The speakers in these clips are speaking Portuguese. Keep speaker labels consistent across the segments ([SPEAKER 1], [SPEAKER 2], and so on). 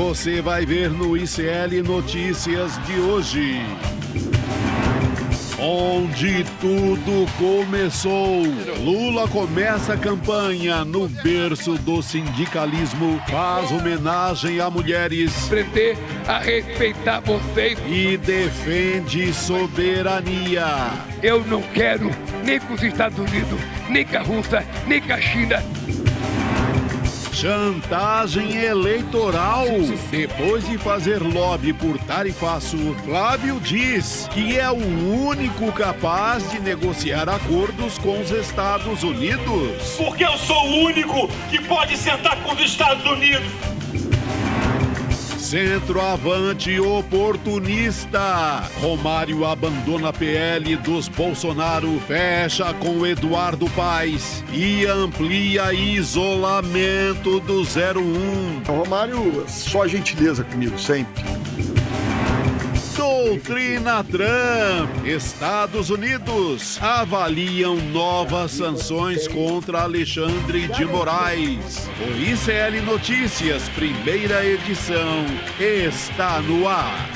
[SPEAKER 1] Você vai ver no ICL Notícias de hoje. Onde tudo começou. Lula começa a campanha no berço do sindicalismo, faz homenagem a mulheres,
[SPEAKER 2] aprender a respeitar vocês
[SPEAKER 1] e defende soberania.
[SPEAKER 2] Eu não quero nem com os Estados Unidos, nem com a Rússia, nem com a China.
[SPEAKER 1] Chantagem eleitoral. Depois de fazer lobby por tarifaço, Flávio diz que é o único capaz de negociar acordos com os Estados Unidos.
[SPEAKER 3] Porque eu sou o único que pode sentar com os Estados Unidos.
[SPEAKER 1] Centroavante oportunista. Romário abandona a PL dos Bolsonaro, fecha com Eduardo Paes e amplia isolamento do 01.
[SPEAKER 4] Romário, só gentileza comigo, sempre.
[SPEAKER 1] Doutrina Trump. Estados Unidos avaliam novas sanções contra Alexandre de Moraes. O ICL Notícias, primeira edição, está no ar.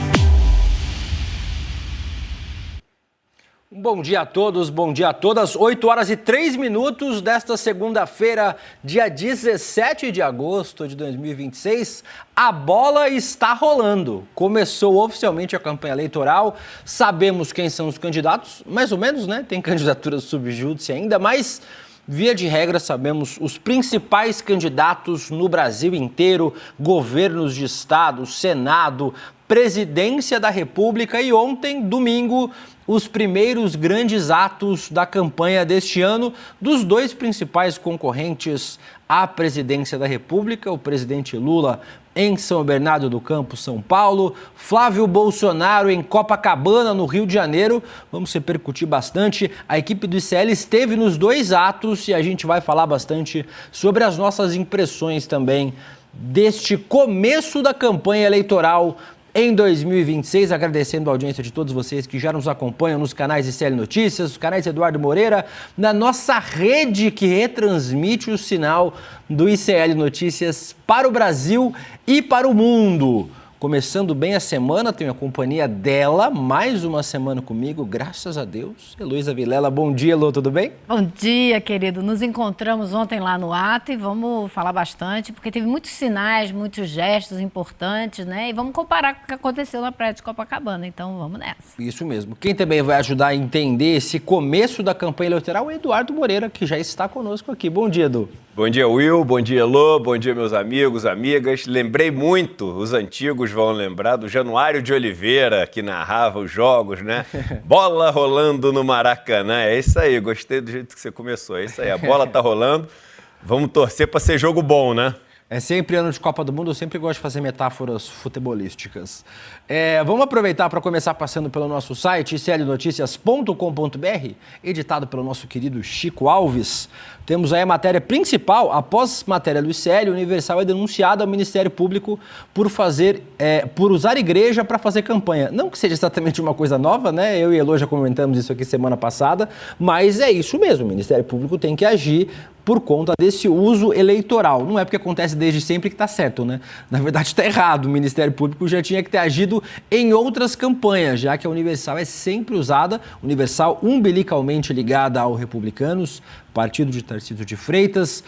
[SPEAKER 5] Bom dia a todos, bom dia a todas. 8h03 desta segunda-feira, dia 17 de agosto de 2026. A bola está rolando. Começou oficialmente a campanha eleitoral. Sabemos quem são os candidatos, mais ou menos, né? Tem candidatura subjúdice ainda, mas via de regra sabemos os principais candidatos no Brasil inteiro, governos de estado, Senado, Presidência da República e ontem, domingo, os primeiros grandes atos da campanha deste ano dos dois principais concorrentes à presidência da República, o presidente Lula em São Bernardo do Campo, São Paulo, Flávio Bolsonaro em Copacabana, no Rio de Janeiro. Vamos repercutir bastante. A equipe do ICL esteve nos dois atos e a gente vai falar bastante sobre as nossas impressões também deste começo da campanha eleitoral em 2026, agradecendo a audiência de todos vocês que já nos acompanham nos canais ICL Notícias, os canais Eduardo Moreira, na nossa rede que retransmite o sinal do ICL Notícias para o Brasil e para o mundo. Começando bem a semana, tenho a companhia dela, mais uma semana comigo, graças a Deus. Heloísa Vilela, bom dia, Elô, tudo bem?
[SPEAKER 6] Bom dia, querido. Nos encontramos ontem lá no ato e vamos falar bastante, porque teve muitos sinais, muitos gestos importantes, né? E vamos comparar com o que aconteceu na praia de Copacabana, então vamos nessa.
[SPEAKER 5] Isso mesmo. Quem também vai ajudar a entender esse começo da campanha eleitoral é Eduardo Moreira, que já está conosco aqui. Bom dia, Edu.
[SPEAKER 7] Bom dia, Will. Bom dia, Elô. Bom dia, meus amigos, amigas. Lembrei muito, os antigos vão lembrar do Januário de Oliveira, que narrava os jogos, né? Bola rolando no Maracanã. É isso aí, gostei do jeito que você começou. É isso aí, a bola tá rolando. Vamos torcer para ser jogo bom, né?
[SPEAKER 5] É sempre ano de Copa do Mundo, eu sempre gosto de fazer metáforas futebolísticas. Vamos aproveitar para começar passando pelo nosso site, iclnoticias.com.br, editado pelo nosso querido Chico Alves. Temos aí a matéria principal. Após matéria do ICL, o Universal é denunciado ao Ministério Público por usar igreja para fazer campanha. Não que seja exatamente uma coisa nova, né? Eu e Elô já comentamos isso aqui semana passada, mas é isso mesmo, o Ministério Público tem que agir por conta desse uso eleitoral. Não é porque acontece desde sempre que está certo, né? Na verdade está errado. O Ministério Público já tinha que ter agido em outras campanhas, já que a Universal é sempre usada, Universal umbilicalmente ligada ao Republicanos, partido de Tarcísio de Freitas,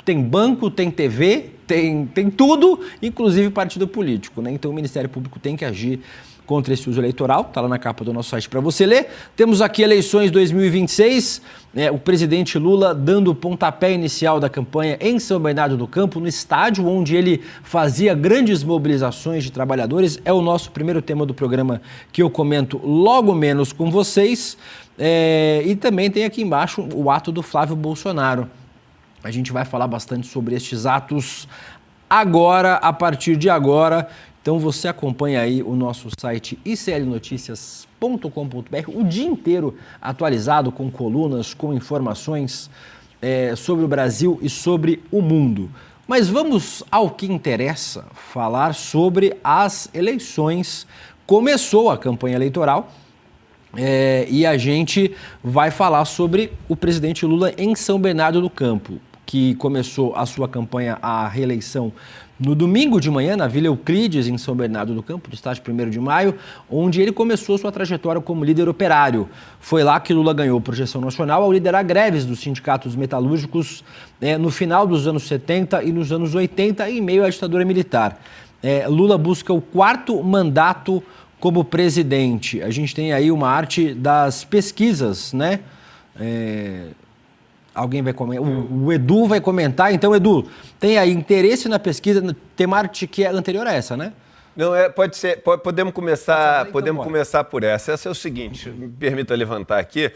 [SPEAKER 5] tem banco, tem TV, tem tudo, inclusive partido político, né? Então o Ministério Público tem que agir contra esse uso eleitoral, está lá na capa do nosso site para você ler. Temos aqui eleições 2026, o presidente Lula dando o pontapé inicial da campanha em São Bernardo do Campo, no estádio onde ele fazia grandes mobilizações de trabalhadores. É o nosso primeiro tema do programa que eu comento logo menos com vocês. E também tem aqui embaixo o ato do Flávio Bolsonaro. A gente vai falar bastante sobre estes atos agora, a partir de agora. Então você acompanha aí o nosso site iclnoticias.com.br o dia inteiro atualizado com colunas, com informações sobre o Brasil e sobre o mundo. Mas vamos ao que interessa, falar sobre as eleições. Começou a campanha eleitoral e a gente vai falar sobre o presidente Lula em São Bernardo do Campo, que começou a sua campanha à reeleição no domingo de manhã, na Vila Euclides, em São Bernardo do Campo, do estádio 1º de maio, onde ele começou sua trajetória como líder operário. Foi lá que Lula ganhou projeção nacional ao liderar greves dos sindicatos metalúrgicos no final dos anos 70 e nos anos 80, em meio à ditadura militar. Lula busca o 4º mandato como presidente. A gente tem aí uma arte das pesquisas, né? Alguém vai comentar? O Edu vai comentar. Então, Edu, tem aí interesse na pesquisa, tem uma arte que é anterior a essa, né?
[SPEAKER 7] Não, pode ser. Podemos começar por essa. Essa é o seguinte, me permita levantar aqui.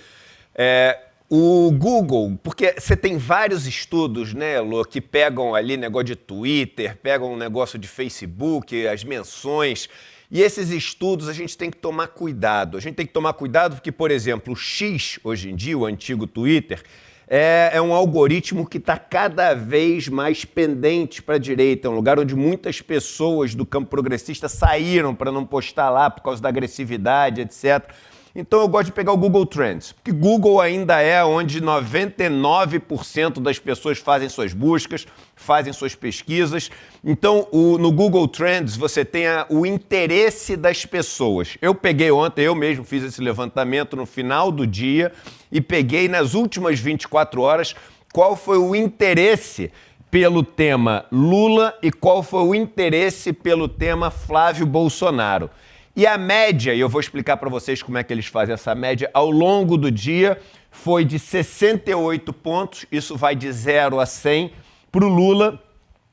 [SPEAKER 7] O Google, porque você tem vários estudos, né, Lô, que pegam ali negócio de Twitter, pegam um negócio de Facebook, as menções. E esses estudos a gente tem que tomar cuidado. A gente tem que tomar cuidado porque, por exemplo, o X, hoje em dia, o antigo Twitter, é um algoritmo que está cada vez mais pendente para a direita. É um lugar onde muitas pessoas do campo progressista saíram para não postar lá por causa da agressividade, etc. Então eu gosto de pegar o Google Trends, porque Google ainda é onde 99% das pessoas fazem suas buscas, fazem suas pesquisas. Então no Google Trends você tem o interesse das pessoas. Eu peguei ontem, eu mesmo fiz esse levantamento no final do dia e peguei nas últimas 24 horas qual foi o interesse pelo tema Lula e qual foi o interesse pelo tema Flávio Bolsonaro. E a média, e eu vou explicar para vocês como é que eles fazem essa média, ao longo do dia foi de 68 pontos, isso vai de 0 a 100 para o Lula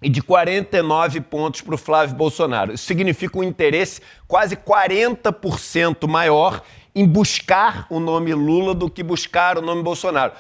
[SPEAKER 7] e de 49 pontos para o Flávio Bolsonaro. Isso significa um interesse quase 40% maior em buscar o nome Lula do que buscar o nome Bolsonaro.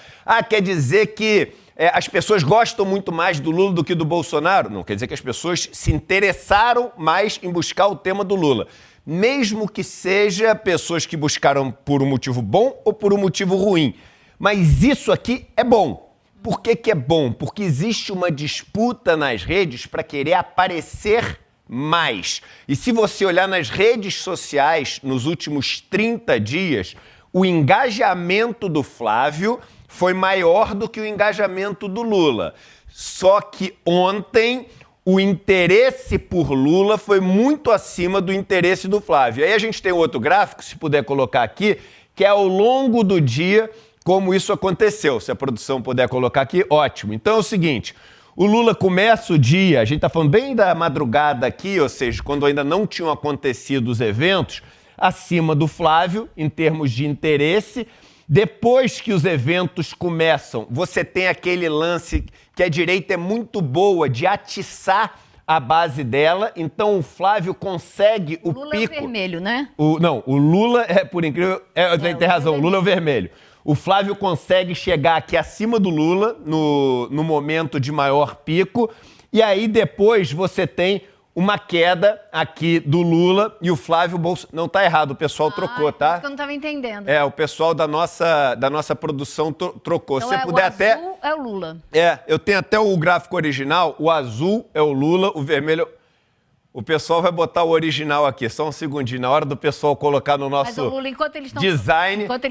[SPEAKER 7] Quer dizer que as pessoas gostam muito mais do Lula do que do Bolsonaro? Não, quer dizer que as pessoas se interessaram mais em buscar o tema do Lula. Mesmo que seja pessoas que buscaram por um motivo bom ou por um motivo ruim. Mas isso aqui é bom. Por que é bom? Porque existe uma disputa nas redes para querer aparecer mais. E se você olhar nas redes sociais nos últimos 30 dias, o engajamento do Flávio foi maior do que o engajamento do Lula. Só que ontem o interesse por Lula foi muito acima do interesse do Flávio. Aí a gente tem outro gráfico, se puder colocar aqui, que é ao longo do dia como isso aconteceu. Se a produção puder colocar aqui, ótimo. Então é o seguinte, o Lula começa o dia, a gente está falando bem da madrugada aqui, ou seja, quando ainda não tinham acontecido os eventos, acima do Flávio, em termos de interesse. Depois que os eventos começam, você tem aquele lance que a direita é muito boa de atiçar a base dela, então o Flávio consegue o
[SPEAKER 6] Lula
[SPEAKER 7] pico...
[SPEAKER 6] é o vermelho, né?
[SPEAKER 7] O Lula por incrível... tem razão, o Lula é o vermelho. O Flávio consegue chegar aqui acima do Lula no momento de maior pico, e aí depois você tem uma queda aqui do Lula e o Flávio Bolsonaro... Não, tá errado, o pessoal trocou, tá?
[SPEAKER 6] Isso que eu não estava entendendo.
[SPEAKER 7] O pessoal da nossa produção trocou.
[SPEAKER 6] Então
[SPEAKER 7] Se você puder até...
[SPEAKER 6] O azul é o Lula.
[SPEAKER 7] Eu tenho até o gráfico original, o azul é o Lula, o vermelho... O pessoal vai botar o original aqui, só um segundinho, na hora do pessoal colocar no nosso
[SPEAKER 6] Mas o Lula, enquanto eles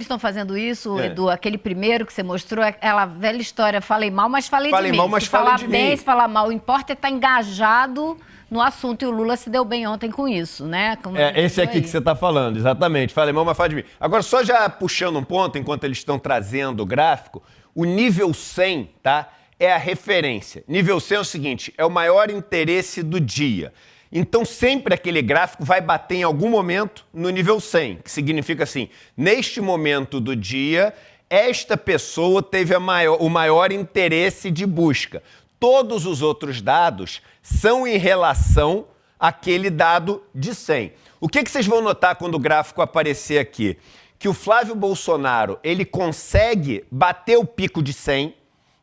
[SPEAKER 6] estão fazendo isso, Edu, aquele primeiro que você mostrou, aquela velha história, falei mal, mas falei de mim. Se falar bem, se falar mal, o importa é estar engajado no assunto, e o Lula se deu bem ontem com isso, né?
[SPEAKER 7] Esse aqui que você está falando, exatamente. Falei mal, mas fala de mim. Agora, só já puxando um ponto, enquanto eles estão trazendo o gráfico, o nível 100, tá? É a referência. Nível 100 é o seguinte, é o maior interesse do dia. Então, sempre aquele gráfico vai bater em algum momento no nível 100, que significa assim, neste momento do dia, esta pessoa teve o maior interesse de busca. Todos os outros dados são em relação àquele dado de 100. O que vocês vão notar quando o gráfico aparecer aqui? Que o Flávio Bolsonaro, ele consegue bater o pico de 100,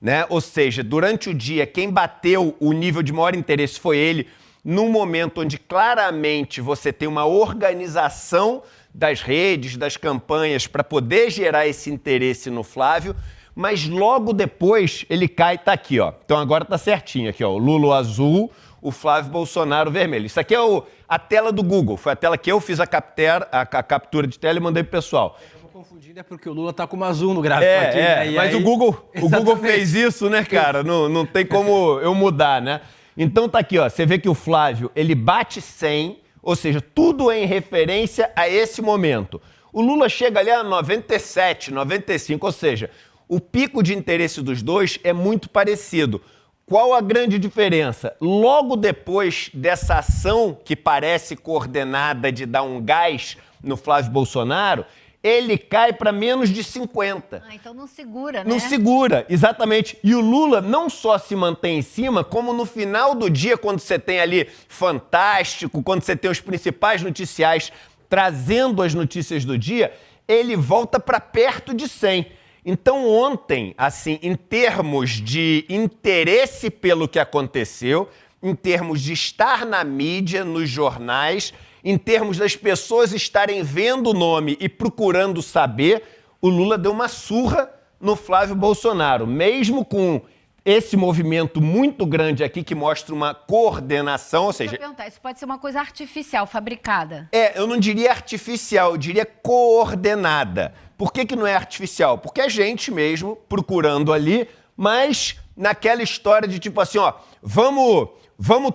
[SPEAKER 7] né? Ou seja, durante o dia, quem bateu o nível de maior interesse foi ele, num momento onde claramente você tem uma organização das redes, das campanhas, para poder gerar esse interesse no Flávio, mas logo depois ele cai, tá aqui, ó. Então agora tá certinho aqui, ó. O Lula azul, o Flávio Bolsonaro vermelho. Isso aqui é a tela do Google, foi a tela que eu fiz a captura de tela e mandei pro pessoal.
[SPEAKER 5] Confundido é porque o Lula tá com uma azul no gráfico aqui, né?
[SPEAKER 7] Mas aí... o Google fez isso, né, cara? Não tem como eu mudar, né? Então tá aqui, ó, você vê que o Flávio, ele bate 100, ou seja, tudo é em referência a esse momento. O Lula chega ali a 97, 95, ou seja, o pico de interesse dos dois é muito parecido. Qual a grande diferença? Logo depois dessa ação que parece coordenada de dar um gás no Flávio Bolsonaro, ele cai para menos de 50.
[SPEAKER 6] Ah, então não segura, né?
[SPEAKER 7] Não segura, exatamente. E o Lula não só se mantém em cima, como no final do dia, quando você tem ali Fantástico, quando você tem os principais noticiais trazendo as notícias do dia, ele volta para perto de 100. Então ontem, assim, em termos de interesse pelo que aconteceu, em termos de estar na mídia, nos jornais, em termos das pessoas estarem vendo o nome e procurando saber, o Lula deu uma surra no Flávio Bolsonaro. Mesmo com esse movimento muito grande aqui que mostra uma coordenação, ou seja...
[SPEAKER 6] Deixa eu perguntar, isso pode ser uma coisa artificial, fabricada?
[SPEAKER 7] Eu não diria artificial, eu diria coordenada. Por que não é artificial? Porque é gente mesmo procurando ali, mas naquela história de tipo assim, ó, vamos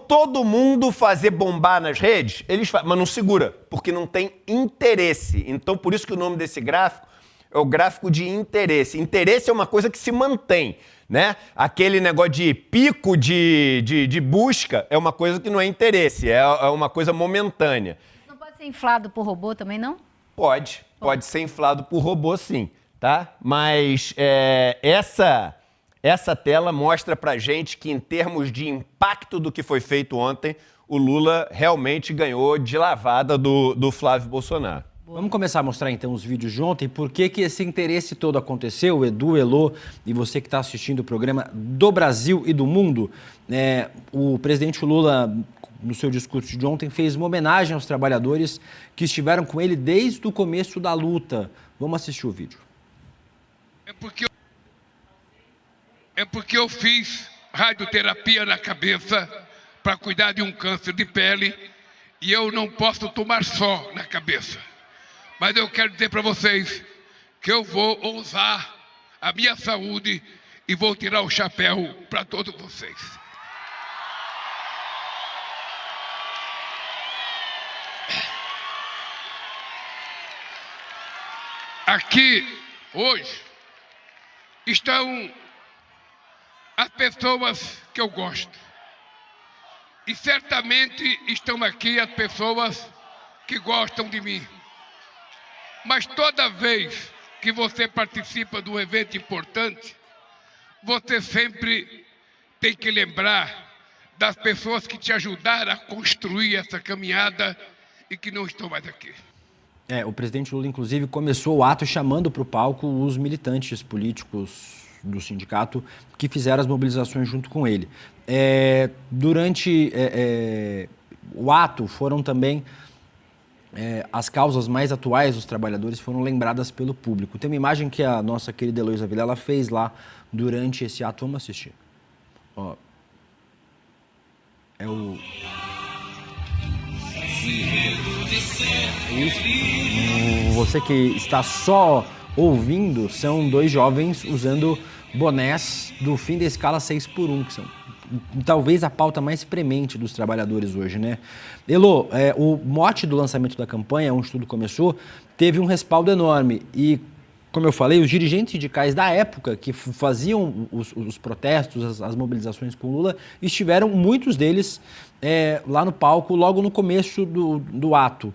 [SPEAKER 7] todo mundo fazer bombar nas redes? Eles fazem, mas não segura, porque não tem interesse. Então, por isso que o nome desse gráfico é o gráfico de interesse. Interesse é uma coisa que se mantém, né? Aquele negócio de pico de busca é uma coisa que não é interesse, é uma coisa momentânea.
[SPEAKER 6] Não pode ser inflado por robô também, não?
[SPEAKER 7] Pode ser inflado por robô, sim, tá? Mas essa tela mostra pra gente que, em termos de impacto do que foi feito ontem, o Lula realmente ganhou de lavada do Flávio Bolsonaro.
[SPEAKER 5] Vamos começar a mostrar então os vídeos de ontem, por que esse interesse todo aconteceu, Edu, Elô e você que está assistindo o programa do Brasil e do mundo. O presidente Lula, no seu discurso de ontem, fez uma homenagem aos trabalhadores que estiveram com ele desde o começo da luta. Vamos assistir o vídeo.
[SPEAKER 2] É porque eu fiz radioterapia na cabeça para cuidar de um câncer de pele e eu não posso tomar só na cabeça. Mas eu quero dizer para vocês que eu vou usar a minha saúde e vou tirar o chapéu para todos vocês. Aqui, hoje, estão as pessoas que eu gosto. E certamente estão aqui as pessoas que gostam de mim. Mas toda vez que você participa de um evento importante, você sempre tem que lembrar das pessoas que te ajudaram a construir essa caminhada e que não estão mais aqui.
[SPEAKER 5] O presidente Lula, inclusive, começou o ato chamando para o palco os militantes políticos do sindicato que fizeram as mobilizações junto com ele. Durante o ato foram também as causas mais atuais dos trabalhadores foram lembradas pelo público. Tem uma imagem que a nossa querida Heloísa Vilela fez lá durante esse ato. Vamos assistir. Ó, isso. Você que está só ouvindo, são dois jovens usando bonés do fim da escala 6x1, que são talvez a pauta mais premente dos trabalhadores hoje, né? Elô, o mote do lançamento da campanha, onde tudo começou, teve um respaldo enorme e, como eu falei, os dirigentes sindicais da época que faziam os protestos, as mobilizações com Lula, estiveram, muitos deles, lá no palco, logo no começo do ato.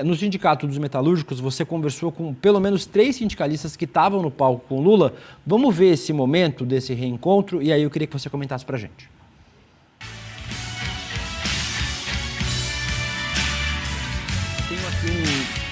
[SPEAKER 5] No Sindicato dos Metalúrgicos, você conversou com pelo menos 3 sindicalistas que estavam no palco com Lula. Vamos ver esse momento desse reencontro e aí eu queria que você comentasse pra gente. Tenho aqui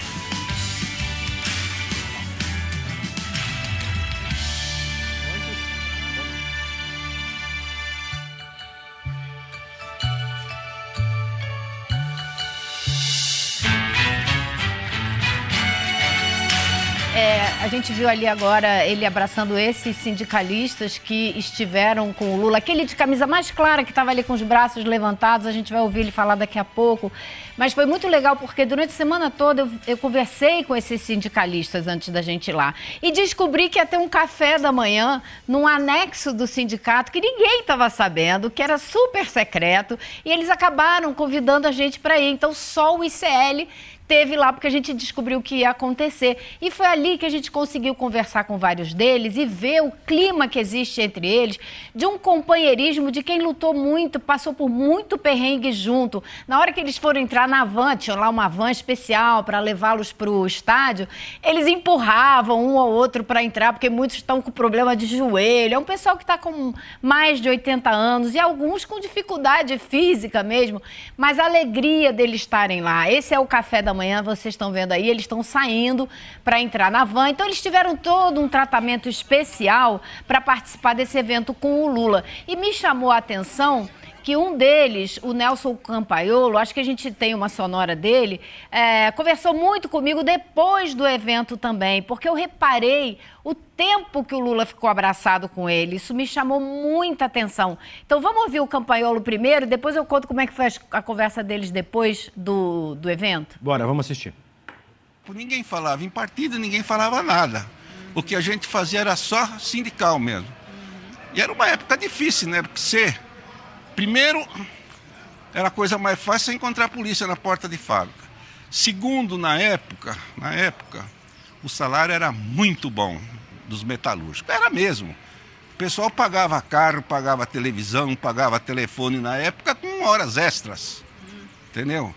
[SPEAKER 6] A gente viu ali agora ele abraçando esses sindicalistas que estiveram com o Lula. Aquele de camisa mais clara que estava ali com os braços levantados, a gente vai ouvir ele falar daqui a pouco. Mas foi muito legal porque durante a semana toda eu conversei com esses sindicalistas antes da gente ir lá. E descobri que ia ter um café da manhã num anexo do sindicato que ninguém estava sabendo, que era super secreto. E eles acabaram convidando a gente para ir. Então só o ICL teve lá, porque a gente descobriu o que ia acontecer. E foi ali que a gente conseguiu conversar com vários deles e ver o clima que existe entre eles, de um companheirismo de quem lutou muito, passou por muito perrengue junto. Na hora que eles foram entrar na van, tinha lá uma van especial para levá-los para o estádio, eles empurravam um ao outro para entrar, porque muitos estão com problema de joelho. É um pessoal que está com mais de 80 anos e alguns com dificuldade física mesmo, mas a alegria deles estarem lá. Esse é o café da manhã, vocês estão vendo aí, eles estão saindo para entrar na van. Então, eles tiveram todo um tratamento especial para participar desse evento com o Lula. E me chamou a atenção que um deles, o Nelson Campaiolo, acho que a gente tem uma sonora dele, conversou muito comigo depois do evento também, porque eu reparei o tempo que o Lula ficou abraçado com ele. Isso me chamou muita atenção. Então vamos ouvir o Campaiolo primeiro, depois eu conto como é que foi a conversa deles depois do evento.
[SPEAKER 5] Bora, vamos assistir.
[SPEAKER 8] Ninguém falava em partido, ninguém falava nada. O que a gente fazia era só sindical mesmo. E era uma época difícil, né? Porque primeiro, era a coisa mais fácil encontrar a polícia na porta de fábrica. Segundo, na época, o salário era muito bom dos metalúrgicos. Era mesmo. O pessoal pagava carro, pagava televisão, pagava telefone na época com horas extras. Entendeu?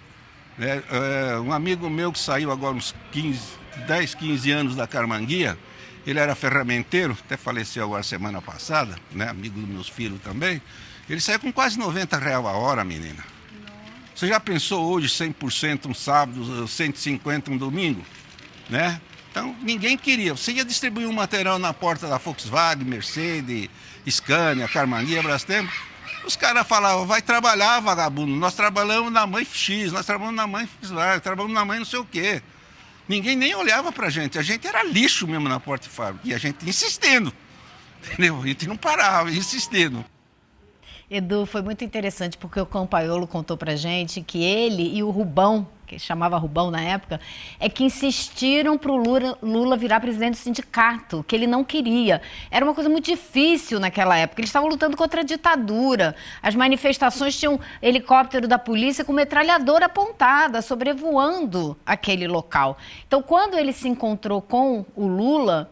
[SPEAKER 8] Um amigo meu que saiu agora uns 10, 15 anos da Carmanguia, ele era ferramenteiro, até faleceu agora semana passada, né? Amigo dos meus filhos também. Ele saiu com quase R$90 a hora, menina. Você já pensou hoje 100% um sábado, 150 um domingo? Né? Então, ninguém queria. Você ia distribuir um material na porta da Volkswagen, Mercedes, Scania, Carmanguia, Brastemp. Os caras falavam, vai trabalhar, vagabundo. Nós trabalhamos na mãe X, nós trabalhamos na mãe Volkswagen, trabalhamos na mãe não sei o quê. Ninguém nem olhava pra gente. A gente era lixo mesmo na porta de fábrica. E a gente insistindo. Entendeu? A gente não parava, insistindo.
[SPEAKER 6] Edu, foi muito interessante porque o Campaiolo contou pra gente que ele e o Rubão, que chamava Rubão na época, que insistiram pro Lula virar presidente do sindicato, que ele não queria. Era uma coisa muito difícil naquela época, eles estavam lutando contra a ditadura. As manifestações tinham helicóptero da polícia com metralhadora apontada, sobrevoando aquele local. Então, quando ele se encontrou com o Lula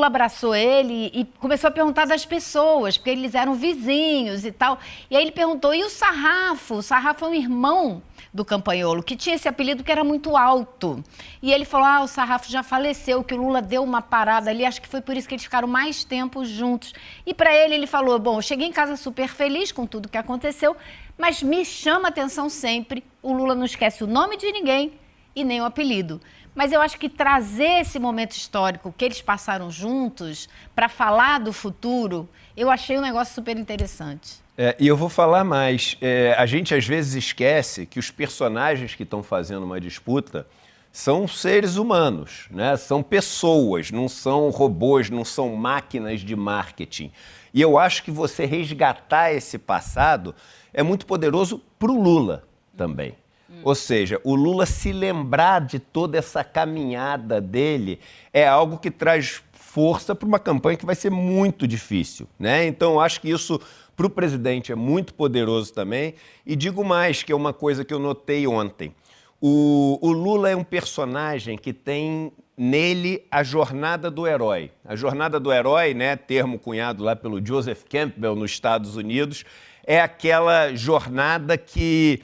[SPEAKER 6] abraçou ele e começou a perguntar das pessoas, porque eles eram vizinhos e tal. E aí ele perguntou, e o Sarrafo? O Sarrafo é um irmão do Campaiolo, que tinha esse apelido que era muito alto. E ele falou, o Sarrafo já faleceu, que o Lula deu uma parada ali, acho que foi por isso que eles ficaram mais tempo juntos. E para ele falou, bom, eu cheguei em casa super feliz com tudo que aconteceu, mas me chama a atenção sempre, o Lula não esquece o nome de ninguém e nem o apelido. Mas eu acho que trazer esse momento histórico que eles passaram juntos para falar do futuro, eu achei um negócio super interessante.
[SPEAKER 7] E eu vou falar mais. A gente às vezes esquece que os personagens que estão fazendo uma disputa são seres humanos, né? São pessoas, não são robôs, não são máquinas de marketing. E eu acho que você resgatar esse passado é muito poderoso para o Lula também. Ou seja, o Lula se lembrar de toda essa caminhada dele é algo que traz força para uma campanha que vai ser muito difícil, né? Então, eu acho que isso para o presidente é muito poderoso também. E digo mais, que é uma coisa que eu notei ontem. O Lula é um personagem que tem nele a jornada do herói. A jornada do herói, né, termo cunhado lá pelo Joseph Campbell nos Estados Unidos, é aquela jornada que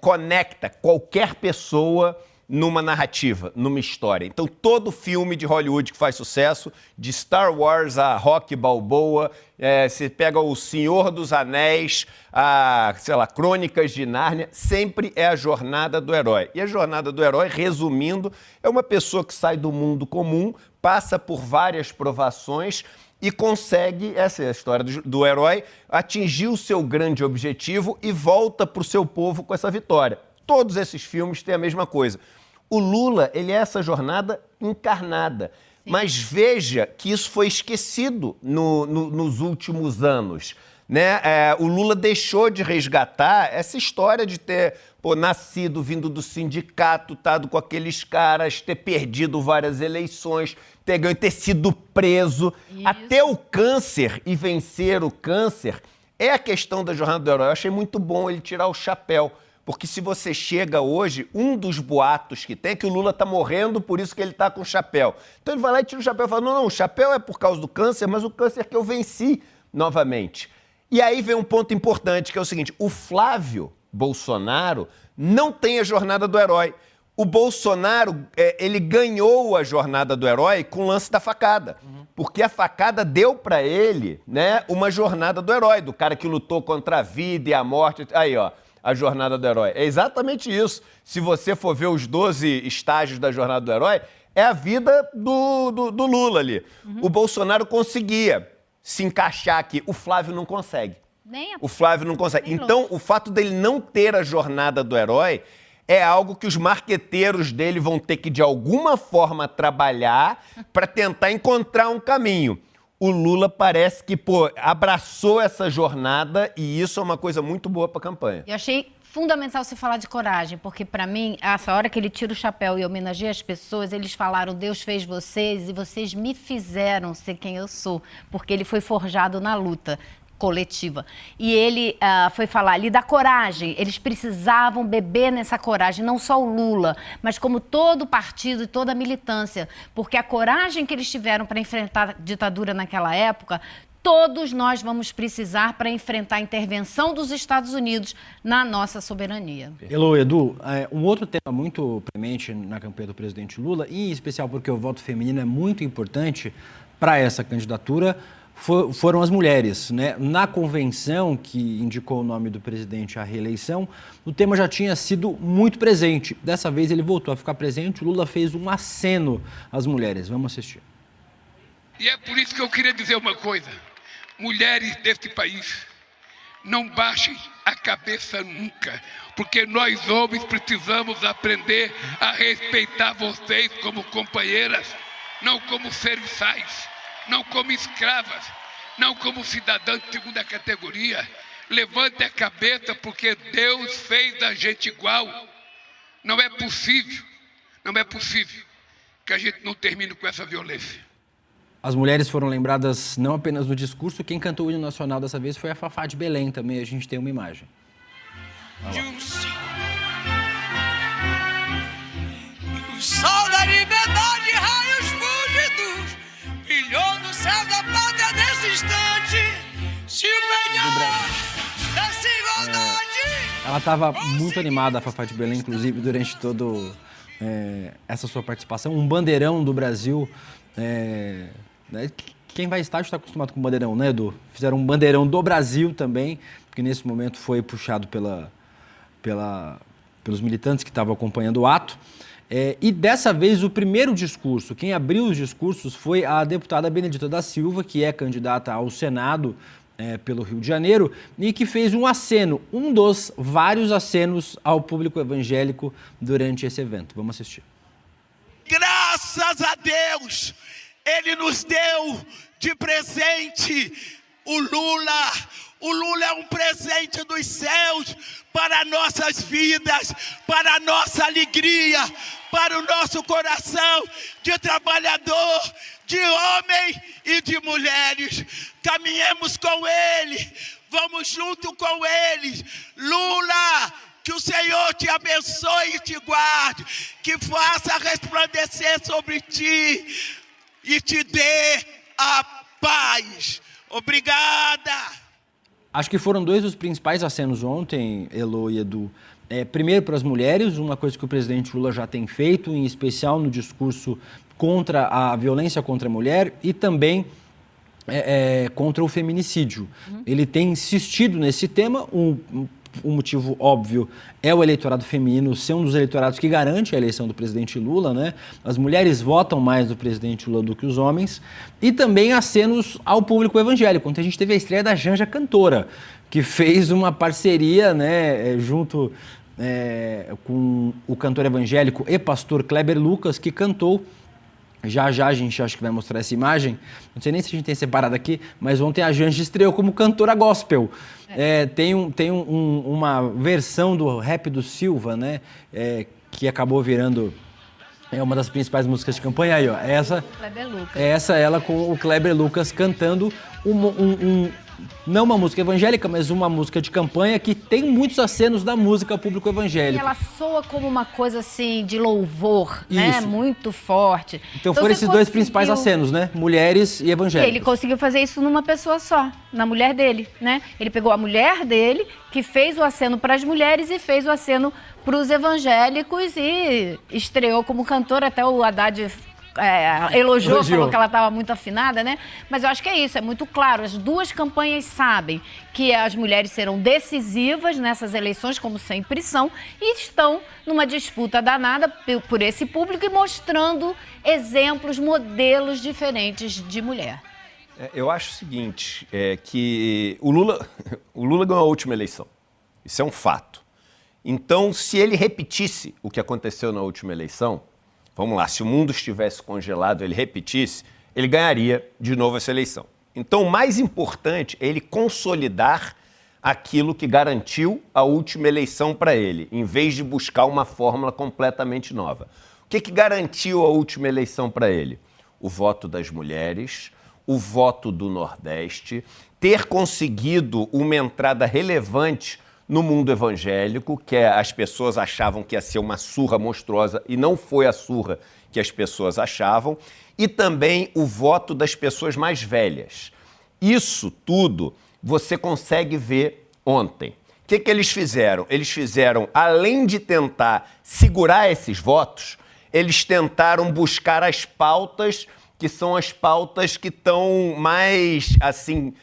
[SPEAKER 7] conecta qualquer pessoa numa narrativa, numa história. Então, todo filme de Hollywood que faz sucesso, de Star Wars a Rocky Balboa, você pega o Senhor dos Anéis, Crônicas de Nárnia, sempre é a jornada do herói. E a jornada do herói, resumindo, é uma pessoa que sai do mundo comum, passa por várias provações e consegue, essa é a história do herói, atingir o seu grande objetivo e volta para o seu povo com essa vitória. Todos esses filmes têm a mesma coisa. O Lula, ele é essa jornada encarnada. Sim. Mas veja que isso foi esquecido nos últimos anos. Né? O Lula deixou de resgatar essa história de ter nascido, vindo do sindicato, estado com aqueles caras, ter perdido várias eleições, ter sido preso. Isso. Até o câncer e vencer o câncer é a questão da jornada do herói. Eu achei muito bom ele tirar o chapéu. Porque se você chega hoje, um dos boatos que tem é que o Lula está morrendo, por isso que ele está com o chapéu. Então ele vai lá e tira o chapéu e fala, não, o chapéu é por causa do câncer, mas o câncer que eu venci novamente. E aí vem um ponto importante, que é o seguinte, o Flávio Bolsonaro não tem a jornada do herói. O Bolsonaro, ele ganhou a jornada do herói com o lance da facada. Porque a facada deu para ele, né, uma jornada do herói, do cara que lutou contra a vida e a morte. Aí, ó. A jornada do herói. É exatamente isso. Se você for ver os 12 estágios da jornada do herói, é a vida do Lula ali. O Bolsonaro conseguia se encaixar aqui. O Flávio não consegue. O Flávio não consegue. Então, o fato dele não ter a jornada do herói é algo que os marqueteiros dele vão ter que, de alguma forma, trabalhar para tentar encontrar um caminho. O Lula parece que, abraçou essa jornada e isso é uma coisa muito boa para a campanha.
[SPEAKER 6] Eu achei fundamental você falar de coragem, porque para mim, essa hora que ele tira o chapéu e homenageia as pessoas, eles falaram, Deus fez vocês e vocês me fizeram ser quem eu sou, porque ele foi forjado na luta coletiva. E ele foi falar ali da coragem. Eles precisavam beber nessa coragem, não só o Lula, mas como todo o partido e toda a militância. Porque a coragem que eles tiveram para enfrentar a ditadura naquela época, todos nós vamos precisar para enfrentar a intervenção dos Estados Unidos na nossa soberania.
[SPEAKER 5] Elô, Edu, um outro tema muito premente na campanha do presidente Lula, e em especial porque o voto feminino é muito importante para essa candidatura, foram as mulheres, né? Na convenção que indicou o nome do presidente à reeleição, o tema já tinha sido muito presente. Dessa vez ele voltou a ficar presente, o Lula fez um aceno às mulheres. Vamos assistir.
[SPEAKER 2] E é por isso que eu queria dizer uma coisa. Mulheres deste país, não baixem a cabeça nunca, porque nós homens precisamos aprender a respeitar vocês como companheiras, não como serviçais. Não como escravas, não como cidadãs de segunda categoria. Levante a cabeça, porque Deus fez a gente igual. Não é possível que a gente não termine com essa violência.
[SPEAKER 5] As mulheres foram lembradas não apenas no discurso, quem cantou o hino nacional dessa vez foi a Fafá de Belém também, a gente tem uma imagem.
[SPEAKER 9] O sol da liberdade, raios fúlgidos, brilhou no céu da pátria nesse instante. Se o melhor dessa igualdade.
[SPEAKER 5] Ela estava muito animada, a Fafá de Belém, inclusive, durante toda essa sua participação. Um bandeirão do Brasil. Né? Quem vai estádio está acostumado com bandeirão, né, Edu? Fizeram um bandeirão do Brasil também, que nesse momento foi puxado pelos militantes que estavam acompanhando o ato. E dessa vez o primeiro discurso, quem abriu os discursos foi a deputada Benedita da Silva, que é candidata ao Senado pelo Rio de Janeiro, e que fez um aceno, um dos vários acenos ao público evangélico durante esse evento. Vamos assistir.
[SPEAKER 9] Graças a Deus, Ele nos deu de presente o Lula. O Lula é um presente dos céus para nossas vidas, para a nossa alegria, para o nosso coração de trabalhador, de homem e de mulheres. Caminhemos com Ele, vamos junto com Ele. Lula, que o Senhor te abençoe e te guarde, que faça resplandecer sobre ti e te dê a paz. Obrigada!
[SPEAKER 5] Acho que foram dois dos principais acenos ontem, Elô e Edu. Primeiro, para as mulheres, uma coisa que o presidente Lula já tem feito, em especial no discurso contra a violência contra a mulher e também contra o feminicídio. Ele tem insistido nesse tema. Um motivo óbvio é o eleitorado feminino ser um dos eleitorados que garante a eleição do presidente Lula, né? As mulheres votam mais do presidente Lula do que os homens. E também acenos ao público evangélico. Ontem a gente teve a estreia da Janja Cantora, que fez uma parceria, né, junto com o cantor evangélico e pastor Kleber Lucas, que cantou. Já a gente acho que vai mostrar essa imagem. Não sei nem se a gente tem separado aqui, mas ontem a Janja estreou como cantora gospel. Tem uma versão do rap do Silva, né? Que acabou virando uma das principais músicas de campanha. Aí, ó.
[SPEAKER 6] Kleber Lucas.
[SPEAKER 5] Essa ela com o Kleber Lucas cantando não uma música evangélica, mas uma música de campanha que tem muitos acenos da música público evangélico.
[SPEAKER 6] E ela soa como uma coisa assim de louvor, né? Muito forte.
[SPEAKER 5] Então foram esses dois principais acenos, né? Mulheres e evangélicos.
[SPEAKER 6] Ele conseguiu fazer isso numa pessoa só, na mulher dele, né? Ele pegou a mulher dele, que fez o aceno para as mulheres e fez o aceno para os evangélicos e estreou como cantora. Até o Haddad elogiou, falou que ela estava muito afinada, né? Mas eu acho que é isso, é muito claro. As duas campanhas sabem que as mulheres serão decisivas nessas eleições, como sempre são, e estão numa disputa danada por esse público e mostrando exemplos, modelos diferentes de mulher.
[SPEAKER 7] Eu acho o seguinte, que o Lula ganhou a última eleição. Isso é um fato. Então, se ele repetisse o que aconteceu na última eleição, vamos lá, se o mundo estivesse congelado, ele repetisse, ele ganharia de novo essa eleição. Então, o mais importante é ele consolidar aquilo que garantiu a última eleição para ele, em vez de buscar uma fórmula completamente nova. O que garantiu a última eleição para ele? O voto das mulheres, o voto do Nordeste, ter conseguido uma entrada relevante no mundo evangélico, que as pessoas achavam que ia ser uma surra monstruosa e não foi a surra que as pessoas achavam, e também o voto das pessoas mais velhas. Isso tudo você consegue ver ontem. O que eles fizeram? Eles fizeram, além de tentar segurar esses votos, eles tentaram buscar as pautas que são as pautas que estão mais, assim,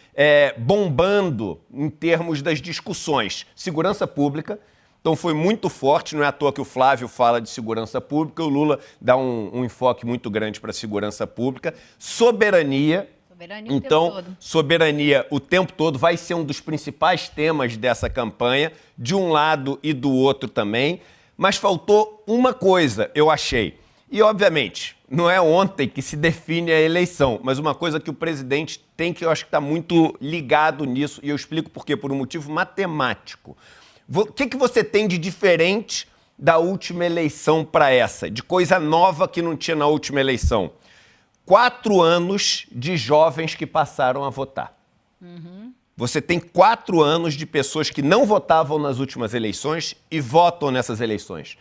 [SPEAKER 7] bombando em termos das discussões. Segurança pública, então foi muito forte, não é à toa que o Flávio fala de segurança pública, o Lula dá um enfoque muito grande para a segurança pública. Soberania, então, soberania o tempo todo vai ser um dos principais temas dessa campanha, de um lado e do outro também, mas faltou uma coisa, eu achei. E, obviamente, não é ontem que se define a eleição, mas uma coisa que o presidente tem que eu acho que está muito ligado nisso, e eu explico por quê, por um motivo matemático. O que você tem de diferente da última eleição para essa? De coisa nova que não tinha na última eleição? 4 anos de jovens que passaram a votar. Você tem 4 anos de pessoas que não votavam nas últimas eleições e votam nessas eleições.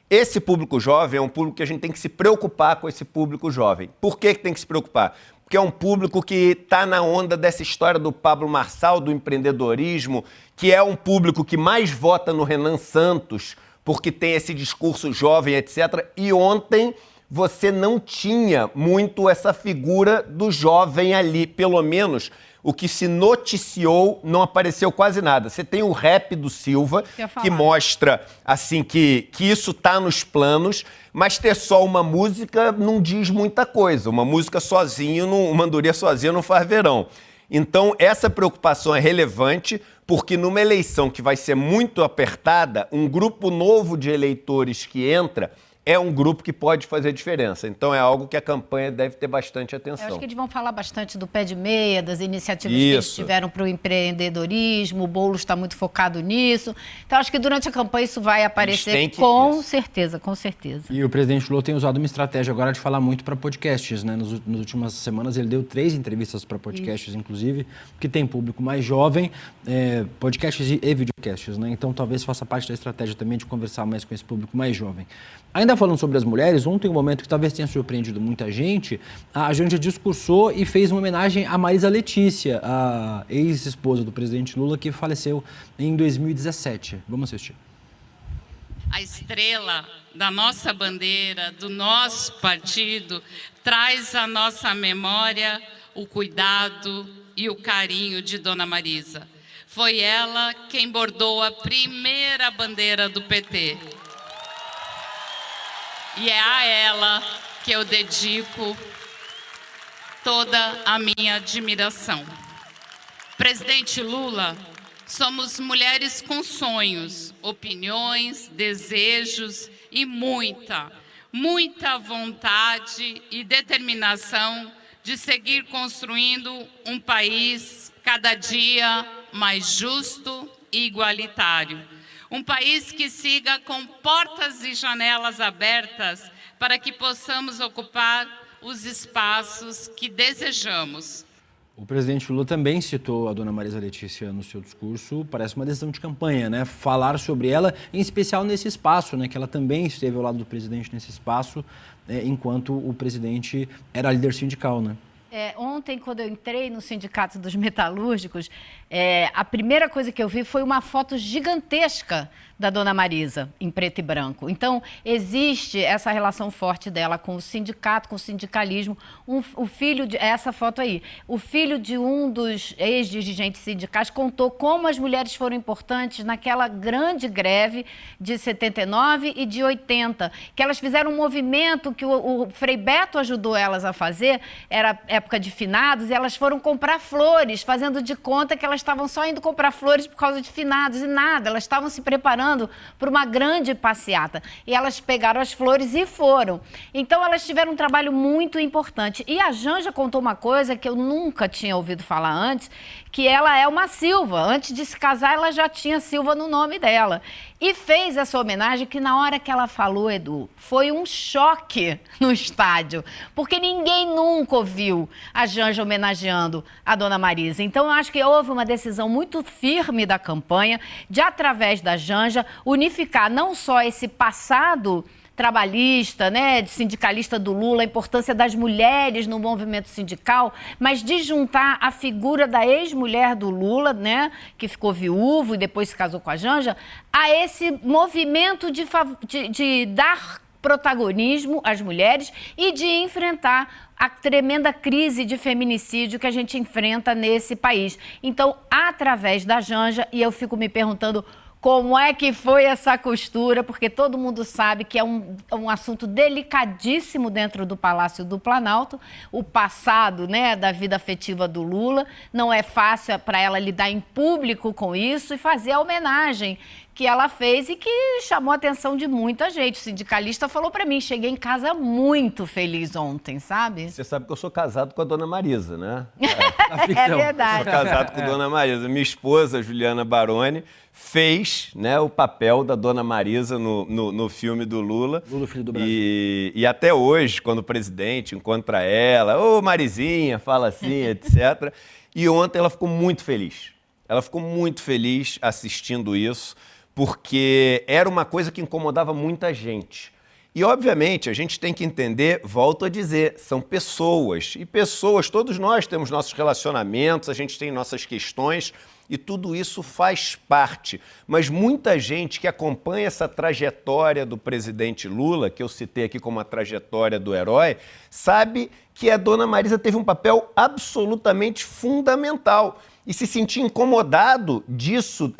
[SPEAKER 7] Esse público jovem é um público que a gente tem que se preocupar com esse público jovem. Por que tem que se preocupar? Porque é um público que está na onda dessa história do Pablo Marçal, do empreendedorismo, que é um público que mais vota no Renan Santos, porque tem esse discurso jovem, etc. E ontem você não tinha muito essa figura do jovem ali, pelo menos o que se noticiou, não apareceu quase nada. Você tem o rap do Silva, que mostra assim que isso está nos planos, mas ter só uma música não diz muita coisa. Uma música sozinho, uma andorinha sozinha não faz verão. Então, essa preocupação é relevante, porque numa eleição que vai ser muito apertada, um grupo novo de eleitores que entra é um grupo que pode fazer diferença. Então, é algo que a campanha deve ter bastante atenção.
[SPEAKER 6] Eu acho que eles vão falar bastante do pé de meia, das iniciativas que eles tiveram para o empreendedorismo, o Boulos está muito focado nisso. Então, acho que durante a campanha isso vai aparecer com certeza, com certeza.
[SPEAKER 5] E o presidente Lula tem usado uma estratégia agora de falar muito para podcasts, né? Nas últimas semanas ele deu 3 entrevistas para podcasts, inclusive, que tem público mais jovem, podcasts e videocasts, né? Então, talvez faça parte da estratégia também de conversar mais com esse público mais jovem. Ainda falando sobre as mulheres, ontem um momento que talvez tenha surpreendido muita gente, a Janja discursou e fez uma homenagem a Marisa Letícia, a ex-esposa do presidente Lula, que faleceu em 2017. Vamos assistir.
[SPEAKER 10] A estrela da nossa bandeira, do nosso partido, traz à nossa memória o cuidado e o carinho de Dona Marisa. Foi ela quem bordou a primeira bandeira do PT. E é a ela que eu dedico toda a minha admiração. Presidente Lula, Somos mulheres com sonhos, opiniões, desejos e muita vontade e determinação de seguir construindo um país cada dia mais justo e igualitário. Um país que siga com portas e janelas abertas para que possamos ocupar os espaços que desejamos.
[SPEAKER 5] O presidente Lula também citou a dona Marisa Letícia no seu discurso, parece uma decisão de campanha, né? Falar sobre ela, em especial nesse espaço, né? Que ela também esteve ao lado do presidente nesse espaço, enquanto o presidente era líder sindical, né?
[SPEAKER 6] Ontem, quando eu entrei no Sindicato dos Metalúrgicos, a primeira coisa que eu vi foi uma foto gigantesca da dona Marisa, em preto e branco. Então, existe essa relação forte dela com o sindicato, com o sindicalismo. O filho essa foto aí, o filho de um dos ex-dirigentes sindicais contou como as mulheres foram importantes naquela grande greve de 79 e de 80, que elas fizeram um movimento que o Frei Beto ajudou elas a fazer, era época de finados, e elas foram comprar flores, fazendo de conta que elas estavam só indo comprar flores por causa de finados, e nada, elas estavam se preparando para uma grande passeata. E elas pegaram as flores e foram. Então, elas tiveram um trabalho muito importante. E a Janja contou uma coisa que eu nunca tinha ouvido falar antes, que ela é uma Silva. Antes de se casar, ela já tinha Silva no nome dela. E fez essa homenagem que, na hora que ela falou, Edu, foi um choque no estádio, porque ninguém nunca ouviu a Janja homenageando a dona Marisa. Então, eu acho que houve uma decisão muito firme da campanha de, através da Janja, unificar não só esse passado trabalhista, né, de sindicalista do Lula, a importância das mulheres no movimento sindical, mas de juntar a figura da ex-mulher do Lula, né, que ficou viúvo e depois se casou com a Janja, a esse movimento de dar protagonismo às mulheres e de enfrentar a tremenda crise de feminicídio que a gente enfrenta nesse país. Então, através da Janja, e eu fico me perguntando como é que foi essa costura, porque todo mundo sabe que é um assunto delicadíssimo dentro do Palácio do Planalto, o passado, né, da vida afetiva do Lula. Não é fácil para ela lidar em público com isso e fazer a homenagem que ela fez e que chamou a atenção de muita gente. O sindicalista falou para mim, cheguei em casa muito feliz ontem, sabe?
[SPEAKER 7] Você sabe que eu sou casado com a dona Marisa, né?
[SPEAKER 6] É verdade.
[SPEAKER 7] Sou casado com a dona Marisa. Minha esposa, Juliana Baroni, fez, né, o papel da dona Marisa no filme do Lula.
[SPEAKER 5] Lula, filho do Brasil.
[SPEAKER 7] E até hoje, quando o presidente encontra ela, ô Marizinha, fala assim, etc. E ontem ela ficou muito feliz. Ela ficou muito feliz assistindo isso, porque era uma coisa que incomodava muita gente. E, obviamente, a gente tem que entender, volto a dizer, são pessoas. E pessoas, todos nós temos nossos relacionamentos, a gente tem nossas questões, e tudo isso faz parte. Mas muita gente que acompanha essa trajetória do presidente Lula, que eu citei aqui como a trajetória do herói, sabe que a dona Marisa teve um papel absolutamente fundamental. E se sentir incomodado disso,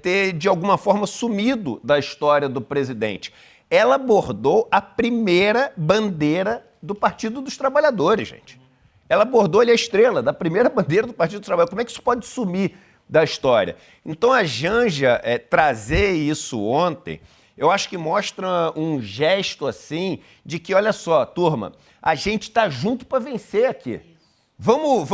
[SPEAKER 7] ter de alguma forma sumido da história do presidente. Ela bordou a primeira bandeira do Partido dos Trabalhadores, gente. Ela bordou ali a estrela da primeira bandeira do Partido dos Trabalhadores. Como é que isso pode sumir da história? Então a Janja trazer isso ontem, eu acho que mostra um gesto assim de que, olha só, turma, a gente está junto para vencer aqui. Vamos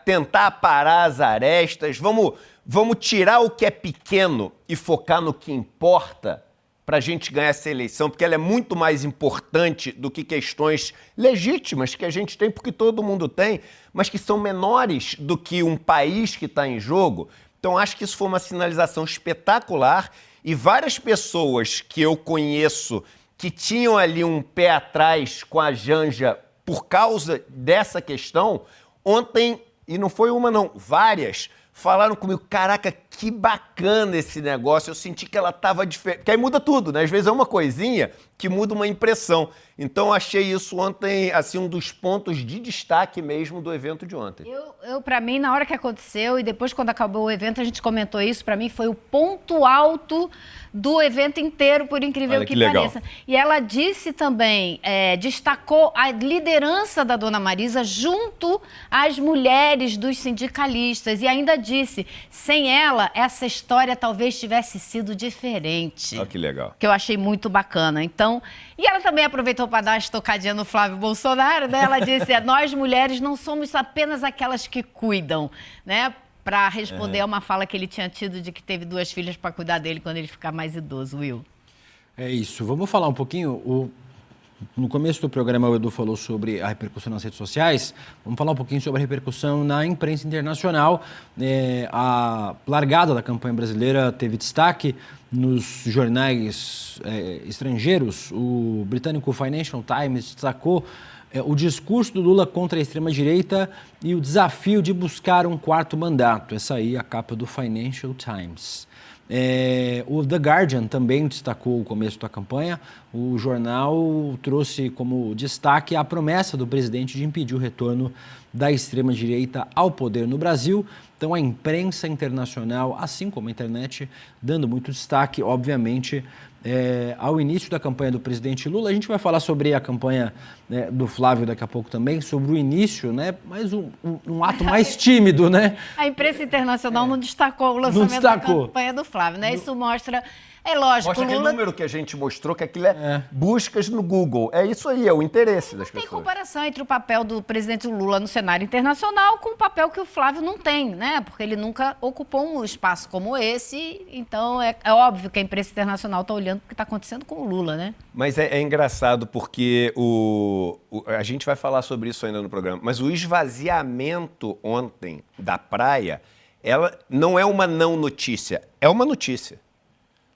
[SPEAKER 7] tentar parar as arestas, vamos tirar o que é pequeno e focar no que importa para a gente ganhar essa eleição, porque ela é muito mais importante do que questões legítimas que a gente tem, porque todo mundo tem, mas que são menores do que um país que está em jogo. Então, acho que isso foi uma sinalização espetacular e várias pessoas que eu conheço que tinham ali um pé atrás com a Janja por causa dessa questão, ontem, e não foi uma não, várias, falaram comigo, caraca, que bacana esse negócio, eu senti que ela estava diferente, porque aí muda tudo, né? Às vezes é uma coisinha que muda uma impressão. Então, achei isso ontem, assim, um dos pontos de destaque mesmo do evento de ontem.
[SPEAKER 6] Para mim, na hora que aconteceu e depois quando acabou o evento, a gente comentou isso, para mim foi o ponto alto do evento inteiro, por incrível que pareça. E ela disse também, destacou a liderança da dona Marisa junto às mulheres dos sindicalistas e ainda disse, sem ela, essa história talvez tivesse sido diferente.
[SPEAKER 7] Olha que legal.
[SPEAKER 6] Que eu achei muito bacana. Então, e ela também aproveitou para dar uma estocadinha no Flávio Bolsonaro, né? Ela disse, nós mulheres não somos apenas aquelas que cuidam, né? Para responder a uma fala que ele tinha tido de que teve 2 filhas para cuidar dele quando ele ficar mais idoso, Will.
[SPEAKER 5] É isso. Vamos falar um pouquinho. No começo do programa, o Edu falou sobre a repercussão nas redes sociais. Vamos falar um pouquinho sobre a repercussão na imprensa internacional. A largada da campanha brasileira teve destaque nos jornais estrangeiros. O britânico Financial Times destacou o discurso do Lula contra a extrema-direita e o desafio de buscar um 4º mandato. Essa aí é a capa do Financial Times. O The Guardian também destacou o começo da campanha. O jornal trouxe como destaque a promessa do presidente de impedir o retorno da extrema-direita ao poder no Brasil. Então, a imprensa internacional, assim como a internet, dando muito destaque, obviamente, ao início da campanha do presidente Lula. A gente vai falar sobre a campanha do Flávio daqui a pouco também, sobre o início, né? Mas um ato mais tímido, né?
[SPEAKER 6] A imprensa internacional não destacou o lançamento da campanha do Flávio, né? Isso mostra... É lógico,
[SPEAKER 7] mostra aquele número que a gente mostrou, que aquilo é buscas no Google. É isso aí, é o interesse das pessoas.
[SPEAKER 6] Tem comparação entre o papel do presidente Lula no cenário internacional com o papel que o Flávio não tem, né? Porque ele nunca ocupou um espaço como esse. Então, é óbvio que a imprensa internacional está olhando o que está acontecendo com o Lula, né?
[SPEAKER 7] Mas é engraçado porque a gente vai falar sobre isso ainda no programa, mas o esvaziamento ontem da praia, ela não é uma não notícia, é uma notícia.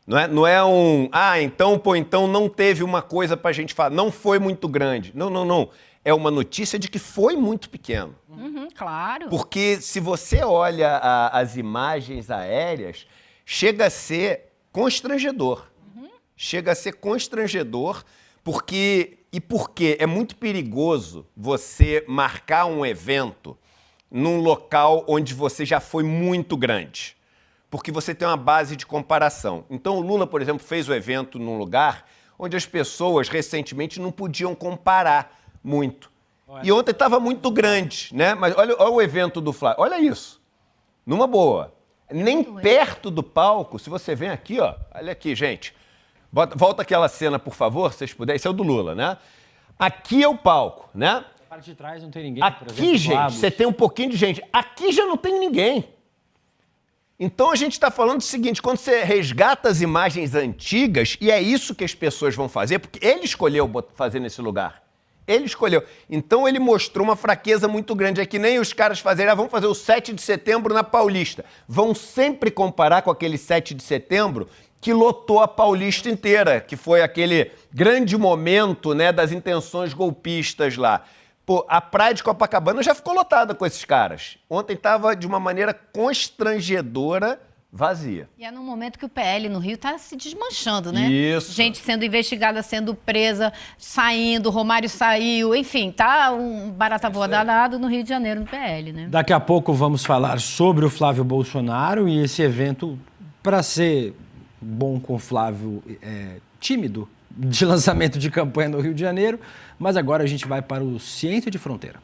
[SPEAKER 7] Não é então não teve uma coisa para a gente falar, não foi muito grande. Não. É uma notícia de que foi muito pequeno.
[SPEAKER 6] Claro.
[SPEAKER 7] Porque se você olha as imagens aéreas, chega a ser constrangedor. Chega a ser constrangedor porque é muito perigoso você marcar um evento num local onde você já foi muito grande. Porque você tem uma base de comparação. Então, o Lula, por exemplo, fez o evento num lugar onde as pessoas, recentemente, não podiam comparar muito. E ontem estava muito grande, né? Mas olha o evento do Flávio. Olha isso. Numa boa. Nem perto do palco, se você vem aqui, ó. Olha aqui, gente. Volta aquela cena, por favor, se vocês puderem. Esse é o do Lula, né? Aqui é o palco, né?
[SPEAKER 5] A parte de trás não tem ninguém, por exemplo.
[SPEAKER 7] Aqui, gente, você tem um pouquinho de gente. Aqui já não tem ninguém. Então a gente está falando o seguinte, quando você resgata as imagens antigas, e é isso que as pessoas vão fazer, porque ele escolheu fazer nesse lugar. Ele escolheu. Então ele mostrou uma fraqueza muito grande. É que nem os caras fazerem, vamos fazer o 7 de setembro na Paulista. Vão sempre comparar com aquele 7 de setembro que lotou a Paulista inteira, que foi aquele grande momento, né, das intenções golpistas lá. Pô, a praia de Copacabana já ficou lotada com esses caras. Ontem estava de uma maneira constrangedora, vazia.
[SPEAKER 6] E é num momento que o PL no Rio está se desmanchando, né?
[SPEAKER 7] Isso.
[SPEAKER 6] Gente sendo investigada, sendo presa, saindo, Romário saiu, enfim, tá um barata voa danado no Rio de Janeiro, no PL, né?
[SPEAKER 5] Daqui a pouco vamos falar sobre o Flávio Bolsonaro e esse evento, para ser bom com o Flávio, tímido, de lançamento de campanha no Rio de Janeiro, mas agora a gente vai para o Ciência de Fronteira.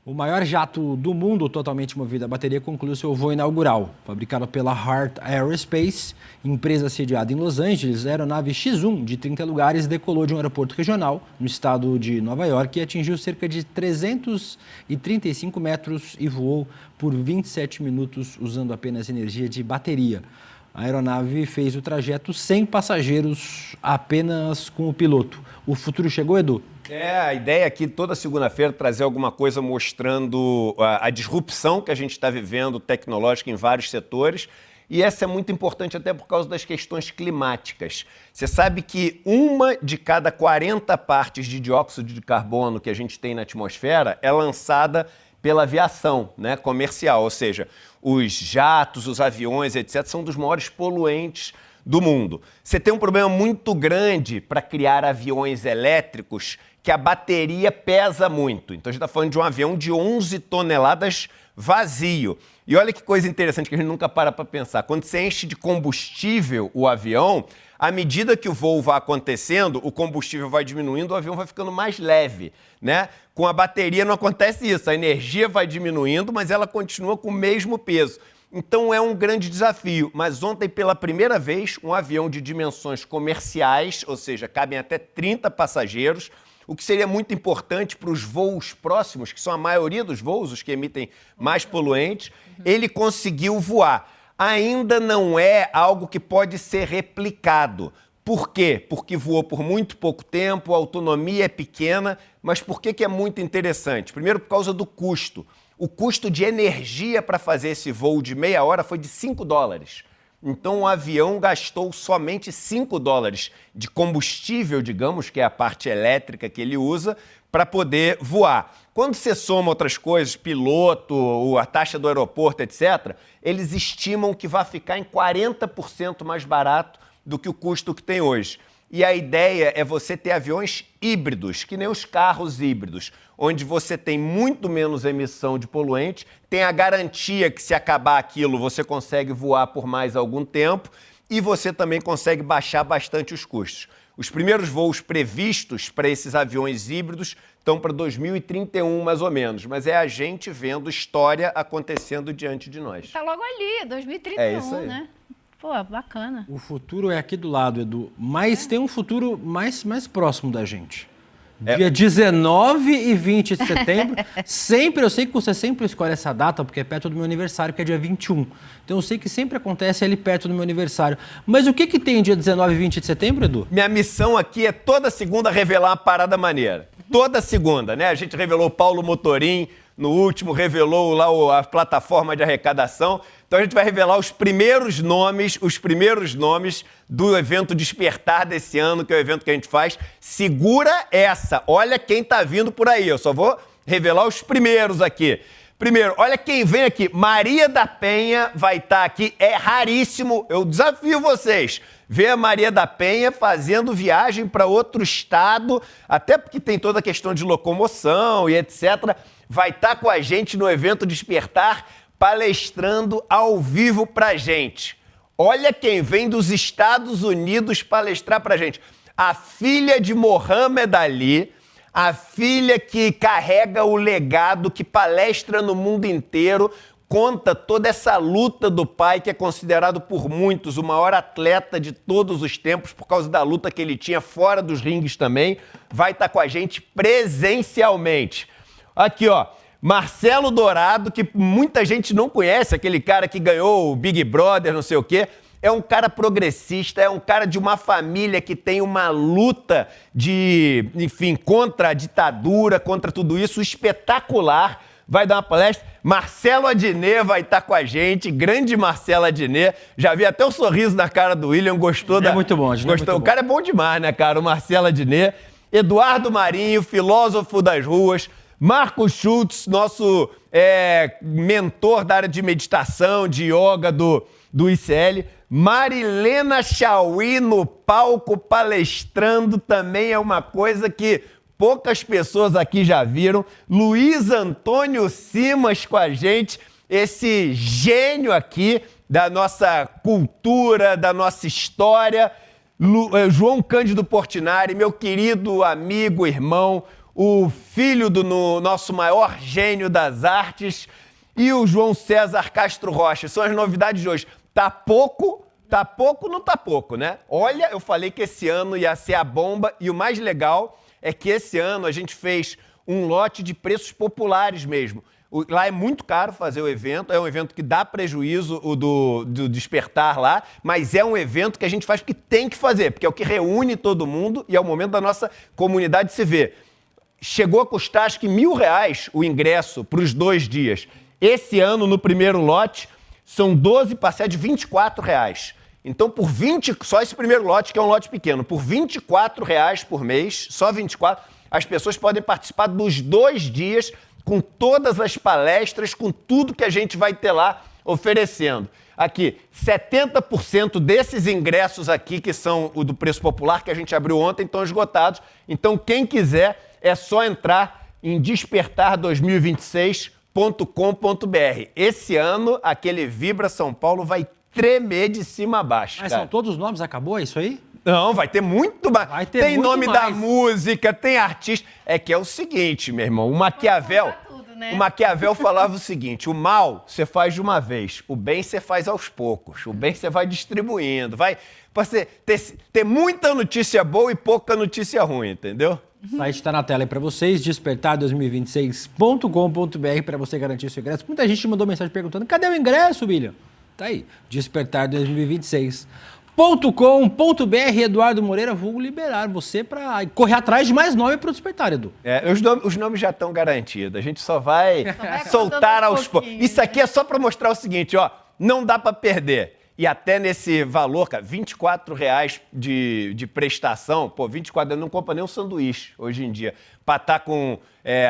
[SPEAKER 5] O maior jato do mundo totalmente movido a bateria concluiu seu voo inaugural. Fabricado pela Heart Aerospace, empresa sediada em Los Angeles, a aeronave X-1 de 30 lugares decolou de um aeroporto regional no estado de Nova York e atingiu cerca de 335 metros e voou por 27 minutos usando apenas energia de bateria. A aeronave fez o trajeto sem passageiros, apenas com o piloto. O futuro chegou, Edu?
[SPEAKER 7] A ideia aqui toda segunda-feira trazer alguma coisa mostrando a disrupção que a gente está vivendo tecnológica em vários setores. E essa é muito importante até por causa das questões climáticas. Você sabe que 1 de cada 40 partes de dióxido de carbono que a gente tem na atmosfera é lançada pela aviação, né, comercial, ou seja, os jatos, os aviões, etc., são dos maiores poluentes do mundo. Você tem um problema muito grande para criar aviões elétricos, que a bateria pesa muito. Então a gente está falando de um avião de 11 toneladas vazio. E olha que coisa interessante que a gente nunca para pensar. Quando você enche de combustível o avião, à medida que o voo vai acontecendo, o combustível vai diminuindo, o avião vai ficando mais leve, né? Com a bateria não acontece isso, a energia vai diminuindo, mas ela continua com o mesmo peso. Então é um grande desafio. Mas ontem, pela primeira vez, um avião de dimensões comerciais, ou seja, cabem até 30 passageiros, o que seria muito importante para os voos próximos, que são a maioria dos voos, os que emitem mais poluentes, ele conseguiu voar. Ainda não é algo que pode ser replicado. Por quê? Porque voou por muito pouco tempo, a autonomia é pequena, mas por que é muito interessante? Primeiro, por causa do custo. O custo de energia para fazer esse voo de meia hora foi de $5. Então, o avião gastou somente $5 de combustível, digamos, que é a parte elétrica que ele usa, para poder voar. Quando você soma outras coisas, piloto, a taxa do aeroporto, etc., eles estimam que vai ficar em 40% mais barato do que o custo que tem hoje. E a ideia é você ter aviões híbridos, que nem os carros híbridos, onde você tem muito menos emissão de poluentes, tem a garantia que se acabar aquilo você consegue voar por mais algum tempo e você também consegue baixar bastante os custos. Os primeiros voos previstos para esses aviões híbridos estão para 2031, mais ou menos, mas é a gente vendo história acontecendo diante de nós.
[SPEAKER 6] Está logo ali, 2031,
[SPEAKER 7] é isso aí,
[SPEAKER 6] né? Pô, bacana.
[SPEAKER 5] O futuro é aqui do lado, Edu, mas tem um futuro mais próximo da gente. Dia 19 e 20 de setembro, sempre, eu sei que você sempre escolhe essa data, porque é perto do meu aniversário, que é dia 21. Então eu sei que sempre acontece ali perto do meu aniversário. Mas o que tem dia 19 e 20 de setembro, Edu?
[SPEAKER 7] Minha missão aqui é toda segunda revelar uma parada maneira. Toda segunda, né? A gente revelou o Paulo Motorim, no último revelou lá a plataforma de arrecadação. Então a gente vai revelar os primeiros nomes do evento Despertar desse ano, que é o evento que a gente faz. Segura essa, olha quem tá vindo por aí. Eu só vou revelar os primeiros aqui. Primeiro, olha quem vem aqui. Maria da Penha vai estar aqui. É raríssimo, eu desafio vocês. Ver a Maria da Penha fazendo viagem para outro estado, até porque tem toda a questão de locomoção e etc. Vai estar com a gente no evento Despertar, palestrando ao vivo pra gente. Olha quem vem dos Estados Unidos palestrar pra gente. A filha de Mohamed Ali, a filha que carrega o legado, que palestra no mundo inteiro, conta toda essa luta do pai, que é considerado por muitos o maior atleta de todos os tempos, por causa da luta que ele tinha fora dos ringues também. Vai estar com a gente presencialmente. Aqui, ó. Marcelo Dourado, que muita gente não conhece, aquele cara que ganhou o Big Brother, não sei o quê. É um cara progressista, é um cara de uma família que tem uma luta contra a ditadura, contra tudo isso, espetacular. Vai dar uma palestra. Marcelo Adnet vai estar com a gente, grande Marcelo Adnet. Já vi até o sorriso na cara do William, gostou da...
[SPEAKER 5] É muito bom,
[SPEAKER 7] gostou. O cara é bom demais, né, cara? O Marcelo Adnet. Eduardo Marinho, filósofo das ruas. Marcos Schultz, nosso mentor da área de meditação, de yoga do ICL. Marilena Chauí no palco palestrando também é uma coisa que poucas pessoas aqui já viram. Luiz Antônio Simas com a gente, esse gênio aqui da nossa cultura, da nossa história. João Cândido Portinari, meu querido amigo, irmão, o filho do nosso maior gênio das artes, e o João César Castro Rocha. São as novidades de hoje. Tá pouco, não tá pouco, né? Olha, eu falei que esse ano ia ser a bomba, e o mais legal é que esse ano a gente fez um lote de preços populares mesmo. Lá é muito caro fazer o evento, é um evento que dá prejuízo, o do Despertar lá, mas é um evento que a gente faz porque tem que fazer, porque é o que reúne todo mundo e é o momento da nossa comunidade se ver. Chegou a custar, acho que R$1.000 o ingresso para os 2 dias. Esse ano, no primeiro lote, são 12 parcelas de R$24. Então, por 20, só esse primeiro lote, que é um lote pequeno, por R$24 por mês, só 24, as pessoas podem participar dos 2 dias com todas as palestras, com tudo que a gente vai ter lá oferecendo. Aqui, 70% desses ingressos aqui, que são o do preço popular, que a gente abriu ontem, estão esgotados. Então, quem quiser, é só entrar em despertar2026.com.br Esse ano, aquele Vibra São Paulo vai tremer de cima a baixo.
[SPEAKER 5] Mas
[SPEAKER 7] cara.
[SPEAKER 5] são todos os nomes? Acabou? É isso aí?
[SPEAKER 7] Não, vai ter muito mais.
[SPEAKER 5] Vai ter
[SPEAKER 7] tem
[SPEAKER 5] muito
[SPEAKER 7] nome
[SPEAKER 5] mais.
[SPEAKER 7] da música, tem artista. É que é o seguinte, meu irmão, o Maquiavel...
[SPEAKER 6] né?
[SPEAKER 7] O Maquiavel falava o seguinte, o mal você faz de uma vez, o bem você faz aos poucos, o bem você vai distribuindo, vai pra você ter muita notícia boa e pouca notícia ruim, entendeu?
[SPEAKER 5] O site está na tela aí para vocês, despertar2026.com.br para você garantir seu ingresso. Muita gente mandou mensagem perguntando, cadê o ingresso, William? Tá aí, despertar2026.com.br. Eduardo Moreira, vou liberar você para correr atrás de mais nome para o Despertar, Edu.
[SPEAKER 7] Os nomes já estão garantidos, a gente só vai soltar aos poucos. Isso aqui é só para mostrar o seguinte, ó, não dá para perder. E até nesse valor, cara, R$24 de prestação, pô, 24, eu não compro nem um sanduíche hoje em dia. Pra estar com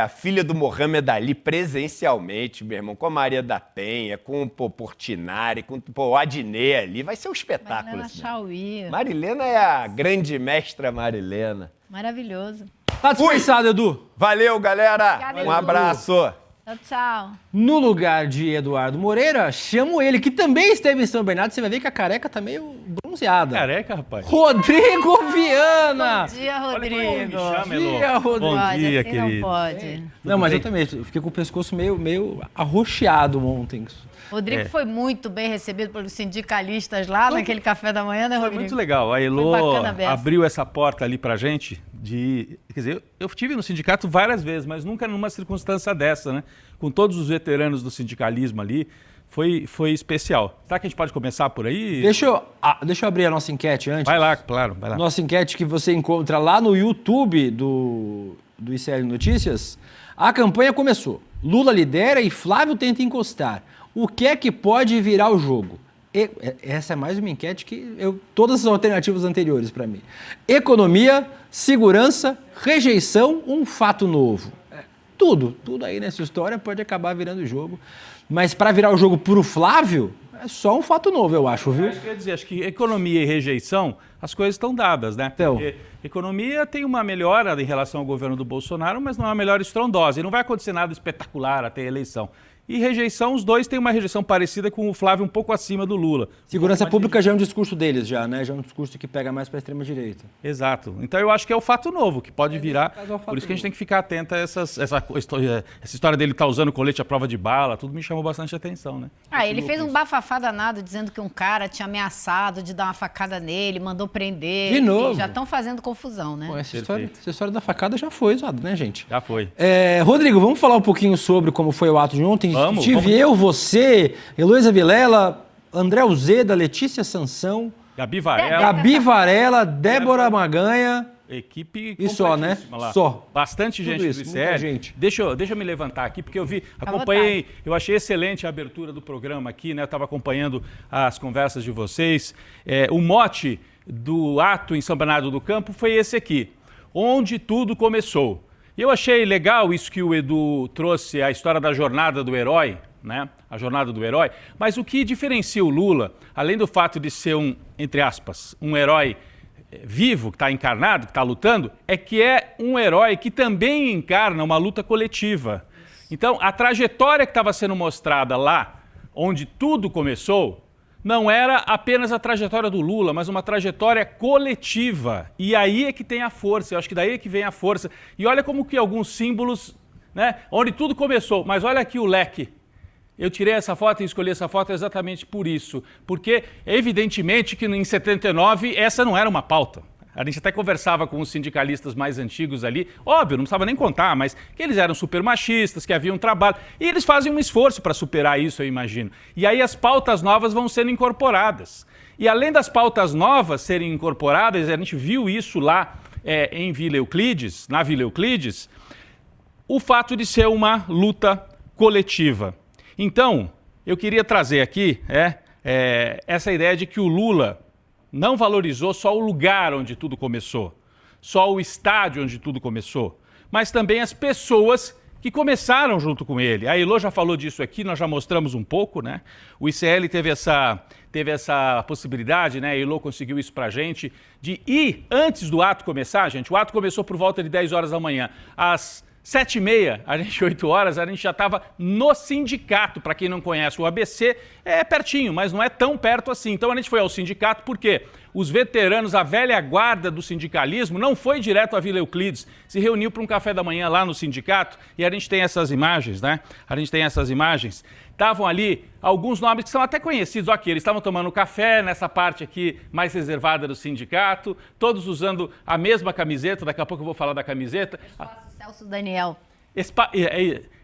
[SPEAKER 7] a filha do Mohamed Ali presencialmente, meu irmão, com a Maria da Penha, com o Portinari, com o Adnet ali, vai ser um espetáculo.
[SPEAKER 6] Marilena Chauí.
[SPEAKER 7] Marilena é a grande mestra Marilena.
[SPEAKER 6] Maravilhoso.
[SPEAKER 5] Tá dispensado, Edu.
[SPEAKER 7] Valeu, galera.
[SPEAKER 6] Obrigada,
[SPEAKER 7] Um abraço.
[SPEAKER 6] Tchau, tchau.
[SPEAKER 5] No lugar de Eduardo Moreira, chamo ele, que também esteve em São Bernardo. Você vai ver que a careca tá meio bronzeada.
[SPEAKER 11] Careca, rapaz?
[SPEAKER 5] Rodrigo Viana.
[SPEAKER 6] Bom dia, Rodrigo.
[SPEAKER 5] Bom dia, Rodrigo.
[SPEAKER 11] Bom dia,
[SPEAKER 6] assim
[SPEAKER 11] querido.
[SPEAKER 6] Não pode.
[SPEAKER 5] Não, mas eu também fiquei com o pescoço meio arroxeado ontem.
[SPEAKER 6] Rodrigo foi muito bem recebido pelos sindicalistas lá naquele café da manhã, né,
[SPEAKER 11] Foi
[SPEAKER 6] Rodrigo?
[SPEAKER 11] muito legal. A Elô abriu essa porta ali pra gente quer dizer, eu estive no sindicato várias vezes, mas nunca numa circunstância dessa, né? Com todos os veteranos do sindicalismo ali, foi especial. Será que a gente pode começar por aí?
[SPEAKER 5] Deixa eu abrir a nossa enquete antes.
[SPEAKER 11] Vai lá, claro, vai lá.
[SPEAKER 5] Nossa enquete que você encontra lá no YouTube do ICL Notícias. A campanha começou. Lula lidera e Flávio tenta encostar. O que é que pode virar o jogo? Essa é mais uma enquete que todas as alternativas anteriores para mim. Economia, segurança, rejeição, um fato novo. Tudo aí nessa história pode acabar virando o jogo. Mas para virar o jogo pro Flávio, é só um fato novo, eu acho, viu?
[SPEAKER 11] Quer dizer, acho que economia e rejeição, as coisas estão dadas, né?
[SPEAKER 5] Então.
[SPEAKER 11] Economia tem uma melhora em relação ao governo do Bolsonaro, mas não é uma melhora estrondosa. E não vai acontecer nada espetacular até a eleição. E rejeição, os dois têm uma rejeição parecida com o Flávio um pouco acima do Lula.
[SPEAKER 5] Segurança pública já é um discurso deles, né? Já é um discurso que pega mais para a extrema-direita.
[SPEAKER 11] Exato. Então eu acho que é o fato novo, que pode virar. Por isso que a gente tem que ficar atento a essa história dele estar usando colete à prova de bala, tudo me chamou bastante atenção, né?
[SPEAKER 6] Ele fez um bafafá danado dizendo que um cara tinha ameaçado de dar uma facada nele, mandou prender.
[SPEAKER 5] De novo.
[SPEAKER 6] Já estão fazendo confusão, né?
[SPEAKER 5] Bom, essa história da facada já foi usada, né, gente?
[SPEAKER 11] Já foi.
[SPEAKER 5] Rodrigo, vamos falar um pouquinho sobre como foi o ato de ontem?
[SPEAKER 11] Vamos.
[SPEAKER 5] Eu, você, Heloísa Vilela, André Uzeda, Letícia Sansão,
[SPEAKER 11] Gabi
[SPEAKER 5] Varela, Débora Maganha.
[SPEAKER 11] Equipe
[SPEAKER 5] e só, né?
[SPEAKER 11] Lá.
[SPEAKER 5] Só.
[SPEAKER 11] Bastante gente do ICL. Deixa eu me levantar aqui, porque acompanhei, eu achei excelente a abertura do programa aqui, né? Eu estava acompanhando as conversas de vocês. O mote do ato em São Bernardo do Campo foi esse aqui, onde tudo começou. E eu achei legal isso que o Edu trouxe, a história da jornada do herói, né? A jornada do herói. Mas o que diferencia o Lula, além do fato de ser entre aspas, um herói vivo, que está encarnado, que está lutando, é que é um herói que também encarna uma luta coletiva. Então, a trajetória que estava sendo mostrada lá, onde tudo começou, não era apenas a trajetória do Lula, mas uma trajetória coletiva. E aí é que tem a força, eu acho que daí é que vem a força. E olha como que alguns símbolos, né, onde tudo começou, mas olha aqui o leque. Eu tirei essa foto e escolhi essa foto exatamente por isso. Porque, evidentemente, que em 79 essa não era uma pauta. A gente até conversava com os sindicalistas mais antigos ali. Óbvio, não precisava nem contar, mas que eles eram super machistas, que havia um trabalho. E eles fazem um esforço para superar isso, eu imagino. E aí as pautas novas vão sendo incorporadas. E além das pautas novas serem incorporadas, a gente viu isso lá em Vila Euclides, na Vila Euclides, o fato de ser uma luta coletiva. Então, eu queria trazer aqui essa ideia de que o Lula não valorizou só o lugar onde tudo começou, só o estádio onde tudo começou, mas também as pessoas que começaram junto com ele. A Elô já falou disso aqui, nós já mostramos um pouco, né? O ICL teve essa possibilidade, né? A Elô conseguiu isso pra gente, de ir antes do ato começar, gente. O ato começou por volta de 10 horas da manhã. Às 7h30, 8 horas, a gente já estava no sindicato. Para quem não conhece, o ABC é pertinho, mas não é tão perto assim. Então a gente foi ao sindicato porque os veteranos, a velha guarda do sindicalismo, não foi direto à Vila Euclides, se reuniu para um café da manhã lá no sindicato e a gente tem essas imagens, né? A gente tem essas imagens. Estavam ali alguns nomes que são até conhecidos. Aqui, eles estavam tomando café nessa parte aqui mais reservada do sindicato, todos usando a mesma camiseta. Daqui a pouco eu vou falar da camiseta.
[SPEAKER 6] Espaço Celso Daniel.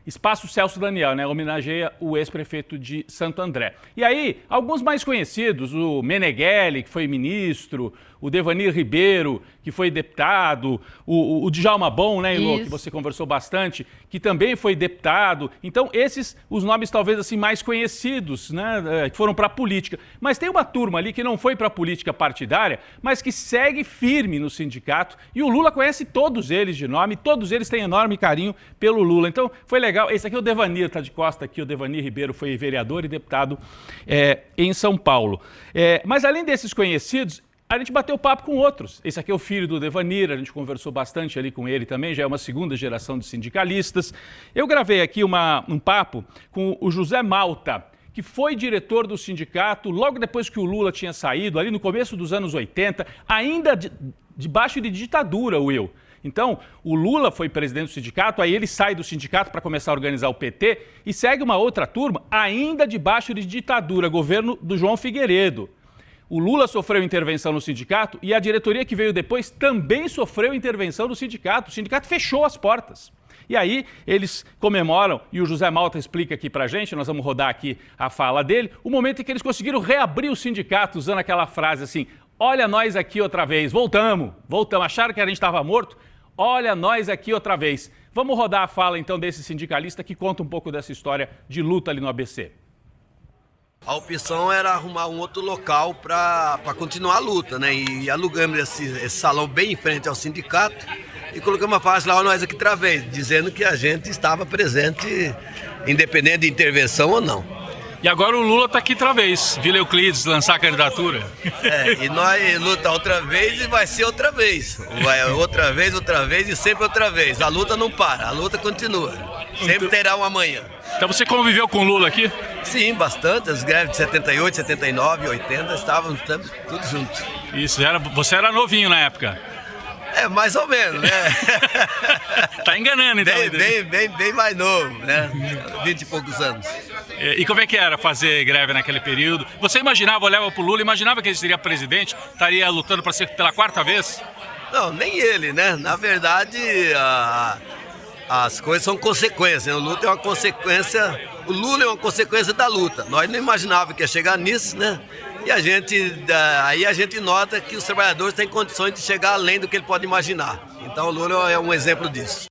[SPEAKER 11] Espaço Celso Daniel, né? Homenageia o ex-prefeito de Santo André. E aí, alguns mais conhecidos, o Meneghelli, que foi ministro, o Devanir Ribeiro, que foi deputado, o Djalma Bom, né, Ilô, que você conversou bastante, que também foi deputado. Então, esses, os nomes talvez assim mais conhecidos, né, que foram para a política. Mas tem uma turma ali que não foi para a política partidária, mas que segue firme no sindicato. E o Lula conhece todos eles de nome, todos eles têm enorme carinho pelo Lula. Então, foi legal. Esse aqui é o Devanir, tá de costa aqui, o Devanir Ribeiro foi vereador e deputado em São Paulo. Mas além desses conhecidos, a gente bateu papo com outros. Esse aqui é o filho do Devanir, a gente conversou bastante ali com ele também, já é uma segunda geração de sindicalistas. Eu gravei aqui um papo com o José Malta, que foi diretor do sindicato logo depois que o Lula tinha saído, ali no começo dos anos 80, ainda debaixo de ditadura, Will. Então, o Lula foi presidente do sindicato, aí ele sai do sindicato para começar a organizar o PT e segue uma outra turma, ainda debaixo de ditadura, governo do João Figueiredo. O Lula sofreu intervenção no sindicato e a diretoria que veio depois também sofreu intervenção no sindicato. O sindicato fechou as portas. E aí eles comemoram, e o José Malta explica aqui pra gente, nós vamos rodar aqui a fala dele, o momento em que eles conseguiram reabrir o sindicato usando aquela frase assim: olha nós aqui outra vez, voltamos, acharam que a gente estava morto? Olha nós aqui outra vez. Vamos rodar a fala então desse sindicalista que conta um pouco dessa história de luta ali no ABC.
[SPEAKER 12] A opção era arrumar um outro local para continuar a luta, né? E alugamos esse salão bem em frente ao sindicato e colocamos uma faixa lá, nós aqui outra vez, dizendo que a gente estava presente, independente de intervenção ou não.
[SPEAKER 11] E agora o Lula está aqui outra vez, Vila Euclides, lançar a candidatura.
[SPEAKER 12] E nós luta outra vez e vai ser outra vez. Vai outra vez e sempre outra vez. A luta não para, a luta continua. Sempre terá um amanhã.
[SPEAKER 11] Então você conviveu com o Lula aqui?
[SPEAKER 12] Sim, bastante. As greves de 78, 79, 80, estávamos tudo juntos.
[SPEAKER 11] Isso, você era novinho na época.
[SPEAKER 12] Mais ou menos, né?
[SPEAKER 11] Tá enganando, então.
[SPEAKER 12] Bem mais novo, né? 20 e poucos anos.
[SPEAKER 11] E como é que era fazer greve naquele período? Você imaginava, olhava pro Lula, imaginava que ele seria presidente, estaria lutando para ser pela 4ª vez?
[SPEAKER 12] Não, nem ele, né? Na verdade, as coisas são consequências, né? O Lula é uma consequência da luta. Nós não imaginávamos que ia chegar nisso, né? E aí a gente nota que os trabalhadores têm condições de chegar além do que ele pode imaginar. Então o Lula é um exemplo disso.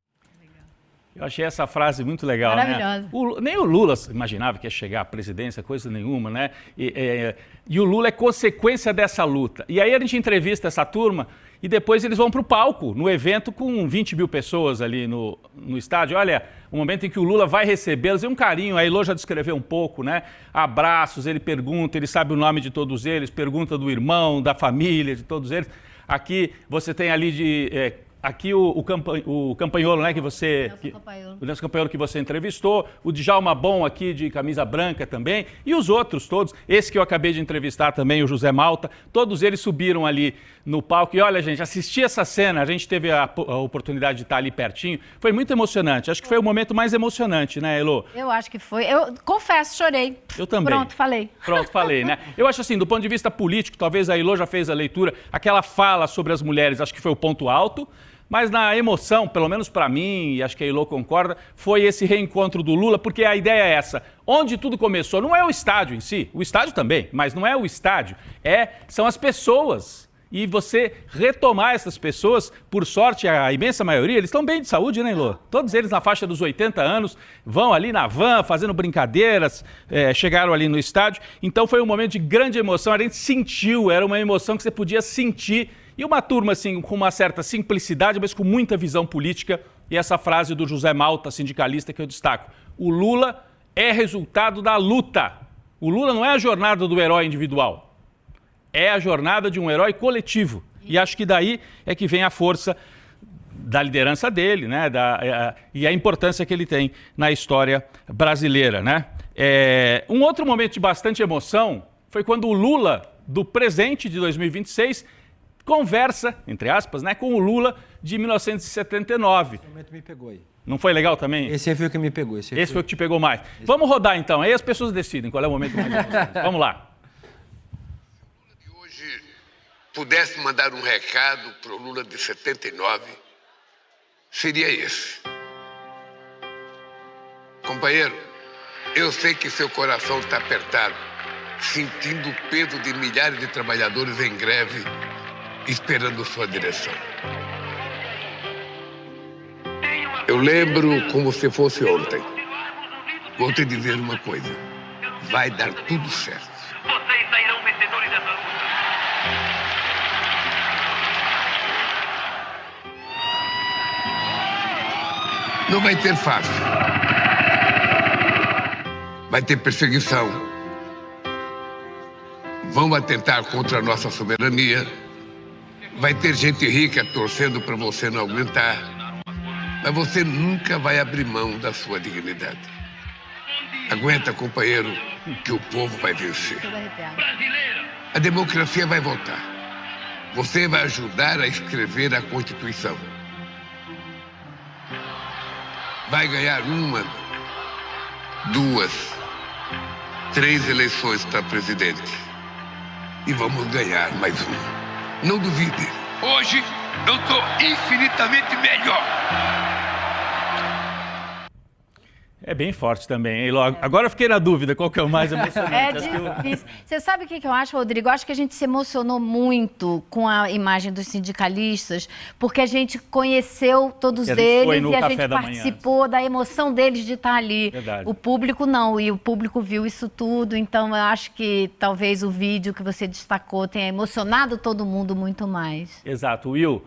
[SPEAKER 11] Eu achei essa frase muito legal, né? Nem o Lula imaginava que ia chegar à presidência, coisa nenhuma, né? E o Lula é consequência dessa luta. E aí a gente entrevista essa turma e depois eles vão para o palco, no evento com 20 mil pessoas ali no estádio. Olha, o momento em que o Lula vai recebê-los, e um carinho, a Ilô já descreveu um pouco, né? Abraços, ele pergunta, ele sabe o nome de todos eles, pergunta do irmão, da família, de todos eles. Aqui você tem ali aqui o Campanholo, né, que você... O Nelson Campanholo que você entrevistou, o Djalma Bom aqui de camisa branca também, e os outros todos, esse que eu acabei de entrevistar também, o José Malta, todos eles subiram ali no palco. E olha, gente, assistir essa cena, a gente teve a oportunidade de estar ali pertinho, foi muito emocionante. Acho que foi o momento mais emocionante, né, Elô?
[SPEAKER 6] Eu acho que foi. Eu confesso, chorei.
[SPEAKER 11] Eu também.
[SPEAKER 6] Pronto, falei,
[SPEAKER 11] né? Eu acho assim, do ponto de vista político, talvez a Elô já fez a leitura, aquela fala sobre as mulheres, acho que foi o ponto alto. Mas na emoção, pelo menos para mim, e acho que a Ilô concorda, foi esse reencontro do Lula, porque a ideia é essa. Onde tudo começou, não é o estádio em si, o estádio também, mas não é o estádio, são as pessoas. E você retomar essas pessoas, por sorte, a imensa maioria, eles estão bem de saúde, né, Ilô? Todos eles na faixa dos 80 anos, vão ali na van, fazendo brincadeiras, chegaram ali no estádio. Então foi um momento de grande emoção, a gente sentiu, era uma emoção que você podia sentir. E uma turma, assim, com uma certa simplicidade, mas com muita visão política. E essa frase do José Malta, sindicalista, que eu destaco. O Lula é resultado da luta. O Lula não é a jornada do herói individual. É a jornada de um herói coletivo. E acho que daí é que vem a força da liderança dele, né? E a importância que ele tem na história brasileira, né? Um outro momento de bastante emoção foi quando o Lula, do presente de 2026, conversa, entre aspas, né, com o Lula de 1979. Esse
[SPEAKER 5] momento me pegou aí.
[SPEAKER 11] Não foi legal também?
[SPEAKER 5] Esse foi o que me pegou.
[SPEAKER 11] Esse foi o que te pegou mais. Vamos rodar então, aí as pessoas decidem qual é o momento mais emocionante. Vamos lá.
[SPEAKER 2] Se hoje pudesse mandar um recado para o Lula de 79, seria esse. Companheiro, eu sei que seu coração está apertado, sentindo o peso de milhares de trabalhadores em greve, esperando sua direção. Eu lembro como se fosse ontem. Vou te dizer uma coisa. Vai dar tudo certo.
[SPEAKER 3] Vocês sairão vencedores dessa luta.
[SPEAKER 2] Não vai ter fácil. Vai ter perseguição. Vão atentar contra a nossa soberania. Vai ter gente rica torcendo para você não aguentar. Mas você nunca vai abrir mão da sua dignidade. Aguenta, companheiro, que o povo vai vencer. A democracia vai voltar. Você vai ajudar a escrever a Constituição. Vai ganhar 1, 2, 3 eleições para presidente. E vamos ganhar mais uma. Não duvide. Hoje eu estou infinitamente melhor.
[SPEAKER 11] É bem forte também, hein, Logo. Agora eu fiquei na dúvida qual que é o mais emocionante.
[SPEAKER 6] É difícil. Você sabe o que eu acho, Rodrigo? Eu acho que a gente se emocionou muito com a imagem dos sindicalistas, porque a gente conheceu todos eles e a gente participou da emoção deles de estar ali.
[SPEAKER 11] Verdade.
[SPEAKER 6] O público não, e o público viu isso tudo, então eu acho que talvez o vídeo que você destacou tenha emocionado todo mundo muito mais.
[SPEAKER 11] Exato. Will,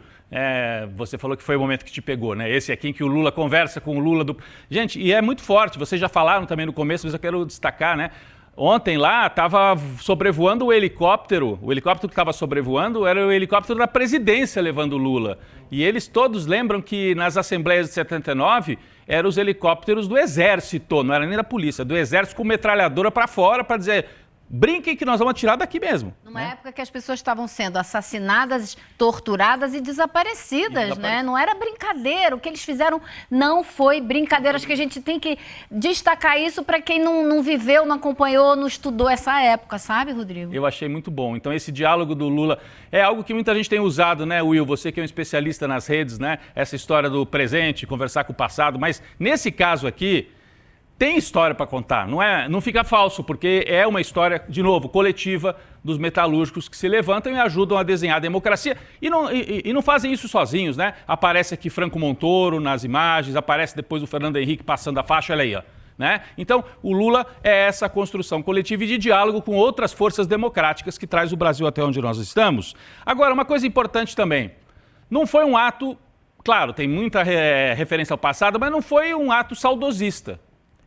[SPEAKER 11] você falou que foi o momento que te pegou, né? Esse aqui em que o Lula conversa com o Lula do... Gente, e é muito forte, vocês já falaram também no começo, mas eu quero destacar, né? Ontem lá estava sobrevoando o helicóptero que estava sobrevoando era o helicóptero da presidência levando o Lula. E eles todos lembram que nas assembleias de 79 eram os helicópteros do Exército, não era nem da polícia, do Exército com metralhadora para fora para dizer... Brinquem que nós vamos atirar daqui mesmo.
[SPEAKER 6] Numa época que as pessoas estavam sendo assassinadas, torturadas e desaparecidas, né? Não era brincadeira. O que eles fizeram não foi brincadeira. Acho que a gente tem que destacar isso para quem não viveu, não acompanhou, não estudou essa época, sabe, Rodrigo?
[SPEAKER 11] Eu achei muito bom. Então, esse diálogo do Lula é algo que muita gente tem usado, né, Will? Você que é um especialista nas redes, né? Essa história do presente, conversar com o passado. Mas, nesse caso aqui... Tem história para contar, não fica falso, porque é uma história, de novo, coletiva dos metalúrgicos que se levantam e ajudam a desenhar a democracia e não fazem isso sozinhos, né? Aparece aqui Franco Montoro nas imagens, aparece depois o Fernando Henrique passando a faixa, olha aí, ó. Né? Então, o Lula é essa construção coletiva e de diálogo com outras forças democráticas que traz o Brasil até onde nós estamos. Agora, uma coisa importante também, não foi um ato, claro, tem muita referência ao passado, mas não foi um ato saudosista.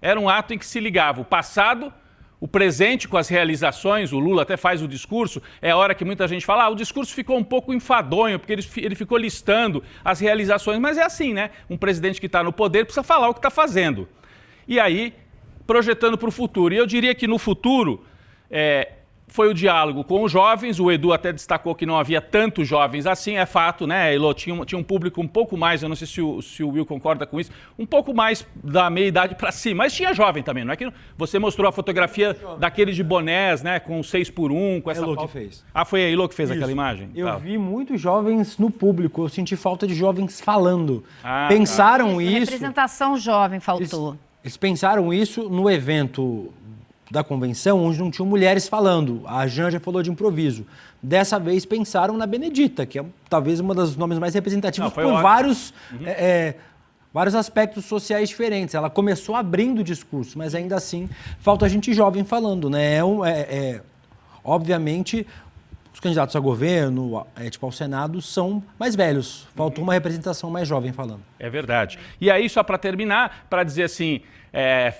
[SPEAKER 11] Era um ato em que se ligava o passado, o presente com as realizações, o Lula até faz o discurso, é a hora que muita gente fala, o discurso ficou um pouco enfadonho, porque ele ficou listando as realizações, mas é assim, né? Um presidente que está no poder precisa falar o que está fazendo. E aí, projetando para o futuro. E eu diria que no futuro, foi o diálogo com os jovens, o Edu até destacou que não havia tantos jovens assim, é fato, né, Elô? Tinha um público um pouco mais, eu não sei se o Will concorda com isso, um pouco mais da meia-idade para cima, mas tinha jovem também, não é que você mostrou a fotografia daquele de bonés, né, com 6x1, com essa...
[SPEAKER 5] Elô que fez.
[SPEAKER 11] Ah, foi a Elô que fez aquela imagem?
[SPEAKER 5] Eu vi muitos jovens no público, eu senti falta de jovens falando. Pensaram isso...
[SPEAKER 6] Representação jovem faltou.
[SPEAKER 5] Eles pensaram isso no evento... da convenção, onde não tinham mulheres falando. A Janja falou de improviso. Dessa vez pensaram na Benedita, que é talvez uma das nomes mais representativos por vários aspectos sociais diferentes. Ela começou abrindo o discurso, mas ainda assim falta gente jovem falando, né? Obviamente, os candidatos a governo, tipo ao Senado, são mais velhos. Faltou uma representação mais jovem falando.
[SPEAKER 11] É verdade. E aí, só para terminar, para dizer assim...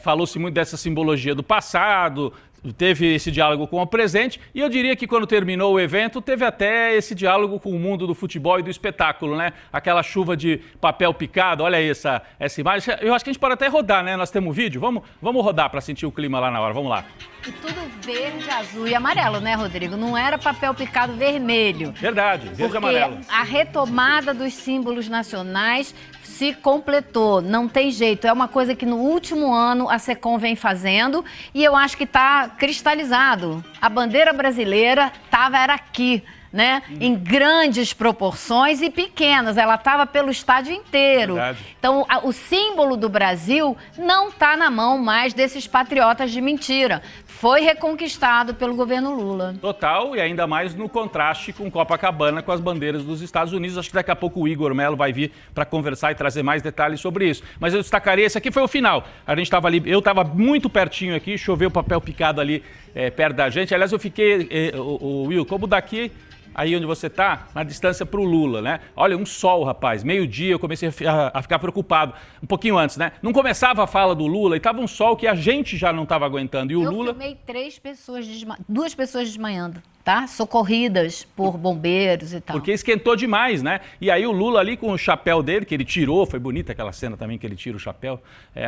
[SPEAKER 11] falou-se muito dessa simbologia do passado, teve esse diálogo com o presidente e eu diria que quando terminou o evento teve até esse diálogo com o mundo do futebol e do espetáculo, né? Aquela chuva de papel picado, olha aí essa imagem. Eu acho que a gente pode até rodar, né? Nós temos um vídeo, vamos rodar para sentir o clima lá na hora, vamos lá.
[SPEAKER 6] E tudo verde, azul e amarelo, né, Rodrigo? Não era papel picado vermelho.
[SPEAKER 11] Verdade, verde e amarelo.
[SPEAKER 6] A retomada dos símbolos nacionais se completou, não tem jeito. É uma coisa que no último ano a SECOM vem fazendo e eu acho que está cristalizado. A bandeira brasileira era aqui, né? Em grandes proporções e pequenas. Ela estava pelo estádio inteiro.
[SPEAKER 11] Verdade.
[SPEAKER 6] Então, o símbolo do Brasil não está na mão mais desses patriotas de mentira. Foi reconquistado pelo governo Lula.
[SPEAKER 11] Total, e ainda mais no contraste com Copacabana, com as bandeiras dos Estados Unidos. Acho que daqui a pouco o Igor Melo vai vir para conversar e trazer mais detalhes sobre isso. Mas eu destacaria, esse aqui foi o final. A gente estava ali, eu estava muito pertinho aqui, choveu papel picado ali perto da gente. Aliás, eu fiquei, Will, como daqui... Aí onde você está, na distância para o Lula, né? Olha, um sol, rapaz. Meio-dia eu comecei a ficar preocupado. Um pouquinho antes, né? Não começava a fala do Lula e estava um sol que a gente já não estava aguentando. E o Lula...
[SPEAKER 6] Eu filmei 2 pessoas desmaiando, tá? Socorridas por bombeiros e tal.
[SPEAKER 11] Porque esquentou demais, né? E aí o Lula ali com o chapéu dele, que ele tirou, foi bonita aquela cena também que ele tira o chapéu.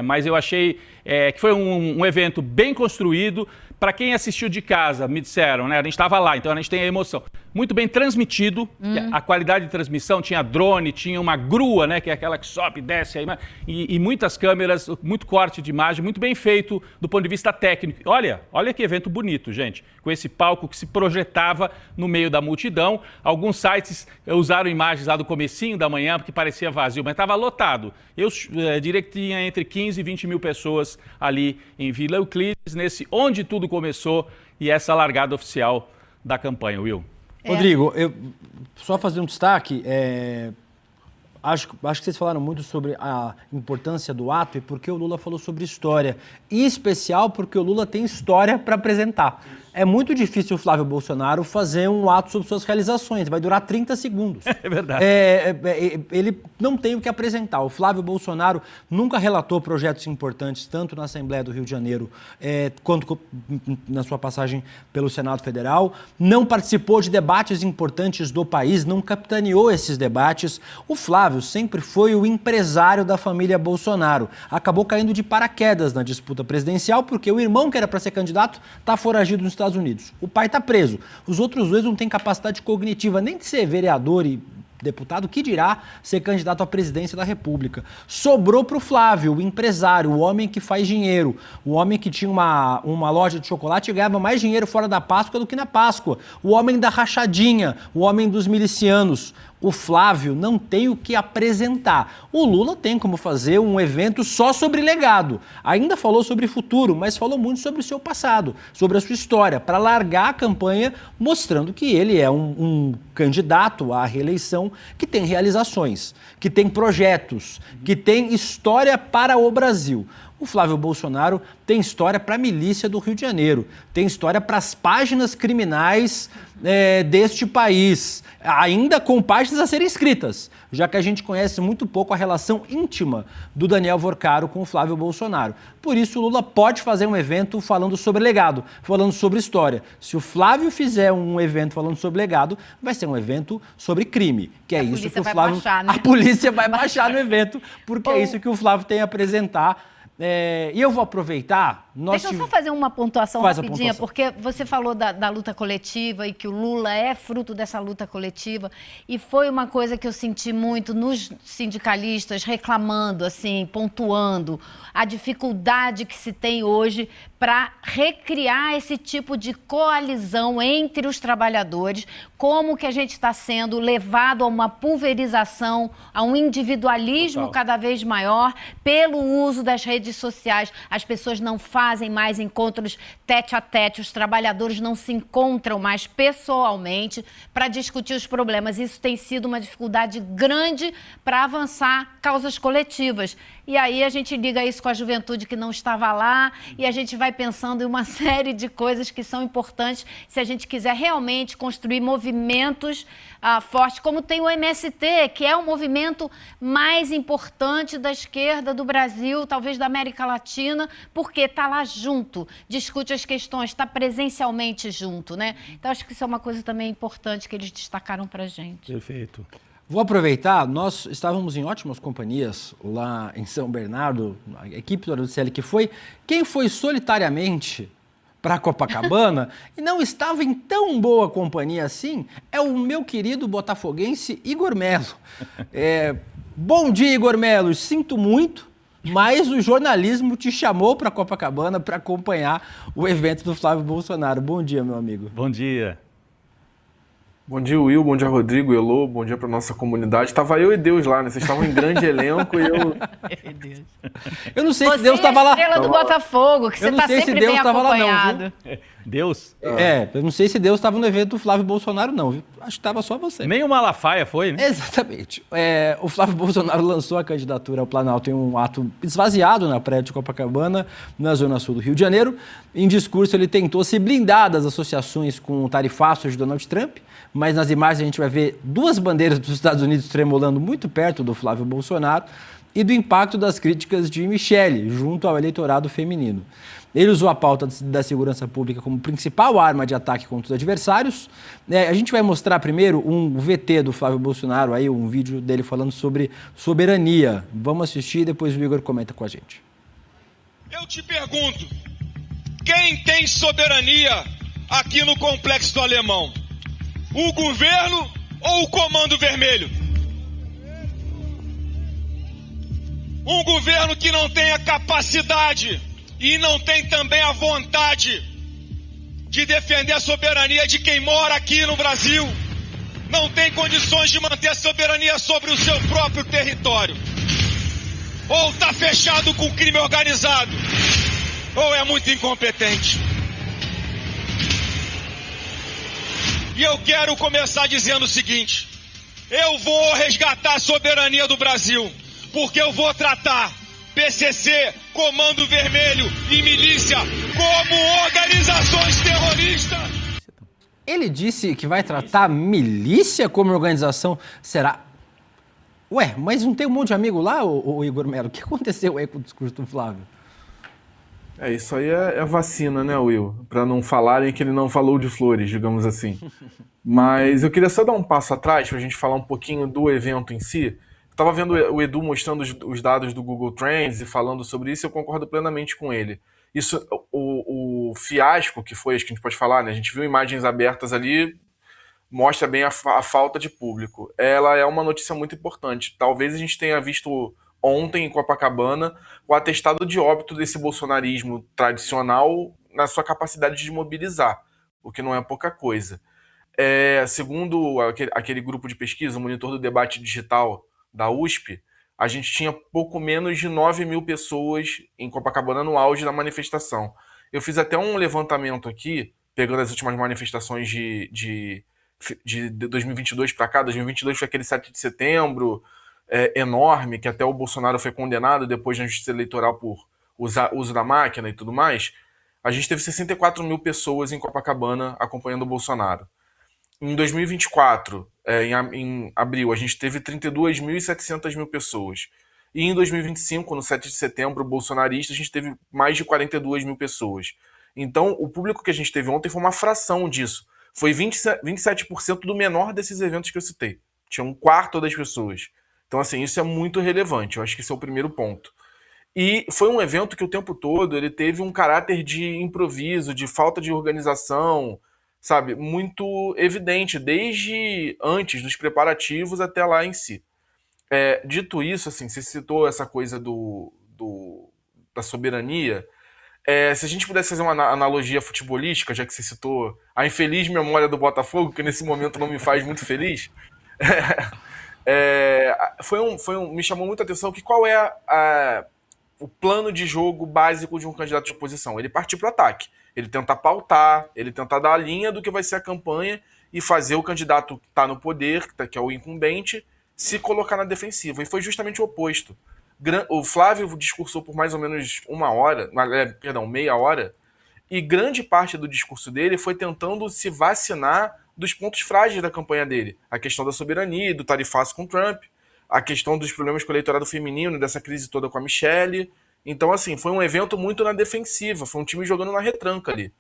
[SPEAKER 11] Mas eu achei que foi um evento bem construído. Para quem assistiu de casa, me disseram, né? A gente estava lá, então a gente tem a emoção. Muito bem transmitido, a qualidade de transmissão, tinha drone, tinha uma grua, né? Que é aquela que sobe e desce aí, e muitas câmeras, muito corte de imagem, muito bem feito do ponto de vista técnico. Olha que evento bonito, gente, com esse palco que se projetava no meio da multidão. Alguns sites usaram imagens lá do comecinho da manhã, porque parecia vazio, mas estava lotado. Eu diria que tinha entre 15 e 20 mil pessoas ali em Vila Euclides, onde tudo começou e essa largada oficial da campanha, Will.
[SPEAKER 5] Rodrigo, só fazer um destaque, acho que vocês falaram muito sobre a importância do ato e porque o Lula falou sobre história, em especial porque o Lula tem história para apresentar. É muito difícil o Flávio Bolsonaro fazer um ato sobre suas realizações, vai durar 30 segundos.
[SPEAKER 11] É verdade.
[SPEAKER 5] Ele não tem o que apresentar. O Flávio Bolsonaro nunca relatou projetos importantes, tanto na Assembleia do Rio de Janeiro, quanto na sua passagem pelo Senado Federal. Não participou de debates importantes do país, não capitaneou esses debates. O Flávio sempre foi o empresário da família Bolsonaro. Acabou caindo de paraquedas na disputa presidencial, porque o irmão que era para ser candidato está foragido nos Estados Unidos. O pai está preso. Os outros dois não têm capacidade cognitiva nem de ser vereador e deputado, que dirá ser candidato à presidência da República. Sobrou para o Flávio, o empresário, o homem que faz dinheiro, o homem que tinha uma loja de chocolate e ganhava mais dinheiro fora da Páscoa do que na Páscoa, o homem da rachadinha, o homem dos milicianos. O Flávio não tem o que apresentar. O Lula tem como fazer um evento só sobre legado. Ainda falou sobre futuro, mas falou muito sobre o seu passado, sobre a sua história, para largar a campanha mostrando que ele é um candidato à reeleição que tem realizações, que tem projetos, que tem história para o Brasil. O Flávio Bolsonaro tem história para a milícia do Rio de Janeiro, tem história para as páginas criminais deste país, ainda com páginas a serem escritas, já que a gente conhece muito pouco a relação íntima do Daniel Vorcaro com o Flávio Bolsonaro. Por isso, o Lula pode fazer um evento falando sobre legado, falando sobre história. Se o Flávio fizer um evento falando sobre legado, vai ser um evento sobre crime, que é isso que o Flávio...
[SPEAKER 6] Baixar, né?
[SPEAKER 5] A polícia vai baixar no evento, porque é isso que o Flávio tem a apresentar. E eu vou aproveitar...
[SPEAKER 6] Deixa eu só fazer uma pontuação rapidinha, porque você falou da luta coletiva e que o Lula é fruto dessa luta coletiva, e foi uma coisa que eu senti muito nos sindicalistas reclamando, assim, pontuando a dificuldade que se tem hoje para recriar esse tipo de coalizão entre os trabalhadores, como que a gente está sendo levado a uma pulverização, a um individualismo cada vez maior pelo uso das redes sociais. As pessoas não fazem mais encontros tete a tete, os trabalhadores não se encontram mais pessoalmente para discutir os problemas. Isso tem sido uma dificuldade grande para avançar causas coletivas. e aí a gente liga isso com a juventude que não estava lá, e a gente vai pensando em uma série de coisas que são importantes se a gente quiser realmente construir movimentos fortes, como tem o MST, que é o movimento mais importante da esquerda do Brasil, talvez da América Latina, porque está lá junto, discute as questões, está presencialmente junto, né? Então, acho que isso é uma coisa também importante que eles destacaram para a gente.
[SPEAKER 11] Perfeito.
[SPEAKER 5] Vou aproveitar, nós estávamos em ótimas companhias lá em São Bernardo, a equipe do CL que foi. Quem foi solitariamente para Copacabana e não estava em tão boa companhia assim é o meu querido botafoguense Igor Melo. Bom dia, Igor Melo, sinto muito, mas o jornalismo te chamou para Copacabana para acompanhar o evento do Flávio Bolsonaro. Bom dia, meu amigo.
[SPEAKER 11] Bom dia.
[SPEAKER 13] Bom dia, Will. Bom dia, Rodrigo, Elô. Bom dia para nossa comunidade. Tava eu e Deus lá, né? Vocês estavam em grande elenco e eu...
[SPEAKER 5] Eu não sei se Deus estava lá.
[SPEAKER 6] Você é a estrela do Botafogo, que você está sempre bem acompanhado.
[SPEAKER 11] Deus?
[SPEAKER 5] Eu não sei se Deus estava no evento do Flávio Bolsonaro, não, viu? Acho que estava só você.
[SPEAKER 11] Nem o Malafaia foi, né?
[SPEAKER 5] Exatamente. O Flávio Bolsonaro lançou a candidatura ao Planalto em um ato esvaziado na praia de Copacabana, na zona sul do Rio de Janeiro. Em discurso, ele tentou se blindar das associações com o tarifaço de Donald Trump, mas nas imagens a gente vai ver duas bandeiras dos Estados Unidos tremulando muito perto do Flávio Bolsonaro e do impacto das críticas de Michele junto ao eleitorado feminino. Ele usou a pauta da segurança pública como principal arma de ataque contra os adversários. A gente vai mostrar primeiro um VT do Flávio Bolsonaro, aí um vídeo dele falando sobre soberania. Vamos assistir e depois o Igor comenta com a gente.
[SPEAKER 3] Eu te pergunto, quem tem soberania aqui no Complexo do Alemão? O governo ou o Comando Vermelho? Um governo que não tem a capacidade e não tem também a vontade de defender a soberania de quem mora aqui no Brasil, não tem condições de manter a soberania sobre o seu próprio território. Ou está fechado com o crime organizado, ou é muito incompetente. E eu quero começar dizendo o seguinte: eu vou resgatar a soberania do Brasil, porque eu vou tratar PCC, Comando Vermelho e milícia como organizações terroristas.
[SPEAKER 5] Ele disse que vai tratar milícia como organização. Será? Ué, mas não tem um monte de amigo lá, o Igor Melo? O que aconteceu aí com o discurso do Flávio?
[SPEAKER 13] Isso aí é vacina, né, Will? Para não falarem que ele não falou de flores, digamos assim. Mas eu queria só dar um passo atrás para a gente falar um pouquinho do evento em si. Estava vendo o Edu mostrando os dados do Google Trends e falando sobre isso, eu concordo plenamente com ele. Isso, o fiasco que foi, acho que a gente pode falar, né? A gente viu imagens abertas ali, mostra bem a falta de público. Ela é uma notícia muito importante. Talvez a gente tenha visto ontem em Copacabana o atestado de óbito desse bolsonarismo tradicional na sua capacidade de mobilizar, o que não é pouca coisa. Segundo aquele grupo de pesquisa, o Monitor do Debate Digital da USP, a gente tinha pouco menos de 9 mil pessoas em Copacabana no auge da manifestação. Eu fiz até um levantamento aqui, pegando as últimas manifestações de 2022 para cá. 2022 foi aquele 7 de setembro enorme, que até o Bolsonaro foi condenado depois na justiça eleitoral por uso da máquina e tudo mais. A gente teve 64 mil pessoas em Copacabana acompanhando o Bolsonaro. Em 2024, em abril, a gente teve 32.700 mil pessoas. E em 2025, no 7 de setembro, bolsonarista, a gente teve mais de 42 mil pessoas. Então, o público que a gente teve ontem foi uma fração disso. Foi 27% do menor desses eventos que eu citei. Tinha um quarto das pessoas. Então, assim, isso é muito relevante. Eu acho que esse é o primeiro ponto. E foi um evento que o tempo todo ele teve um caráter de improviso, de falta de organização, sabe, muito evidente, desde antes dos preparativos até lá em si. Dito isso, assim, você citou essa coisa da soberania. Se a gente pudesse fazer uma analogia futebolística, já que você citou a infeliz memória do Botafogo, que nesse momento não me faz muito feliz, me chamou muita atenção que qual é o plano de jogo básico de um candidato de oposição. Ele partir para o ataque. Ele tentar pautar, ele tentar dar a linha do que vai ser a campanha e fazer o candidato que está no poder, que é o incumbente, se colocar na defensiva. E foi justamente o oposto. O Flávio discursou por mais ou menos meia hora, e grande parte do discurso dele foi tentando se vacinar dos pontos frágeis da campanha dele. A questão da soberania, do tarifaço com Trump, a questão dos problemas com o eleitorado feminino, dessa crise toda com a Michelle. Então, assim, foi um evento muito na defensiva, foi um time jogando na retranca ali.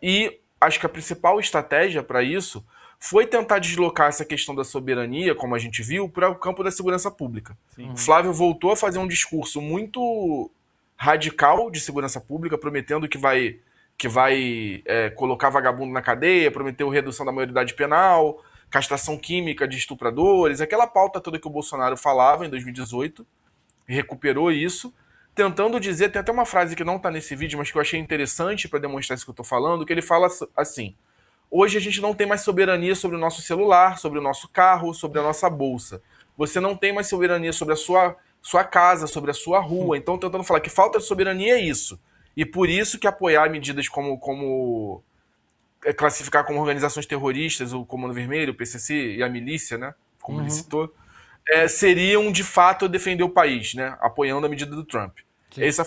[SPEAKER 13] E acho que a principal estratégia para isso foi tentar deslocar essa questão da soberania, como a gente viu, para o campo da segurança pública. Sim. O Flávio voltou a fazer um discurso muito radical de segurança pública, prometendo que vai colocar vagabundo na cadeia, prometeu redução da maioridade penal, castração química de estupradores, aquela pauta toda que o Bolsonaro falava em 2018, recuperou isso, tentando dizer, tem até uma frase que não está nesse vídeo, mas que eu achei interessante para demonstrar isso que eu estou falando, que ele fala assim: hoje a gente não tem mais soberania sobre o nosso celular, sobre o nosso carro, sobre a nossa bolsa. Você não tem mais soberania sobre a sua casa, sobre a sua rua. Então, tentando falar que falta de soberania é isso. E por isso que apoiar medidas como classificar como organizações terroristas o Comando Vermelho, o PCC e a milícia, né, como ele citou, seriam de fato defender o país, né, apoiando a medida do Trump. Sim. Essa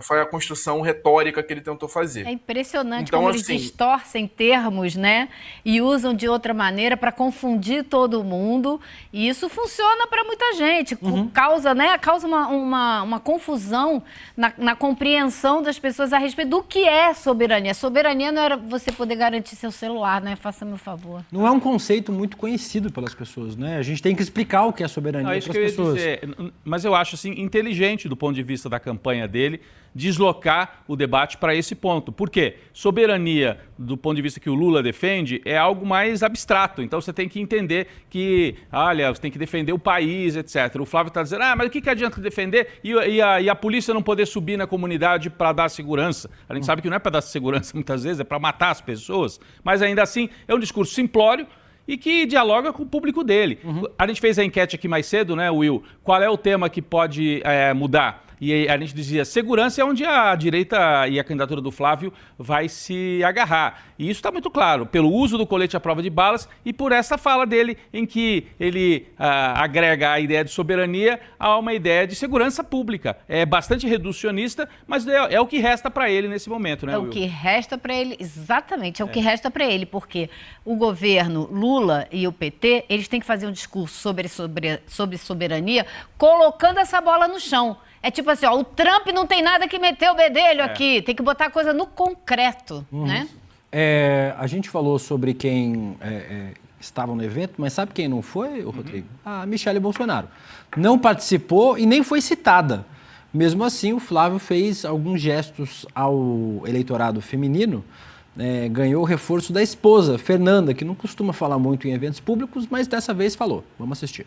[SPEAKER 13] foi a construção retórica que ele tentou fazer.
[SPEAKER 6] É impressionante
[SPEAKER 13] então,
[SPEAKER 6] como eles distorcem termos, né? E usam de outra maneira para confundir todo mundo. E isso funciona para muita gente. Causa uma confusão na compreensão das pessoas a respeito do que é soberania. Soberania não era você poder garantir seu celular, né? Faça meu favor.
[SPEAKER 5] Não é um conceito muito conhecido pelas pessoas, né? A gente tem que explicar o que é soberania para as pessoas. Dizer,
[SPEAKER 11] mas eu acho assim, inteligente do ponto de vista da campanha dele, deslocar o debate para esse ponto. Por quê? Soberania, do ponto de vista que o Lula defende, é algo mais abstrato. Então você tem que entender que, olha, você tem que defender o país, etc. O Flávio está dizendo, mas o que adianta defender e a polícia não poder subir na comunidade para dar segurança? A gente sabe que não é para dar segurança muitas vezes, é para matar as pessoas. Mas ainda assim, é um discurso simplório e que dialoga com o público dele. A gente fez a enquete aqui mais cedo, né, Will? Qual é o tema que pode mudar? E a gente dizia, segurança é onde a direita e a candidatura do Flávio vai se agarrar. E isso está muito claro, pelo uso do colete à prova de balas e por essa fala dele em que ele agrega a ideia de soberania a uma ideia de segurança pública. É bastante reducionista, mas é o que resta para ele nesse momento, né, Will?
[SPEAKER 6] O que resta para ele, exatamente, é o que resta para ele, porque o governo Lula e o PT, eles têm que fazer um discurso sobre soberania, colocando essa bola no chão. É tipo assim, o Trump não tem nada que meter o bedelho aqui, tem que botar a coisa no concreto, né?
[SPEAKER 5] A gente falou sobre quem estava no evento, mas sabe quem não foi, Rodrigo? A Michelle Bolsonaro. Não participou e nem foi citada. Mesmo assim, o Flávio fez alguns gestos ao eleitorado feminino, ganhou o reforço da esposa, Fernanda, que não costuma falar muito em eventos públicos, mas dessa vez falou. Vamos assistir.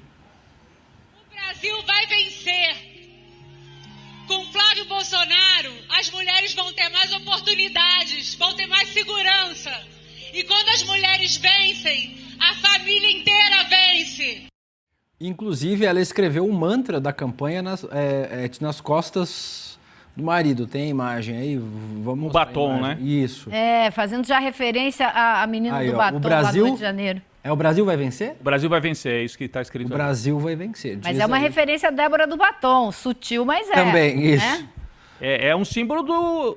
[SPEAKER 14] O Brasil vai vencer. Com Flávio Bolsonaro, as mulheres vão ter mais oportunidades, vão ter mais segurança. E quando as mulheres vencem, a família inteira vence.
[SPEAKER 5] Inclusive, ela escreveu um mantra da campanha nas costas do marido. Tem a imagem aí? Vamos
[SPEAKER 11] o batom, né?
[SPEAKER 5] Isso.
[SPEAKER 6] Fazendo já referência à menina aí, do batom lá do Rio de Janeiro.
[SPEAKER 5] O Brasil vai vencer?
[SPEAKER 11] O Brasil vai vencer, é isso que está escrito.
[SPEAKER 5] O Brasil vai vencer.
[SPEAKER 6] Mas é uma referência a Débora do Batom, sutil, mas
[SPEAKER 5] também, isso.
[SPEAKER 6] Né?
[SPEAKER 11] É um símbolo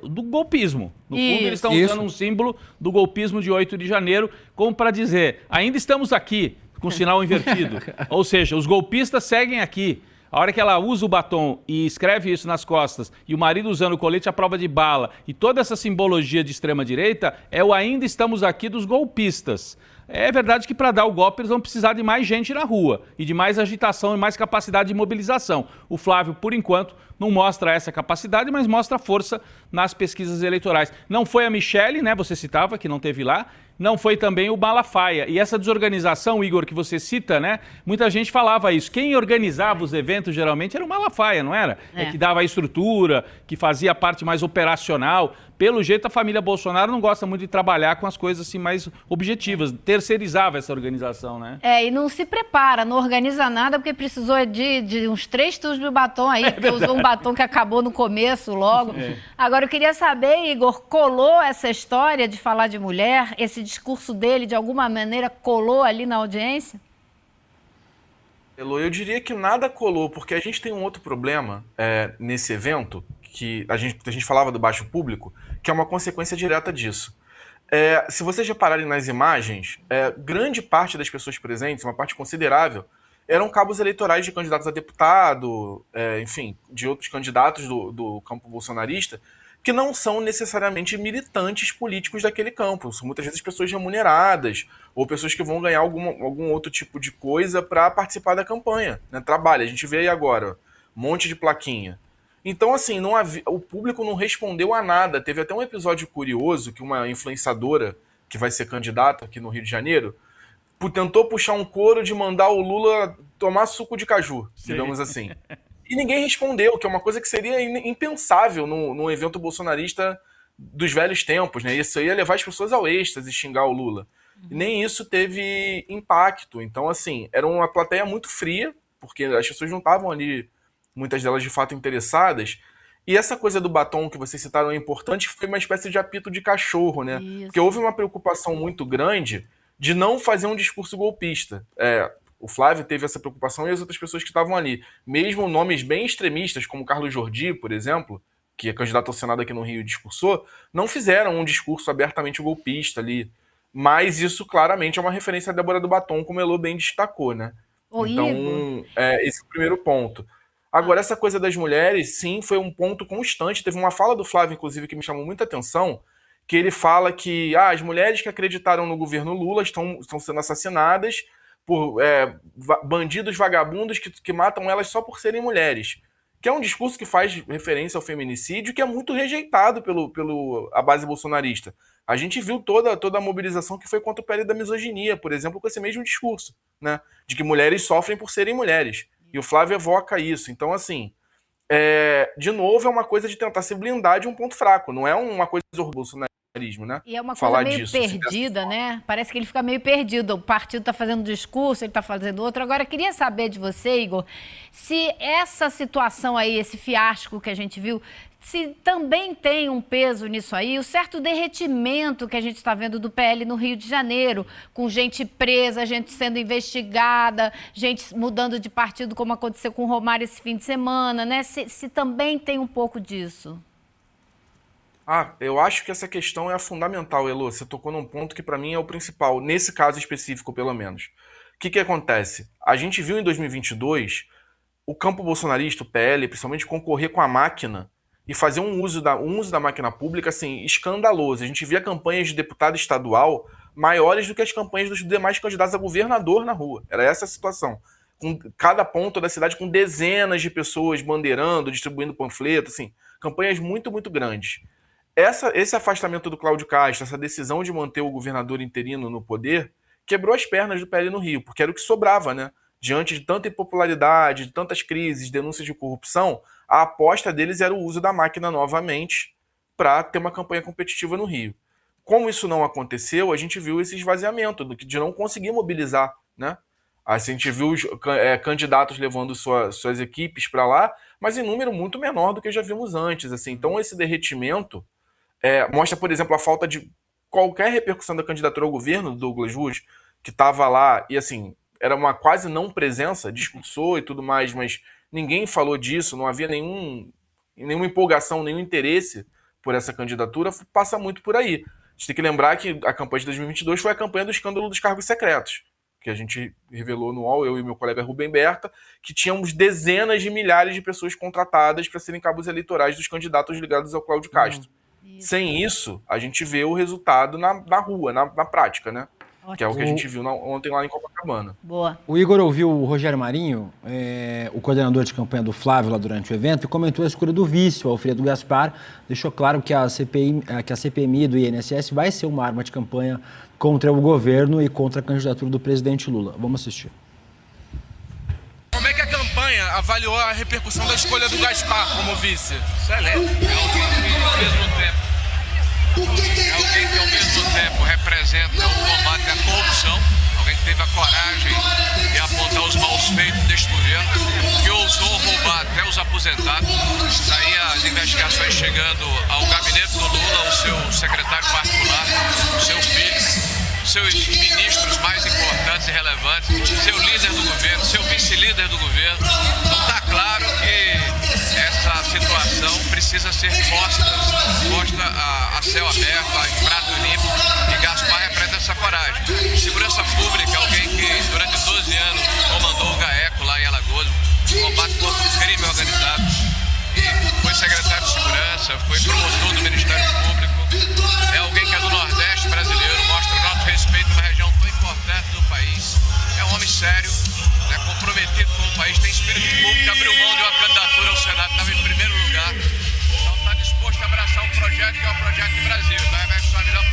[SPEAKER 11] do golpismo. No fundo, eles estão usando um símbolo do golpismo de 8 de janeiro, como para dizer, ainda estamos aqui, com o sinal invertido. Ou seja, os golpistas seguem aqui. A hora que ela usa o batom e escreve isso nas costas, e o marido usando o colete à prova de bala, e toda essa simbologia de extrema-direita, é o ainda estamos aqui dos golpistas. É verdade que para dar o golpe eles vão precisar de mais gente na rua e de mais agitação e mais capacidade de mobilização. O Flávio, por enquanto, não mostra essa capacidade, mas mostra força nas pesquisas eleitorais. Não foi a Michelle, né, você citava, que não teve lá, não foi também o Malafaia. E essa desorganização, Igor, que você cita, né, muita gente falava isso. Quem organizava os eventos geralmente era o Malafaia, não era? Que dava a estrutura, que fazia a parte mais operacional. Pelo jeito, a família Bolsonaro não gosta muito de trabalhar com as coisas assim mais objetivas, terceirizava essa organização, né?
[SPEAKER 6] E não se prepara, não organiza nada, porque precisou de uns 3 tubos de batom aí, porque usou um batom que acabou no começo logo. Agora, eu queria saber, Igor, colou essa história de falar de mulher, esse discurso dele, de alguma maneira, colou ali na audiência?
[SPEAKER 13] Elô, eu diria que nada colou, porque a gente tem um outro problema nesse evento, que a gente falava do baixo público, que é uma consequência direta disso. Se vocês repararem nas imagens, grande parte das pessoas presentes, uma parte considerável, eram cabos eleitorais de candidatos a deputado, enfim, de outros candidatos do campo bolsonarista, que não são necessariamente militantes políticos daquele campo. São muitas vezes pessoas remuneradas ou pessoas que vão ganhar algum outro tipo de coisa para participar da campanha, né? Trabalho. A gente vê aí agora um monte de plaquinha. Então, assim, o público não respondeu a nada. Teve até um episódio curioso que uma influenciadora que vai ser candidata aqui no Rio de Janeiro tentou puxar um coro de mandar o Lula tomar suco de caju, digamos assim. E ninguém respondeu, que é uma coisa que seria impensável num evento bolsonarista dos velhos tempos, né? Isso ia levar as pessoas ao êxtase, xingar o Lula. E nem isso teve impacto. Então, assim, era uma plateia muito fria, porque as pessoas não estavam ali, muitas delas de fato interessadas. E essa coisa do batom que vocês citaram é importante, foi uma espécie de apito de cachorro, né? Isso. Porque houve uma preocupação muito grande de não fazer um discurso golpista. O Flávio teve essa preocupação e as outras pessoas que estavam ali. Mesmo nomes bem extremistas, como Carlos Jordi, por exemplo, que é candidato ao Senado aqui no Rio e discursou, não fizeram um discurso abertamente golpista ali. Mas isso claramente é uma referência à Débora do Batom, como o Elô bem destacou, né? Então, esse é o primeiro ponto. Agora, essa coisa das mulheres, sim, foi um ponto constante. Teve uma fala do Flávio, inclusive, que me chamou muita atenção, que ele fala que as mulheres que acreditaram no governo Lula estão sendo assassinadas por bandidos vagabundos que matam elas só por serem mulheres. Que é um discurso que faz referência ao feminicídio, que é muito rejeitado pela base bolsonarista. A gente viu toda a mobilização que foi contra o PL da misoginia, por exemplo, com esse mesmo discurso, né? De que mulheres sofrem por serem mulheres. E o Flávio evoca isso. Então, assim, de novo, é uma coisa de tentar se blindar de um ponto fraco. Não é uma coisa do bolsonarismo, né?
[SPEAKER 6] E é uma coisa meio perdida, né? Parece que ele fica meio perdido. O partido está fazendo um discurso, ele está fazendo outro. Agora, eu queria saber de você, Igor, se essa situação aí, esse fiasco que a gente viu, se também tem um peso nisso aí, o certo derretimento que a gente está vendo do PL no Rio de Janeiro, com gente presa, gente sendo investigada, gente mudando de partido, como aconteceu com o Romário esse fim de semana, né? Se também tem um pouco disso.
[SPEAKER 13] Eu acho que essa questão é fundamental, Elô. Você tocou num ponto que para mim é o principal, nesse caso específico, pelo menos. O que acontece? A gente viu em 2022 o campo bolsonarista, o PL, principalmente, concorrer com a máquina e fazer um uso da máquina pública, assim, escandaloso. A gente via campanhas de deputado estadual maiores do que as campanhas dos demais candidatos a governador na rua. Era essa a situação. Com cada ponto da cidade com dezenas de pessoas bandeirando, distribuindo panfleto, assim, campanhas muito, muito grandes. Esse afastamento do Cláudio Castro, essa decisão de manter o governador interino no poder, quebrou as pernas do PL no Rio, porque era o que sobrava, né? Diante de tanta impopularidade, de tantas crises, denúncias de corrupção, a aposta deles era o uso da máquina novamente para ter uma campanha competitiva no Rio. Como isso não aconteceu, a gente viu esse esvaziamento, de não conseguir mobilizar, né? A gente viu os candidatos levando suas equipes para lá, mas em número muito menor do que já vimos antes. Assim. Então esse derretimento mostra, por exemplo, a falta de qualquer repercussão da candidatura ao governo do Douglas Ruas, que estava lá e assim, era uma quase não presença, discursou e tudo mais, mas ninguém falou disso, não havia nenhuma empolgação, nenhum interesse por essa candidatura, passa muito por aí. A gente tem que lembrar que a campanha de 2022 foi a campanha do escândalo dos cargos secretos, que a gente revelou no UOL, eu e meu colega Rubem Berta, que tínhamos dezenas de milhares de pessoas contratadas para serem cabos eleitorais dos candidatos ligados ao Cláudio Castro. Sem isso, a gente vê o resultado na rua, na prática, né? Que é o que a gente viu ontem lá em Copacabana.
[SPEAKER 6] Boa.
[SPEAKER 5] O Igor ouviu o Rogério Marinho, o coordenador de campanha do Flávio lá durante o evento, e comentou a escolha do vice, o Alfredo Gaspar. Deixou claro que a CPMI do INSS vai ser uma arma de campanha contra o governo e contra a candidatura do presidente Lula. Vamos assistir.
[SPEAKER 15] Como é que a campanha avaliou a repercussão da escolha do Gaspar como vice?
[SPEAKER 2] Excelente. É alguém que ao mesmo tempo representa o combate à corrupção, alguém que teve a coragem de apontar os maus feitos deste governo, que ousou roubar até os aposentados. Daí as investigações chegando ao gabinete do Lula, o seu secretário particular, o seu filho, seus ministros mais importantes e relevantes, seu líder do governo, seu vice-líder
[SPEAKER 16] precisa ser posta a céu aberto, em prato limpo, e Gaspar representa essa coragem. Segurança pública, alguém que durante 12 anos comandou o GAECO lá em Alagoas, combate contra o crime organizado, e foi secretário de segurança, foi promotor do Ministério Público, é alguém que é do Nordeste brasileiro, mostra o nosso respeito a uma região tão importante do país, é um homem sério, comprometido com o país, tem espírito público, abriu mão de uma candidatura ao Senado, estava em primeiro lugar, então está disposto a abraçar um projeto que é o projeto do Brasil, tá? Vai ser a melhor.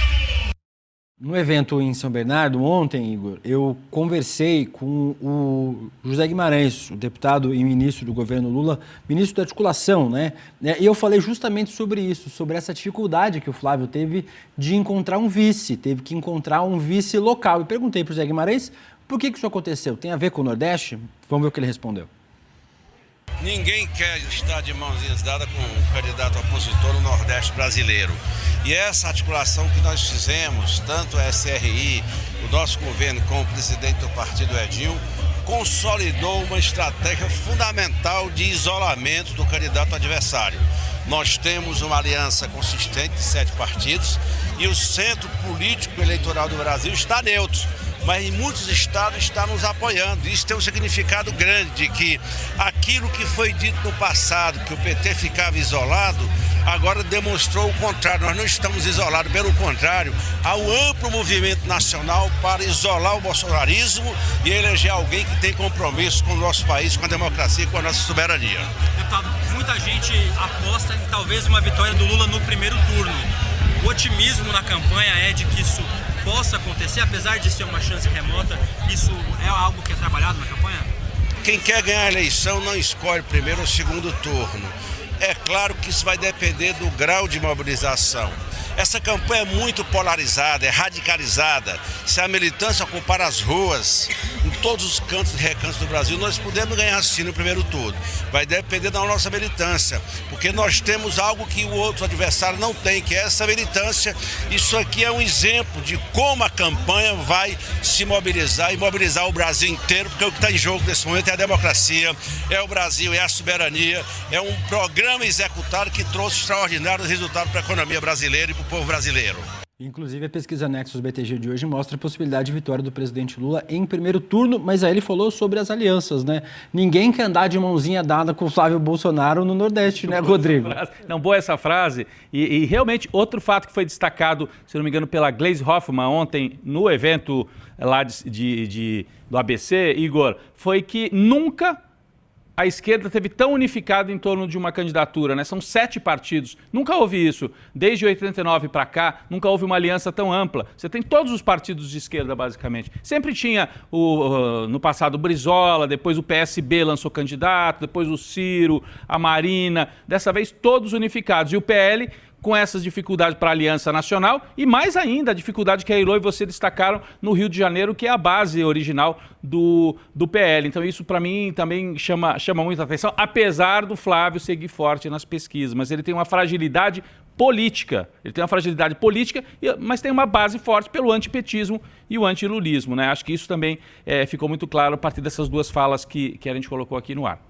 [SPEAKER 5] No evento em São Bernardo, ontem, Igor, eu conversei com o José Guimarães, o deputado e ministro do governo Lula, ministro da articulação, né? E eu falei justamente sobre isso, sobre essa dificuldade que o Flávio teve de encontrar um vice, teve que encontrar um vice local. E perguntei para o José Guimarães por que isso aconteceu. Tem a ver com o Nordeste? Vamos ver o que ele respondeu.
[SPEAKER 17] Ninguém quer estar de mãozinhas dadas com um candidato opositor no Nordeste brasileiro. E essa articulação que nós fizemos, tanto a SRI, o nosso governo, como o presidente do partido Edinho, consolidou uma estratégia fundamental de isolamento do candidato adversário. Nós temos uma aliança consistente de 7 partidos e o centro político eleitoral do Brasil está neutro. Mas em muitos estados está nos apoiando. Isso tem um significado grande, de que aquilo que foi dito no passado, que o PT ficava isolado, agora demonstrou o contrário. Nós não estamos isolados, pelo contrário, há um amplo movimento nacional para isolar o bolsonarismo e eleger alguém que tem compromisso com o nosso país, com a democracia e com a nossa soberania.
[SPEAKER 18] Deputado, muita gente aposta em talvez uma vitória do Lula no primeiro turno. O otimismo na campanha é de que isso possa acontecer, apesar de ser uma chance remota, isso é algo que é trabalhado na campanha?
[SPEAKER 17] Quem quer ganhar a eleição não escolhe primeiro ou segundo turno. É claro que isso vai depender do grau de mobilização. Essa campanha é muito polarizada, é radicalizada. Se a militância ocupar as ruas, em todos os cantos e recantos do Brasil, nós podemos ganhar sim no primeiro turno. Vai depender da nossa militância, porque nós temos algo que o outro adversário não tem, que é essa militância. Isso aqui é um exemplo de como a campanha vai se mobilizar e mobilizar o Brasil inteiro, porque o que está em jogo nesse momento é a democracia, é o Brasil, é a soberania, é um programa executado que trouxe extraordinários resultados para a economia brasileira e para o povo brasileiro.
[SPEAKER 5] Inclusive, a pesquisa Nexus BTG de hoje mostra a possibilidade de vitória do presidente Lula em primeiro turno, mas aí ele falou sobre as alianças, né? Ninguém quer andar de mãozinha dada com o Flávio Bolsonaro no Nordeste, né, Rodrigo?
[SPEAKER 11] Não, boa essa frase. E realmente, outro fato que foi destacado, se não me engano, pela Gleisi Hoffmann ontem, no evento lá do ABC, Igor, foi que nunca a esquerda teve tão unificada em torno de uma candidatura, né? São 7 partidos. Nunca houve isso. Desde 89 para cá, nunca houve uma aliança tão ampla. Você tem todos os partidos de esquerda, basicamente. Sempre tinha, no passado, o Brizola, depois o PSB lançou candidato, depois o Ciro, a Marina. Dessa vez, todos unificados. E o PL, com essas dificuldades para a Aliança Nacional e mais ainda a dificuldade que a Ilô e você destacaram no Rio de Janeiro, que é a base original do PL. Então isso para mim também chama muita atenção, apesar do Flávio seguir forte nas pesquisas, mas ele tem uma fragilidade política, mas tem uma base forte pelo antipetismo e o antilulismo, né? Acho que isso também ficou muito claro a partir dessas duas falas que a gente colocou aqui no ar.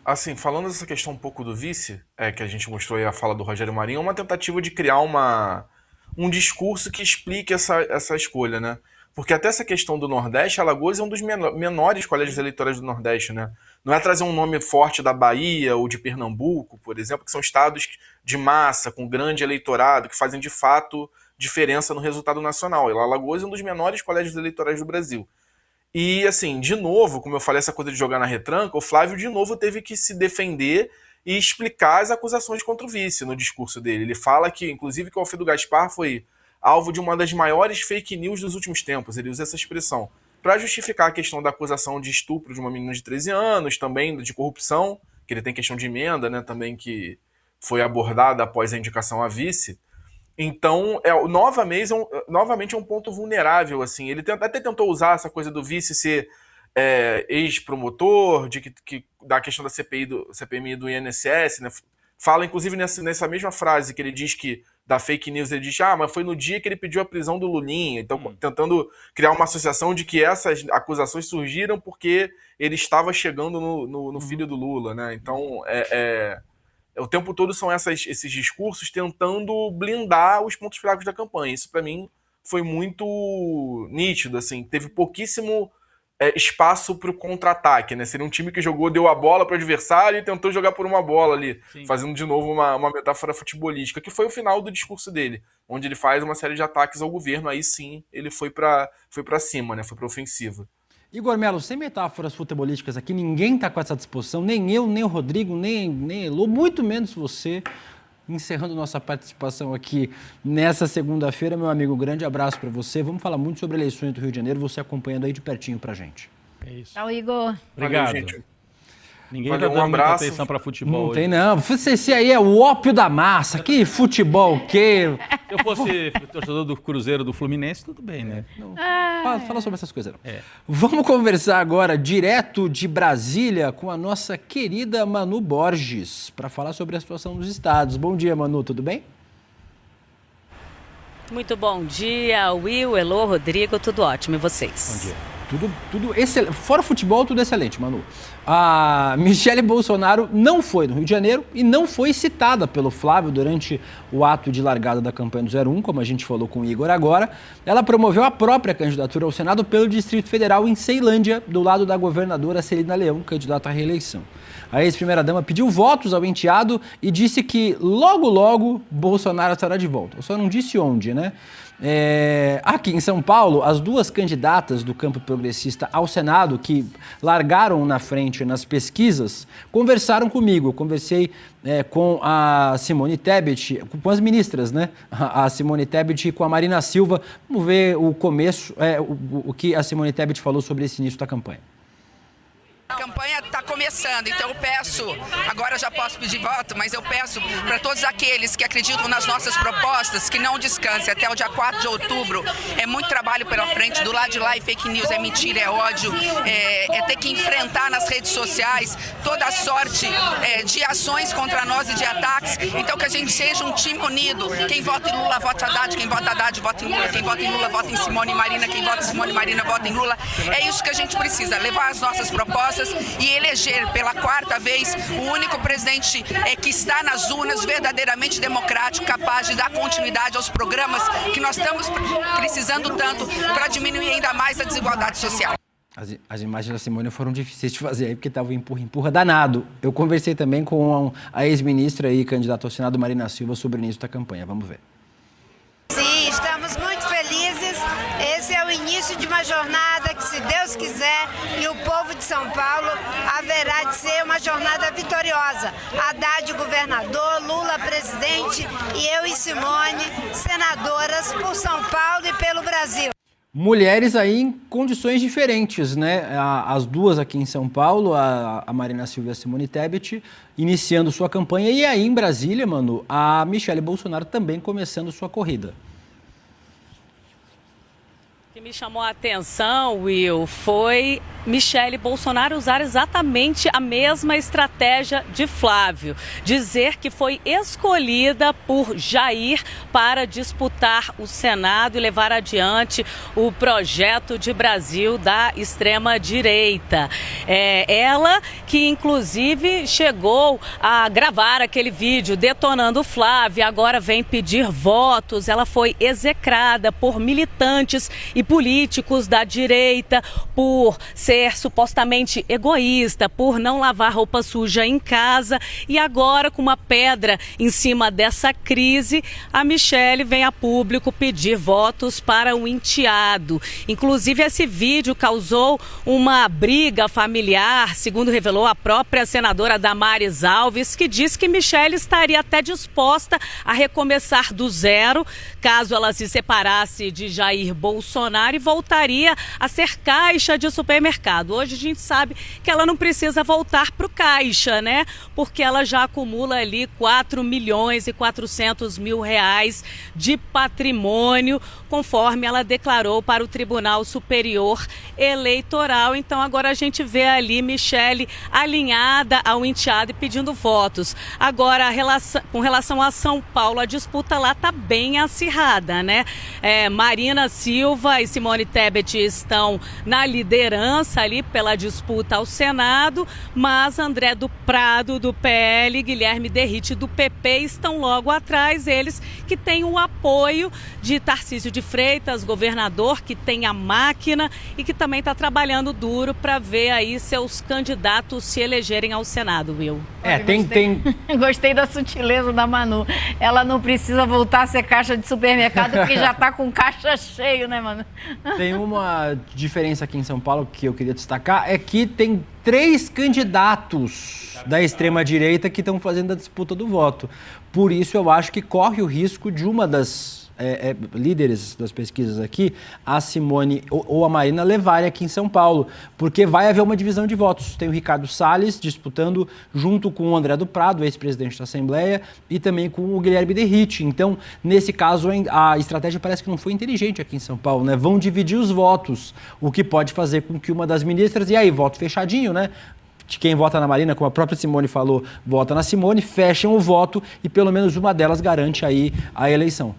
[SPEAKER 13] Assim, falando dessa questão um pouco do vice, que a gente mostrou aí a fala do Rogério Marinho, é uma tentativa de criar um discurso que explique essa escolha, né? Porque até essa questão do Nordeste, Alagoas é um dos menores colégios eleitorais do Nordeste, né? Não é trazer um nome forte da Bahia ou de Pernambuco, por exemplo, que são estados de massa, com grande eleitorado, que fazem de fato diferença no resultado nacional. E Alagoas é um dos menores colégios eleitorais do Brasil. E, assim, de novo, como eu falei, essa coisa de jogar na retranca, o Flávio, de novo, teve que se defender e explicar as acusações contra o vice no discurso dele. Ele fala que, inclusive, que o Alfredo Gaspar foi alvo de uma das maiores fake news dos últimos tempos. Ele usa essa expressão para justificar a questão da acusação de estupro de uma menina de 13 anos, também de corrupção, que ele tem questão de emenda, né, também que foi abordada após a indicação a vice. Então, novamente é um ponto vulnerável, assim. Ele até tentou usar essa coisa do vice ser ex-promotor, da questão da CPMI do INSS, né? Fala, inclusive, nessa mesma frase que ele diz que da fake news. Ele diz, mas foi no dia que ele pediu a prisão do Lulinha. Então, tentando criar uma associação de que essas acusações surgiram porque ele estava chegando no filho do Lula, né? Então, o tempo todo são esses discursos tentando blindar os pontos fracos da campanha. Isso, para mim, foi muito nítido, assim. Teve pouquíssimo espaço para o contra-ataque, né? Seria um time que deu a bola para o adversário e tentou jogar por uma bola ali, fazendo de novo uma metáfora futebolística, que foi o final do discurso dele, onde ele faz uma série de ataques ao governo. Aí sim, ele foi para cima, né? Foi para ofensiva.
[SPEAKER 5] Igor Melo, sem metáforas futebolísticas aqui, ninguém está com essa disposição, nem eu, nem o Rodrigo, nem Elô, muito menos você. Encerrando nossa participação aqui nessa segunda-feira, meu amigo, grande abraço para você. Vamos falar muito sobre eleições do Rio de Janeiro, você acompanhando aí de pertinho pra gente.
[SPEAKER 11] É isso.
[SPEAKER 6] Tchau, Igor.
[SPEAKER 11] Obrigado.
[SPEAKER 13] Valeu, gente.
[SPEAKER 11] Ninguém está dando muita atenção para futebol
[SPEAKER 5] Não
[SPEAKER 11] hoje.
[SPEAKER 5] tem não, esse aí é o ópio da massa, que futebol o quê?
[SPEAKER 11] Se eu fosse torcedor do Cruzeiro, do Fluminense, tudo bem, né?
[SPEAKER 5] Fala sobre essas coisas. Vamos conversar agora direto de Brasília com a nossa querida Manu Borges, para falar sobre a situação dos estados. Bom dia, Manu, tudo bem?
[SPEAKER 19] Muito bom dia, Will, Elô, Rodrigo, tudo ótimo, e vocês?
[SPEAKER 5] Bom dia. Tudo excelente. Fora o futebol, tudo excelente, Manu. A Michele Bolsonaro não foi no Rio de Janeiro e não foi citada pelo Flávio durante o ato de largada da campanha do 01, como a gente falou com o Igor agora. Ela promoveu a própria candidatura ao Senado pelo Distrito Federal em Ceilândia, do lado da governadora Celina Leão, candidata à reeleição. A ex-primeira-dama pediu votos ao enteado e disse que logo, logo Bolsonaro estará de volta. Eu só não disse onde, né? Aqui em São Paulo, as duas candidatas do campo progressista ao Senado, que largaram na frente nas pesquisas, conversaram comigo. Eu conversei com a Simone Tebet, com as ministras, né? A Simone Tebet e com a Marina Silva. Vamos ver o começo, o que a Simone Tebet falou sobre esse início da campanha.
[SPEAKER 20] A campanha está começando, então eu peço, agora já posso pedir voto, mas eu peço para todos aqueles que acreditam nas nossas propostas que não descansem até o dia 4 de outubro. É muito trabalho pela frente, do lado de lá é fake news, é mentira, é ódio, é ter que enfrentar nas redes sociais toda a sorte de ações contra nós e de ataques. Então que a gente seja um time unido. Quem vota em Lula, vota Haddad, quem vota Haddad, vota em Lula, quem vota em Lula, vota em Simone e Marina, quem vota em Simone e Marina, vota em Lula. É isso que a gente precisa, levar as nossas propostas e eleger pela quarta vez o único presidente que está nas urnas verdadeiramente democrático, capaz de dar continuidade aos programas que nós estamos precisando tanto para diminuir ainda mais a desigualdade social.
[SPEAKER 5] As imagens da Simone foram difíceis de fazer aí, porque estava empurra danado. Eu conversei também com a ex-ministra e candidata ao Senado, Marina Silva, sobre o início da campanha. Vamos ver.
[SPEAKER 21] Sim, estamos muito felizes. Esse é o início de uma jornada que, se Deus quiser, e o povo de São Paulo haverá de ser uma jornada vitoriosa. Haddad governador, Lula presidente e eu e Simone senadoras por São Paulo e pelo Brasil.
[SPEAKER 5] Mulheres aí em condições diferentes, né? As duas aqui em São Paulo, a Marina Silva e a Simone Tebet, iniciando sua campanha. E aí em Brasília, Manu, a Michele Bolsonaro também começando sua corrida.
[SPEAKER 19] O que me chamou a atenção, Will, foi Michele Bolsonaro usar exatamente a mesma estratégia de Flávio. Dizer que foi escolhida por Jair para disputar o Senado e levar adiante o projeto de Brasil da extrema-direita. Ela que, inclusive, chegou a gravar aquele vídeo detonando o Flávio, agora vem pedir votos. Ela foi execrada por militantes e políticos da direita por ser supostamente egoísta, por não lavar roupa suja em casa, e agora, com uma pedra em cima dessa crise, a Michele vem a público pedir votos para o enteado. Inclusive, esse vídeo causou uma briga familiar, segundo revelou a própria senadora Damares Alves, que diz que Michele estaria até disposta a recomeçar do zero, caso ela se separasse de Jair Bolsonaro, e voltaria a ser caixa de supermercado mercado. Hoje a gente sabe que ela não precisa voltar para o caixa, né? Porque ela já acumula ali 4.400.000 reais de patrimônio, conforme ela declarou para o Tribunal Superior Eleitoral. Então agora a gente vê ali Michele alinhada ao enteado e pedindo votos. Agora, com relação a São Paulo, a disputa lá está bem acirrada, né? Marina Silva e Simone Tebet estão na liderança ali pela disputa ao Senado, mas André do Prado, do PL, e Guilherme Derrite, do PP, estão logo atrás, eles que têm o apoio de Tarcísio de Freitas, governador, que tem a máquina e que também está trabalhando duro para ver aí seus candidatos se elegerem ao Senado, Will.
[SPEAKER 6] Gostei da sutileza da Manu. Ela não precisa voltar a ser caixa de supermercado porque já está com caixa cheio, né, Manu?
[SPEAKER 5] Tem uma diferença aqui em São Paulo que eu queria destacar, é que tem 3 candidatos da extrema-direita que estão fazendo a disputa do voto. Por isso eu acho que corre o risco de uma das líderes das pesquisas aqui, a Simone ou a Marina, levarem aqui em São Paulo, porque vai haver uma divisão de votos. Tem o Ricardo Salles disputando junto com o André do Prado, ex-presidente da Assembleia, e também com o Guilherme Derrite. Então, nesse caso, a estratégia parece que não foi inteligente aqui em São Paulo, né? Vão dividir os votos, o que pode fazer com que uma das ministras, e aí, voto fechadinho, né? De quem vota na Marina, como a própria Simone falou, vota na Simone, fecham o voto e pelo menos uma delas garante aí a eleição.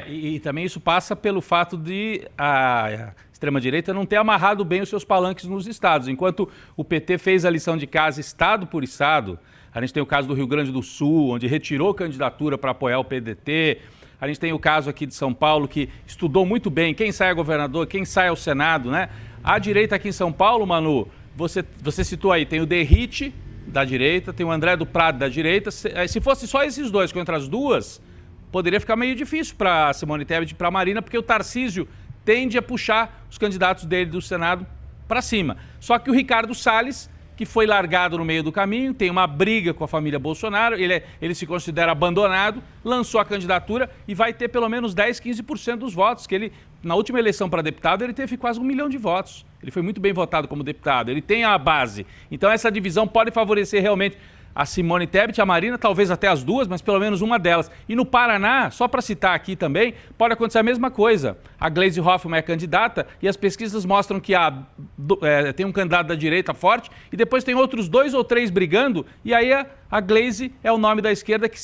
[SPEAKER 11] E também isso passa pelo fato de a extrema-direita não ter amarrado bem os seus palanques nos estados. Enquanto o PT fez a lição de casa estado por estado, a gente tem o caso do Rio Grande do Sul, onde retirou candidatura para apoiar o PDT. A gente tem o caso aqui de São Paulo, que estudou muito bem quem sai a governador, quem sai ao Senado, né? A direita aqui em São Paulo, Manu, você citou aí, tem o Derrite da direita, tem o André do Prado da direita. Se fosse só esses dois contra as duas, poderia ficar meio difícil para Simone Tebet e para Marina, porque o Tarcísio tende a puxar os candidatos dele do Senado para cima. Só que o Ricardo Salles, que foi largado no meio do caminho, tem uma briga com a família Bolsonaro, ele se considera abandonado, lançou a candidatura e vai ter pelo menos 10, 15% dos votos, que ele, na última eleição para deputado, ele teve quase 1 milhão de votos. Ele foi muito bem votado como deputado, ele tem a base. Então essa divisão pode favorecer realmente a Simone Tebet, a Marina, talvez até as duas, mas pelo menos uma delas. E no Paraná, só para citar aqui também, pode acontecer a mesma coisa. A Gleisi Hoffmann é candidata e as pesquisas mostram que tem um candidato da direita forte e depois tem outros 2 ou 3 brigando, e aí a Gleisi é o nome da esquerda que,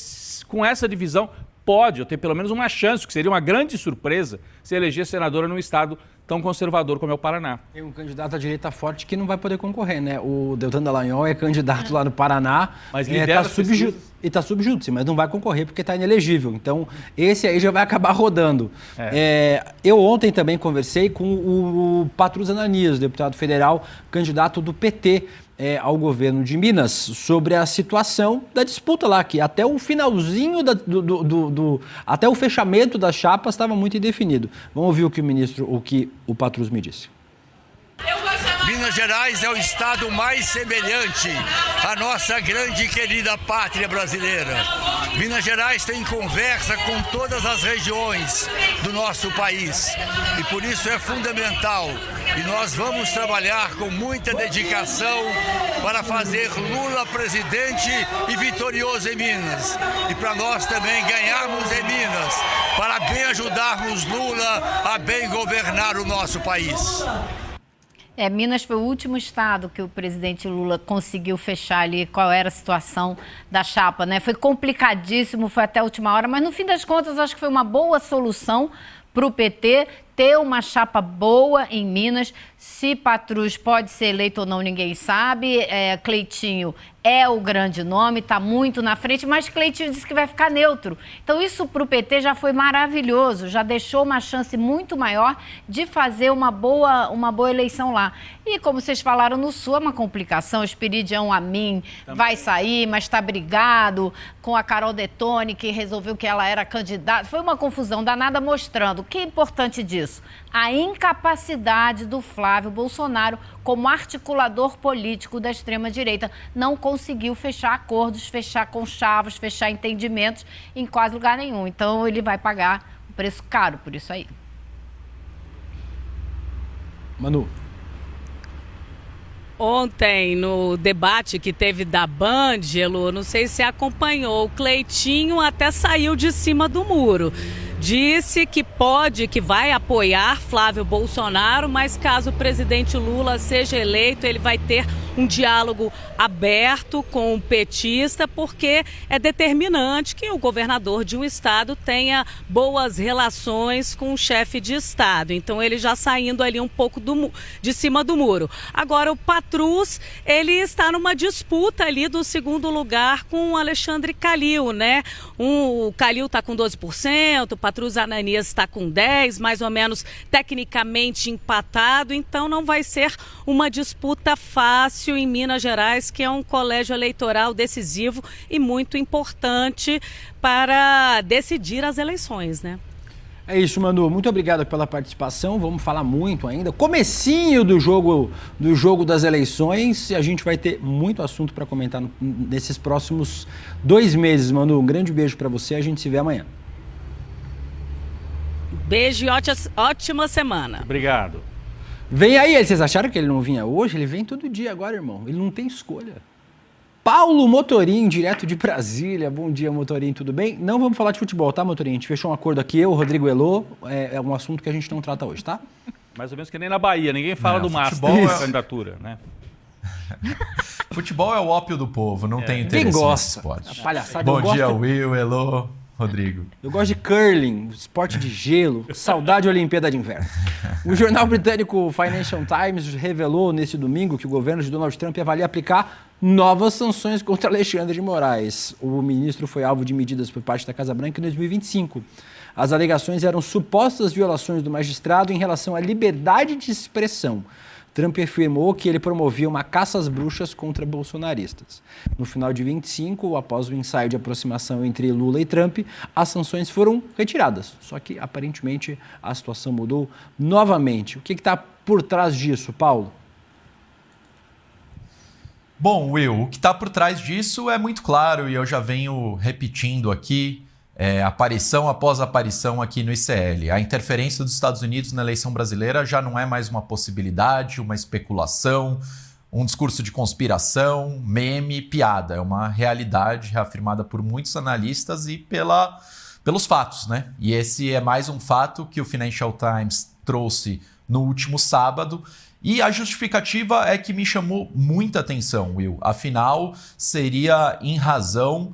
[SPEAKER 11] com essa divisão, pode ter pelo menos uma chance, que seria uma grande surpresa, se eleger senadora num estado tão conservador como é o Paraná.
[SPEAKER 5] Tem um candidato à direita forte que não vai poder concorrer, né? O Deltan Dallagnol é candidato lá no Paraná,
[SPEAKER 11] mas está
[SPEAKER 5] subjúdice, mas não vai concorrer porque está inelegível. Então, esse aí já vai acabar rodando. Eu ontem também conversei com o Patrus Ananias, deputado federal, candidato do PT ao governo de Minas, sobre a situação da disputa lá, que até o finalzinho, até o fechamento das chapas estava muito indefinido. Vamos ouvir o que o Patrus me disse.
[SPEAKER 4] Minas Gerais é o estado mais semelhante à nossa grande e querida pátria brasileira. Minas Gerais tem conversa com todas as regiões do nosso país e por isso é fundamental. E nós vamos trabalhar com muita dedicação para fazer Lula presidente e vitorioso em Minas. E para nós também ganharmos em Minas, para bem ajudarmos Lula a bem governar o nosso país.
[SPEAKER 6] Minas foi o último estado que o presidente Lula conseguiu fechar ali qual era a situação da chapa, né? Foi complicadíssimo, foi até a última hora, mas no fim das contas acho que foi uma boa solução para o PT ter uma chapa boa em Minas. Se Patrus pode ser eleito ou não, ninguém sabe. Cleitinho é o grande nome, está muito na frente, mas Cleitinho disse que vai ficar neutro. Então isso para o PT já foi maravilhoso, já deixou uma chance muito maior de fazer uma boa eleição lá. E como vocês falaram, no Sul é uma complicação, o Espiridião Amin vai sair, mas está brigado com a Carol Detone, que resolveu que ela era candidata. Foi uma confusão danada, mostrando o que é importante disso. A incapacidade do Flávio Bolsonaro como articulador político da extrema-direita. Não conseguiu fechar acordos, fechar conchavos, fechar entendimentos em quase lugar nenhum. Então ele vai pagar um preço caro por isso aí.
[SPEAKER 5] Manu.
[SPEAKER 19] Ontem, no debate que teve da Band, Elô, não sei se acompanhou, o Cleitinho até saiu de cima do muro. Disse que vai apoiar Flávio Bolsonaro, mas caso o presidente Lula seja eleito, ele vai ter um diálogo aberto com o petista, porque é determinante que o governador de um estado tenha boas relações com o chefe de estado. Então ele já saindo ali um pouco de cima do muro. Agora o Patrus, ele está numa disputa ali do segundo lugar com o Alexandre Calil, né? O Calil está com 12%, o Patrus Ananias está com 10%, mais ou menos tecnicamente empatado, então não vai ser uma disputa fácil em Minas Gerais, que é um colégio eleitoral decisivo e muito importante para decidir as eleições, né?
[SPEAKER 5] É isso, Manu. Muito obrigado pela participação. Vamos falar muito ainda. Comecinho do jogo das eleições. E a gente vai ter muito assunto para comentar nesses próximos 2 meses, Manu. Um grande beijo para você. A gente se vê amanhã.
[SPEAKER 19] Beijo e ótima semana.
[SPEAKER 11] Obrigado.
[SPEAKER 5] Vem aí. Vocês acharam que ele não vinha hoje? Ele vem todo dia agora, irmão. Ele não tem escolha. Paulo Motorim, direto de Brasília. Bom dia, Motorim, tudo bem? Não vamos falar de futebol, tá, Motorim? A gente fechou um acordo aqui, eu, o Rodrigo Elô. É um assunto que a gente não trata hoje, tá?
[SPEAKER 11] Mais ou menos que nem na Bahia, ninguém fala do Master, candidatura, né?
[SPEAKER 1] Futebol é o ópio do povo, não tem interesse.
[SPEAKER 5] Quem gosta?
[SPEAKER 1] Palhaçada. Bom dia, Will, Elô, Rodrigo.
[SPEAKER 5] Eu gosto de curling, esporte de gelo, saudade Olimpíada de Inverno. O jornal britânico Financial Times revelou nesse domingo que o governo de Donald Trump avalia aplicar novas sanções contra Alexandre de Moraes. O ministro foi alvo de medidas por parte da Casa Branca em 2025. As alegações eram supostas violações do magistrado em relação à liberdade de expressão. Trump afirmou que ele promovia uma caça às bruxas contra bolsonaristas. No final de 25, após o ensaio de aproximação entre Lula e Trump, as sanções foram retiradas. Só que, aparentemente, a situação mudou novamente. O que está por trás disso, Paulo?
[SPEAKER 1] Bom, Will, o que está por trás disso é muito claro e eu já venho repetindo aqui, aparição após aparição aqui no ICL. A interferência dos Estados Unidos na eleição brasileira já não é mais uma possibilidade, uma especulação, um discurso de conspiração, meme, piada. É uma realidade reafirmada por muitos analistas e pelos fatos, né? E esse é mais um fato que o Financial Times trouxe no último sábado. E a justificativa é que me chamou muita atenção, Will. Afinal, seria em razão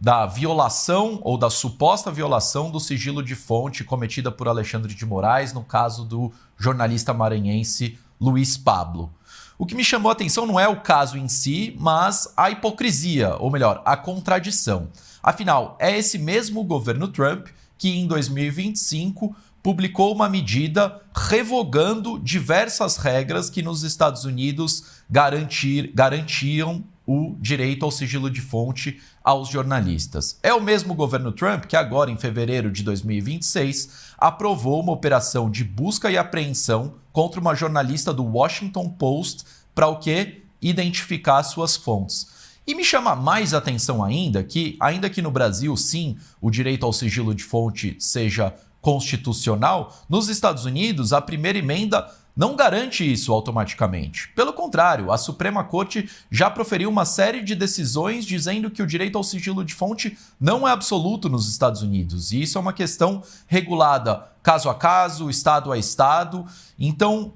[SPEAKER 1] da violação ou da suposta violação do sigilo de fonte cometida por Alexandre de Moraes no caso do jornalista maranhense Luiz Pablo. O que me chamou a atenção não é o caso em si, mas a hipocrisia, ou melhor, a contradição. Afinal, é esse mesmo governo Trump que em 2025 publicou uma medida revogando diversas regras que nos Estados Unidos garantiam o direito ao sigilo de fonte aos jornalistas. É o mesmo governo Trump que agora, em fevereiro de 2026, aprovou uma operação de busca e apreensão contra uma jornalista do Washington Post para o quê? Identificar suas fontes. E me chama mais atenção ainda que no Brasil, sim, o direito ao sigilo de fonte seja constitucional, nos Estados Unidos a primeira emenda não garante isso automaticamente. Pelo contrário, a Suprema Corte já proferiu uma série de decisões dizendo que o direito ao sigilo de fonte não é absoluto nos Estados Unidos. E isso é uma questão regulada caso a caso, estado a estado. Então,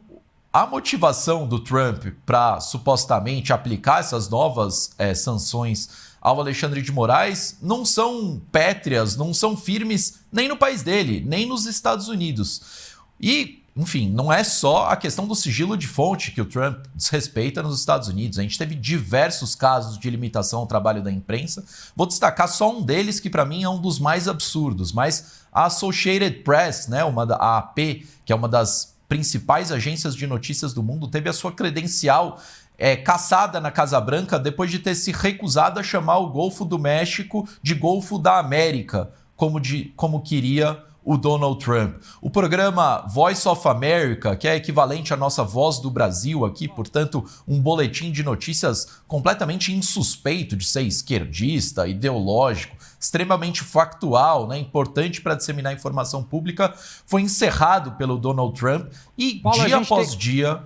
[SPEAKER 1] a motivação do Trump para supostamente aplicar essas novas sanções ao Alexandre de Moraes não são pétreas, não são firmes nem no país dele, nem nos Estados Unidos. E, enfim, não é só a questão do sigilo de fonte que o Trump desrespeita nos Estados Unidos. A gente teve diversos casos de limitação ao trabalho da imprensa. Vou destacar só um deles que para mim é um dos mais absurdos, mas a Associated Press, né, a AP, que é uma das principais agências de notícias do mundo, teve a sua credencial caçada na Casa Branca depois de ter se recusado a chamar o Golfo do México de Golfo da América, como queria o Donald Trump. O programa Voice of America, que é equivalente à nossa Voz do Brasil aqui, portanto, um boletim de notícias completamente insuspeito de ser esquerdista, ideológico, extremamente factual, né, importante para disseminar informação pública, foi encerrado pelo Donald Trump e Paulo, dia após dia...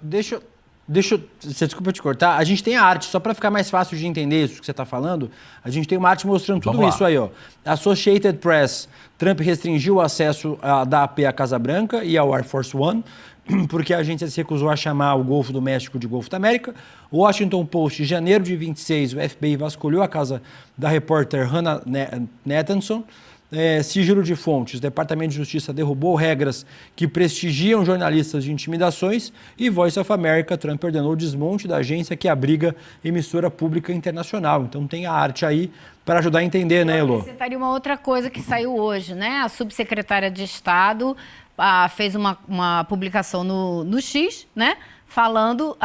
[SPEAKER 5] Desculpa te cortar, a gente tem a arte, só para ficar mais fácil de entender isso que você está falando, a gente tem uma arte mostrando tudo isso aí, ó. Associated Press, Trump restringiu o acesso da AP à Casa Branca e ao Air Force One, porque a agência se recusou a chamar o Golfo do México de Golfo da América. O Washington Post, em janeiro de 26, o FBI vasculhou a casa da repórter Hannah Nathanson. Sigilo de fontes, o Departamento de Justiça derrubou regras que prestigiam jornalistas de intimidações e Voice of America, Trump ordenou o desmonte da agência que abriga emissora pública internacional. Então tem a arte aí para ajudar a entender, né, Elô?
[SPEAKER 6] Acrescentaria uma outra coisa que saiu hoje, né? A subsecretária de Estado fez uma publicação no X, né? Falando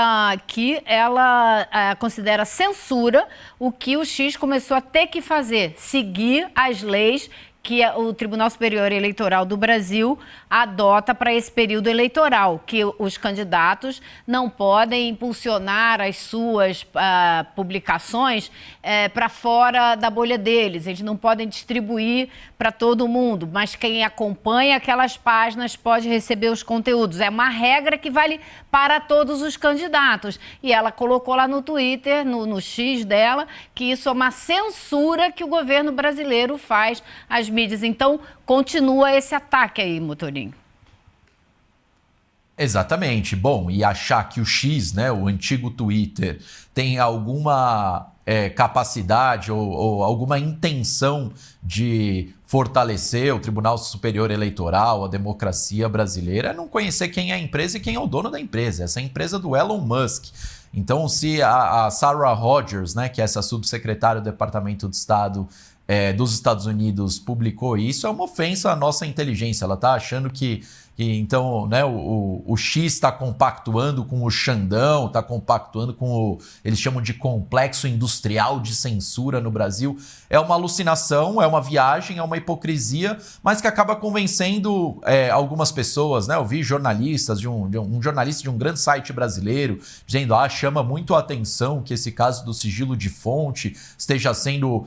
[SPEAKER 6] que ela considera censura o que o X começou a ter que fazer, seguir as leis que o Tribunal Superior Eleitoral do Brasil adota para esse período eleitoral, que os candidatos não podem impulsionar as suas publicações para fora da bolha deles, eles não podem distribuir para todo mundo, mas quem acompanha aquelas páginas pode receber os conteúdos. É uma regra que vale para todos os candidatos. E ela colocou lá no Twitter, no X dela, que isso é uma censura que o governo brasileiro faz às mídias. Então, continua esse ataque aí, Motorinho.
[SPEAKER 1] Exatamente. Bom, e achar que o X, né, o antigo Twitter, tem alguma capacidade ou alguma intenção de fortalecer o Tribunal Superior Eleitoral, a democracia brasileira, é não conhecer quem é a empresa e quem é o dono da empresa. Essa é a empresa do Elon Musk. Então, se a Sarah Rogers, né, que é essa subsecretária do Departamento de Estado dos Estados Unidos, publicou isso, é uma ofensa à nossa inteligência. Ela está achando que então, né, o X está compactuando com o Xandão, está compactuando com eles chamam de complexo industrial de censura no Brasil. É uma alucinação, é uma viagem, é uma hipocrisia, mas que acaba convencendo algumas pessoas, né? Eu vi jornalistas, um jornalista de um grande site brasileiro, dizendo, chama muito a atenção que esse caso do sigilo de fonte esteja sendo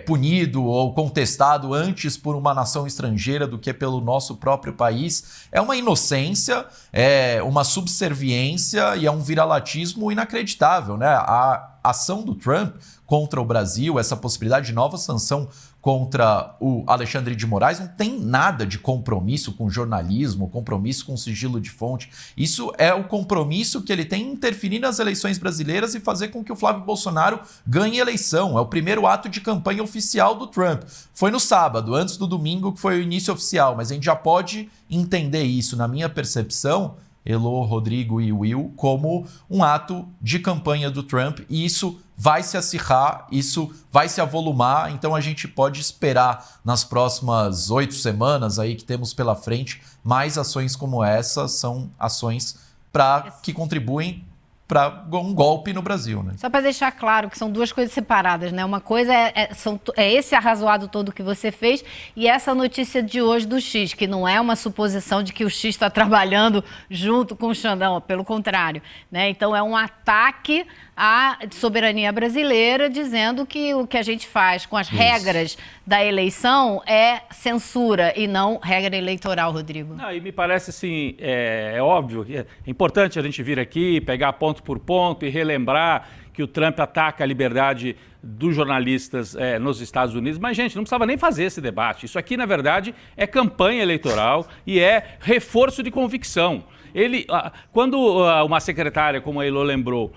[SPEAKER 1] punido ou contestado antes por uma nação estrangeira do que pelo nosso próprio país. É uma inocência, é uma subserviência e é um viralatismo inacreditável, né? A ação do Trump contra o Brasil, essa possibilidade de nova sanção contra o Alexandre de Moraes, não tem nada de compromisso com jornalismo, compromisso com sigilo de fonte. Isso é o compromisso que ele tem em interferir nas eleições brasileiras e fazer com que o Flávio Bolsonaro ganhe eleição. É o primeiro ato de campanha oficial do Trump. Foi no sábado, antes do domingo, que foi o início oficial, mas a gente já pode entender isso, na minha percepção, Elô, Rodrigo e Will, como um ato de campanha do Trump, e isso vai se acirrar, isso vai se avolumar, então a gente pode esperar nas próximas 8 semanas aí que temos pela frente mais ações como essa, são ações que contribuem para um golpe no Brasil, né?
[SPEAKER 6] Só para deixar claro que são duas coisas separadas, né? Uma coisa é esse arrazoado todo que você fez e essa notícia de hoje do X, que não é uma suposição de que o X está trabalhando junto com o Xandão, pelo contrário, né? Então é um ataque à soberania brasileira, dizendo que o que a gente faz com as regras da eleição é censura e não regra eleitoral, Rodrigo.
[SPEAKER 11] E me parece assim, é óbvio, é importante a gente vir aqui, pegar ponto por ponto e relembrar que o Trump ataca a liberdade dos jornalistas nos Estados Unidos, mas, gente, não precisava nem fazer esse debate. Isso aqui, na verdade, é campanha eleitoral e é reforço de convicção. Quando uma secretária, como a Elô lembrou,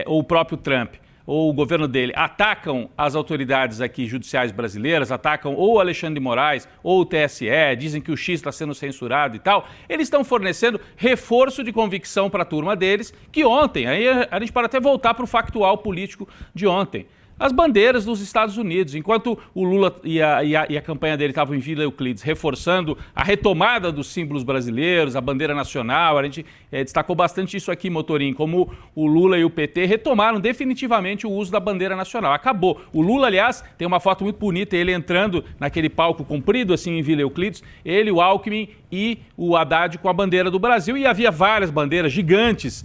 [SPEAKER 11] ou o próprio Trump, ou o governo dele, atacam as autoridades aqui judiciais brasileiras, atacam ou o Alexandre de Moraes ou o TSE, dizem que o X está sendo censurado e tal, eles estão fornecendo reforço de convicção para a turma deles, que ontem, aí a gente pode até voltar para o factual político de ontem, as bandeiras dos Estados Unidos. Enquanto o Lula e a campanha dele estavam em Vila Euclides reforçando a retomada dos símbolos brasileiros, a bandeira nacional, a gente destacou bastante isso aqui, Motorim, como o Lula e o PT retomaram definitivamente o uso da bandeira nacional. Acabou. O Lula, aliás, tem uma foto muito bonita, ele entrando naquele palco comprido, assim, em Vila Euclides, ele, o Alckmin e o Haddad com a bandeira do Brasil, e havia várias bandeiras gigantes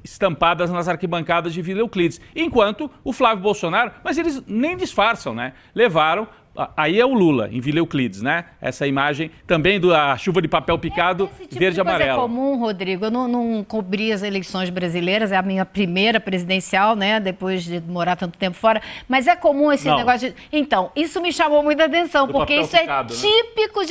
[SPEAKER 11] estampadas nas arquibancadas de Vila Euclides. Enquanto o Flávio Bolsonaro, mas eles nem disfarçam, né? Levaram Aí é o Lula, em Vila Euclides, né? Essa imagem também da chuva de papel picado, verde e amarelo.
[SPEAKER 6] É comum, Rodrigo. Eu não cobri as eleições brasileiras, é a minha primeira presidencial, né? Depois de morar tanto tempo fora. Mas é comum esse negócio de... Então, isso me chamou muita atenção, porque isso picado, é típico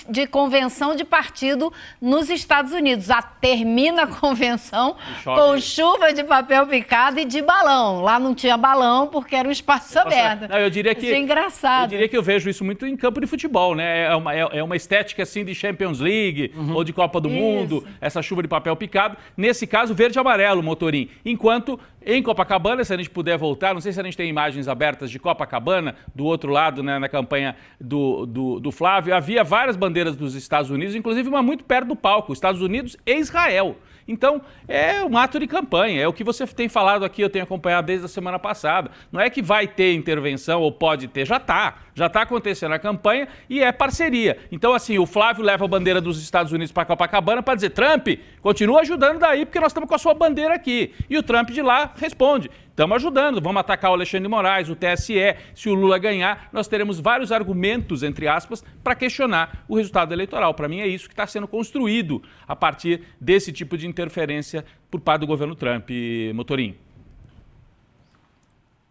[SPEAKER 6] de convenção de partido nos Estados Unidos. Termina a convenção com chuva de papel picado e de balão. Lá não tinha balão porque era um espaço aberto.
[SPEAKER 11] Não, eu diria que...
[SPEAKER 6] Isso é engraçado.
[SPEAKER 11] Eu diria que eu vejo isso muito em campo de futebol, né? É uma estética assim de Champions League ou de Copa do Mundo, essa chuva de papel picado. Nesse caso, verde e amarelo, Motorim. Enquanto em Copacabana, se a gente puder voltar, não sei se a gente tem imagens abertas de Copacabana, do outro lado, né, na campanha do Flávio, havia várias bandeiras dos Estados Unidos, inclusive uma muito perto do palco, Estados Unidos e Israel. Então, é um ato de campanha, é o que você tem falado aqui, eu tenho acompanhado desde a semana passada. Não é que vai ter intervenção ou pode ter, já está acontecendo a campanha e é parceria. Então, assim, o Flávio leva a bandeira dos Estados Unidos para Copacabana para dizer, Trump, continua ajudando daí porque nós estamos com a sua bandeira aqui. E o Trump de lá responde, estamos ajudando, vamos atacar o Alexandre de Moraes, o TSE, se o Lula ganhar, nós teremos vários argumentos, entre aspas, para questionar o resultado eleitoral. Para mim é isso que está sendo construído a partir desse tipo de interferência por parte do governo Trump, Motorim.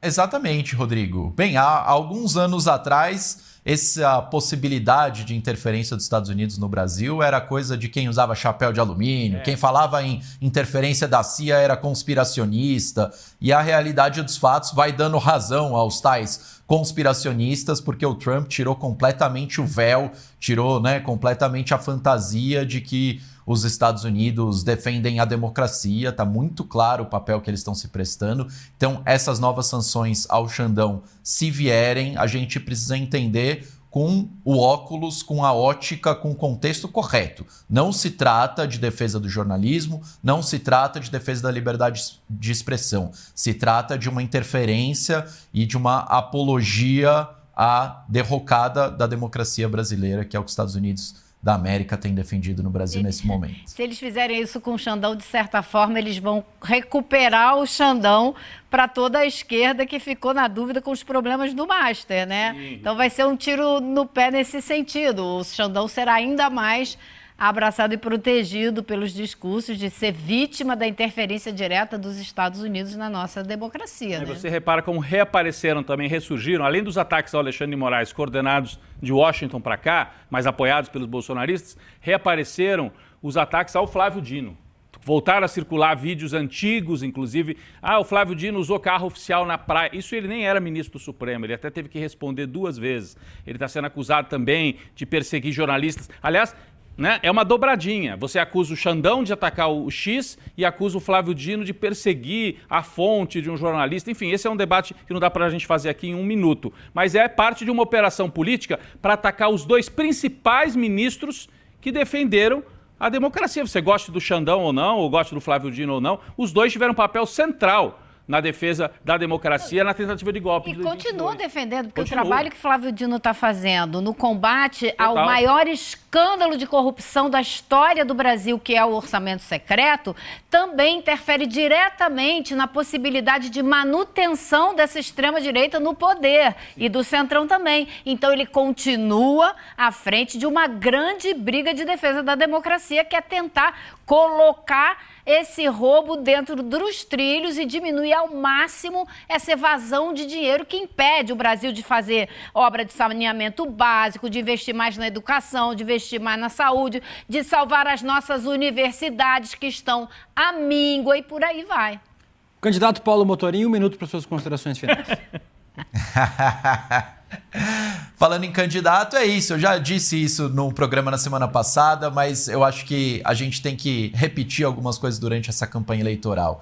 [SPEAKER 1] Exatamente, Rodrigo. Bem, há alguns anos atrás, essa possibilidade de interferência dos Estados Unidos no Brasil era coisa de quem usava chapéu de alumínio, quem falava em interferência da CIA era conspiracionista, e a realidade dos fatos vai dando razão aos tais conspiracionistas, porque o Trump tirou completamente o véu, tirou, né, completamente a fantasia de que os Estados Unidos defendem a democracia, está muito claro o papel que eles estão se prestando. Então, essas novas sanções ao Xandão, se vierem, a gente precisa entender com o óculos, com a ótica, com o contexto correto. Não se trata de defesa do jornalismo, não se trata de defesa da liberdade de expressão. Se trata de uma interferência e de uma apologia à derrocada da democracia brasileira, que é o que os Estados Unidos da América tem defendido no Brasil nesse momento.
[SPEAKER 6] Se eles fizerem isso com o Xandão, de certa forma, eles vão recuperar o Xandão para toda a esquerda que ficou na dúvida com os problemas do Master, né? Sim. Então vai ser um tiro no pé nesse sentido. O Xandão será ainda mais abraçado e protegido pelos discursos de ser vítima da interferência direta dos Estados Unidos na nossa democracia. Né?
[SPEAKER 11] Você repara como reapareceram também, ressurgiram, além dos ataques ao Alexandre de Moraes, coordenados de Washington para cá, mas apoiados pelos bolsonaristas, reapareceram os ataques ao Flávio Dino. Voltaram a circular vídeos antigos, inclusive. O Flávio Dino usou carro oficial na praia. Isso ele nem era ministro do Supremo, ele até teve que responder 2 vezes. Ele está sendo acusado também de perseguir jornalistas. Aliás, né, é uma dobradinha. Você acusa o Xandão de atacar o X e acusa o Flávio Dino de perseguir a fonte de um jornalista. Enfim, esse é um debate que não dá para a gente fazer aqui em 1 minuto. Mas é parte de uma operação política para atacar os 2 principais ministros que defenderam a democracia. Você gosta do Xandão ou não, ou gosta do Flávio Dino ou não, os 2 tiveram um papel central na defesa da democracia, na tentativa de golpe.
[SPEAKER 6] E continua defendendo, porque o trabalho que Flávio Dino está fazendo no combate ao maior escândalo de corrupção da história do Brasil, que é o orçamento secreto, também interfere diretamente na possibilidade de manutenção dessa extrema-direita no poder e do Centrão também. Então ele continua à frente de uma grande briga de defesa da democracia, que é tentar colocar esse roubo dentro dos trilhos e diminuir ao máximo essa evasão de dinheiro que impede o Brasil de fazer obra de saneamento básico, de investir mais na educação, de investir mais na saúde, de salvar as nossas universidades que estão à míngua e por aí vai.
[SPEAKER 5] Candidato Paulo Motorim, 1 minuto para suas considerações finais.
[SPEAKER 1] Falando em candidato, é isso. Eu já disse isso no programa na semana passada, mas eu acho que a gente tem que repetir algumas coisas durante essa campanha eleitoral.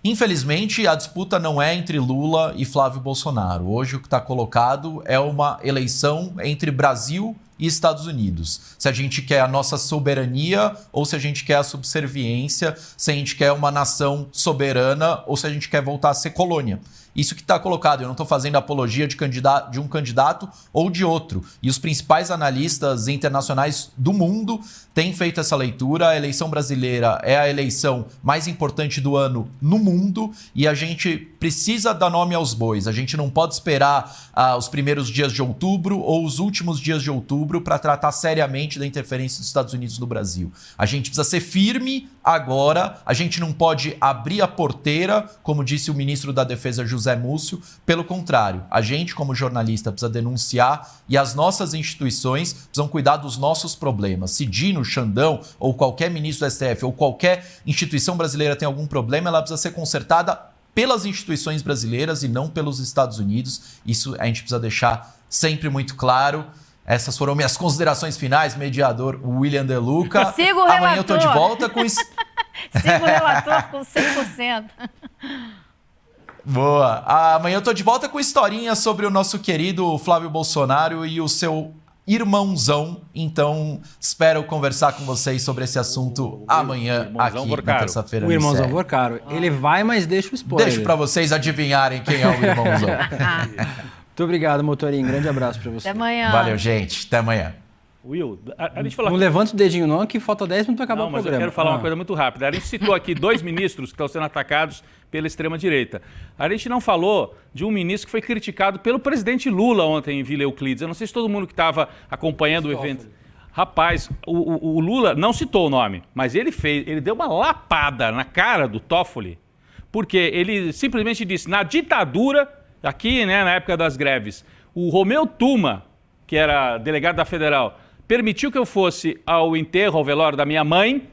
[SPEAKER 1] Infelizmente, a disputa não é entre Lula e Flávio Bolsonaro. Hoje o que está colocado é uma eleição entre Brasil e Estados Unidos. Se a gente quer a nossa soberania ou se a gente quer a subserviência, se a gente quer uma nação soberana ou se a gente quer voltar a ser colônia. Isso que está colocado, eu não estou fazendo apologia de um candidato ou de outro. E os principais analistas internacionais do mundo têm feito essa leitura. A eleição brasileira é a eleição mais importante do ano no mundo e a gente precisa dar nome aos bois. A gente não pode esperar os primeiros dias de outubro ou os últimos dias de outubro para tratar seriamente da interferência dos Estados Unidos no Brasil. A gente precisa ser firme agora, a gente não pode abrir a porteira, como disse o ministro da Defesa, José Múcio. Pelo contrário, a gente, como jornalista, precisa denunciar e as nossas instituições precisam cuidar dos nossos problemas. Se Dino, Xandão ou qualquer ministro do STF ou qualquer instituição brasileira tem algum problema, ela precisa ser consertada pelas instituições brasileiras e não pelos Estados Unidos. Isso a gente precisa deixar sempre muito claro. Essas foram minhas considerações finais, mediador William De Luca.
[SPEAKER 6] Siga o
[SPEAKER 1] Amanhã
[SPEAKER 6] relator.
[SPEAKER 1] eu tô de volta com...
[SPEAKER 6] Siga o relator com 100%.
[SPEAKER 1] Boa. Amanhã eu tô de volta com historinha sobre o nosso querido Flávio Bolsonaro e o seu irmãozão. Então, espero conversar com vocês sobre esse assunto amanhã aqui na terça-feira.
[SPEAKER 5] O irmãozão Vorcaro. Ele vai, mas deixa o spoiler.
[SPEAKER 1] Deixo para vocês adivinharem quem é o irmãozão.
[SPEAKER 5] Muito obrigado, Motorinho. Grande abraço para você.
[SPEAKER 6] Até amanhã.
[SPEAKER 1] Valeu, gente. Até amanhã.
[SPEAKER 11] Will, a gente falou
[SPEAKER 5] não levanta o dedinho não, que falta 10 minutos para acabar o programa.
[SPEAKER 11] Mas eu quero falar uma coisa muito rápida. A gente citou aqui 2 ministros que estão sendo atacados pela extrema-direita. A gente não falou de um ministro que foi criticado pelo presidente Lula ontem em Vila Euclides. Eu não sei se todo mundo que estava acompanhando o evento... Rapaz, o Lula não citou o nome, mas ele deu uma lapada na cara do Toffoli, porque ele simplesmente disse, na ditadura, aqui, né, na época das greves, o Romeu Tuma, que era delegado da Federal, permitiu que eu fosse ao enterro, ao velório da minha mãe,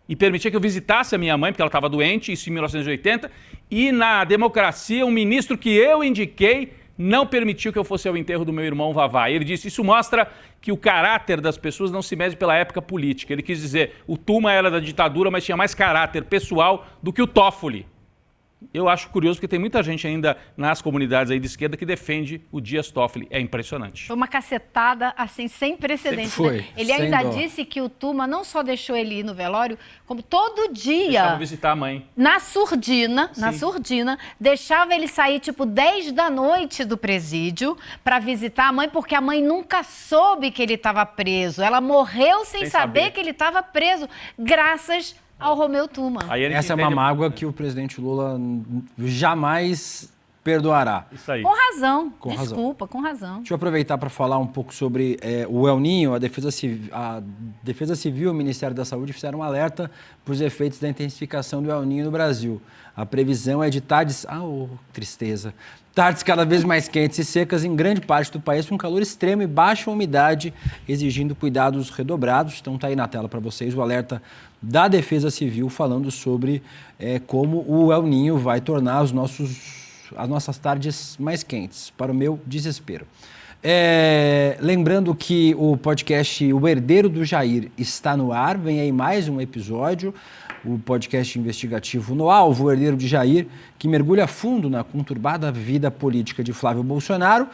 [SPEAKER 11] e permitia que eu visitasse a minha mãe, porque ela estava doente, isso em 1980, e na democracia, um ministro que eu indiquei não permitiu que eu fosse ao enterro do meu irmão Vavá. Ele disse, isso mostra que o caráter das pessoas não se mede pela época política. Ele quis dizer, o Tuma era da ditadura, mas tinha mais caráter pessoal do que o Toffoli. Eu acho curioso porque tem muita gente ainda nas comunidades aí de esquerda que defende o Dias Toffoli. É impressionante.
[SPEAKER 6] Foi uma cacetada, assim, sem precedentes.
[SPEAKER 5] Foi,
[SPEAKER 6] ele ainda disse que o Tuma não só deixou ele ir no velório, como todo dia...
[SPEAKER 11] Deixava visitar a mãe.
[SPEAKER 6] Na surdina, deixava ele sair, tipo, 10 da noite do presídio para visitar a mãe, porque a mãe nunca soube que ele estava preso. Ela morreu sem saber que ele estava preso, graças ao Romeu Tuma.
[SPEAKER 5] Essa é uma mágoa que o presidente Lula jamais perdoará.
[SPEAKER 11] Isso aí.
[SPEAKER 6] Com razão. Desculpa, com razão.
[SPEAKER 5] Deixa eu aproveitar para falar um pouco sobre o El Niño. A Defesa Civil e o Ministério da Saúde fizeram um alerta para os efeitos da intensificação do El Niño no Brasil. A previsão é de tardes... tristeza. Tardes cada vez mais quentes e secas em grande parte do país, com calor extremo e baixa umidade, exigindo cuidados redobrados. Então tá aí na tela para vocês o alerta da Defesa Civil falando sobre como o El Niño vai tornar as nossas tardes mais quentes, para o meu desespero. Lembrando que o podcast O Herdeiro do Jair está no ar, vem aí mais um episódio, o podcast investigativo No Alvo, O Herdeiro de Jair, que mergulha fundo na conturbada vida política de Flávio Bolsonaro.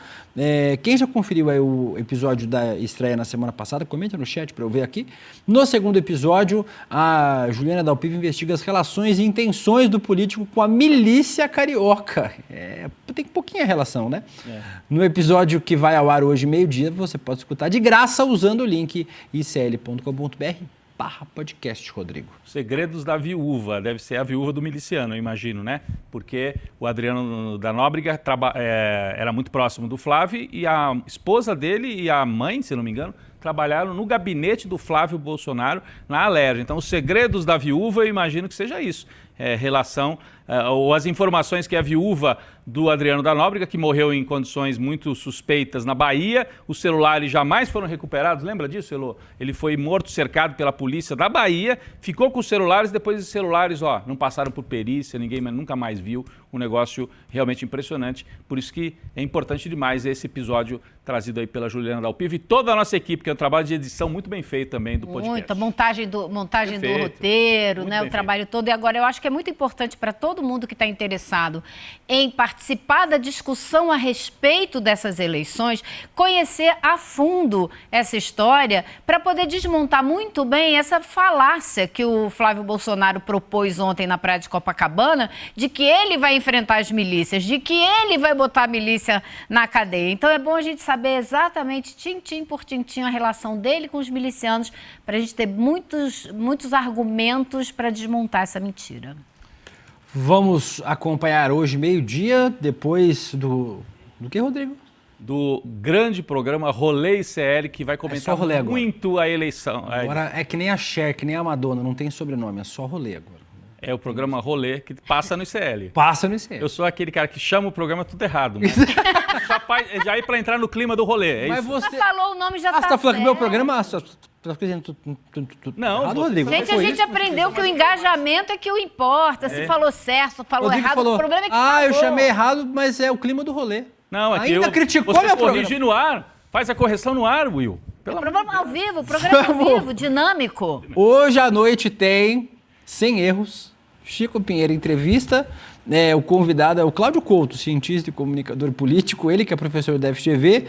[SPEAKER 5] Quem já conferiu aí o episódio da estreia na semana passada, comenta no chat para eu ver aqui. No segundo episódio, a Juliana Dalpiva investiga as relações e intenções do político com a milícia carioca. Tem pouquinha relação, né? No episódio que vai ao ar hoje, meio-dia, você pode escutar de graça usando o link icl.com.br/podcast, Rodrigo.
[SPEAKER 11] Segredos da viúva, deve ser a viúva do miliciano, eu imagino, né? Porque o Adriano da Nóbrega era muito próximo do Flávio e a esposa dele e a mãe, se não me engano, trabalharam no gabinete do Flávio Bolsonaro na Alerj. Então, os segredos da viúva, eu imagino que seja isso. Relação, ou as informações que a viúva do Adriano da Nóbrega, que morreu em condições muito suspeitas na Bahia, os celulares jamais foram recuperados. Lembra disso, Elô? Ele foi morto, cercado pela polícia da Bahia, ficou com os celulares, depois os celulares, não passaram por perícia, ninguém nunca mais viu. Um negócio realmente impressionante. Por isso que é importante demais esse episódio trazido aí pela Juliana Dalpiva e toda a nossa equipe, que é um trabalho de edição muito bem feito também do podcast.
[SPEAKER 6] Muita montagem do roteiro, né? O trabalho todo. E agora eu acho que é muito importante para todo mundo que está interessado em participar da discussão a respeito dessas eleições, conhecer a fundo essa história para poder desmontar muito bem essa falácia que o Flávio Bolsonaro propôs ontem na praia de Copacabana, de que ele vai enfrentar as milícias, de que ele vai botar a milícia na cadeia. Então é bom a gente saber exatamente, tintim por tintim, a relação dele com os milicianos, para a gente ter muitos argumentos para desmontar essa mentira.
[SPEAKER 5] Vamos acompanhar hoje, meio-dia, depois do que, Rodrigo?
[SPEAKER 11] Do grande programa Rolê ICL, que vai comentar muito a eleição.
[SPEAKER 5] Agora é que nem a Cher, que nem a Madonna, não tem sobrenome, é só Rolê agora.
[SPEAKER 11] É o programa Rolê, que passa no ICL.
[SPEAKER 5] Passa no ICL.
[SPEAKER 11] Eu sou aquele cara que chama o programa tudo errado. Mas já ir para entrar no clima do rolê, é
[SPEAKER 6] mas
[SPEAKER 11] isso?
[SPEAKER 6] Você falou o nome, já tá
[SPEAKER 5] você tá falando que meu programa...
[SPEAKER 11] Não,
[SPEAKER 5] errado, Rodrigo.
[SPEAKER 6] Gente, a gente aprendeu que o engajamento é que o importa. Se falou certo, falou
[SPEAKER 5] Rodrigo
[SPEAKER 6] errado, o problema é que
[SPEAKER 5] eu chamei errado, mas é o clima do rolê.
[SPEAKER 11] Não, é
[SPEAKER 5] ainda criticou
[SPEAKER 11] meu
[SPEAKER 5] programa.
[SPEAKER 11] Corrige no ar, faz a correção no ar, Will.
[SPEAKER 6] O programa ao vivo, o programa ao vivo, dinâmico.
[SPEAKER 5] Hoje à noite tem, sem erros, Chico Pinheiro entrevista. O convidado é o Cláudio Couto, cientista e comunicador político, ele que é professor da FGV,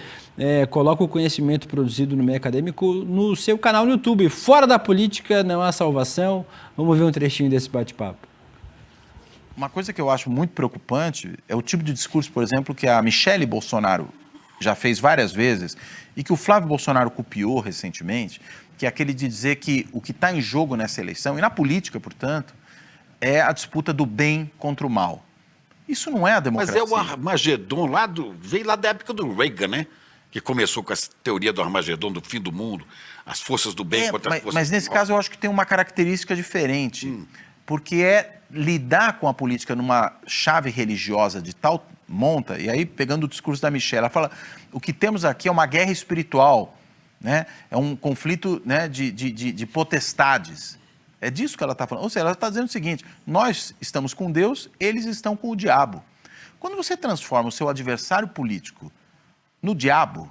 [SPEAKER 5] coloca o conhecimento produzido no meio acadêmico no seu canal no YouTube. Fora da política não há salvação. Vamos ver um trechinho desse bate-papo.
[SPEAKER 8] Uma coisa que eu acho muito preocupante é o tipo de discurso, por exemplo, que a Michele Bolsonaro já fez várias vezes e que o Flávio Bolsonaro copiou recentemente, que é aquele de dizer que o que está em jogo nessa eleição, e na política, portanto, é a disputa do bem contra o mal. Isso não é a democracia.
[SPEAKER 22] Mas é o Armagedon veio lá da época do Reagan, né? Que começou com essa teoria do Armagedon, do fim do mundo, as forças do bem contra as forças do mal.
[SPEAKER 8] Mas nesse caso eu acho que tem uma característica diferente, porque é lidar com a política numa chave religiosa de tal monta, e aí pegando o discurso da Michelle, ela fala, o que temos aqui é uma guerra espiritual, né? É um conflito, né, de potestades. É disso que ela está falando. Ou seja, ela está dizendo o seguinte, nós estamos com Deus, eles estão com o diabo. Quando você transforma o seu adversário político no diabo,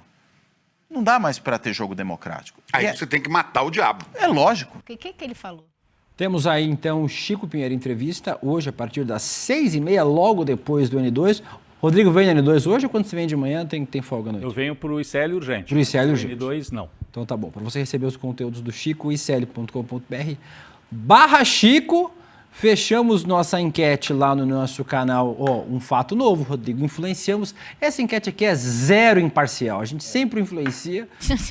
[SPEAKER 8] não dá mais para ter jogo democrático.
[SPEAKER 22] Aí você tem que matar o diabo.
[SPEAKER 8] É lógico.
[SPEAKER 6] O que ele falou?
[SPEAKER 5] Temos aí, então, Chico Pinheiro entrevista, hoje a partir das 6h30, logo depois do N2. Rodrigo vem no N2 hoje ou quando você vem de manhã tem folga à noite?
[SPEAKER 11] Eu venho para o ICL urgente.
[SPEAKER 5] Para o ICL urgente.
[SPEAKER 11] N2, não.
[SPEAKER 5] Então tá bom. Para você receber os conteúdos do Chico, icl.com.br/Chico. Fechamos nossa enquete lá no nosso canal. Um fato novo, Rodrigo. Influenciamos. Essa enquete aqui é zero imparcial. A gente sempre influencia,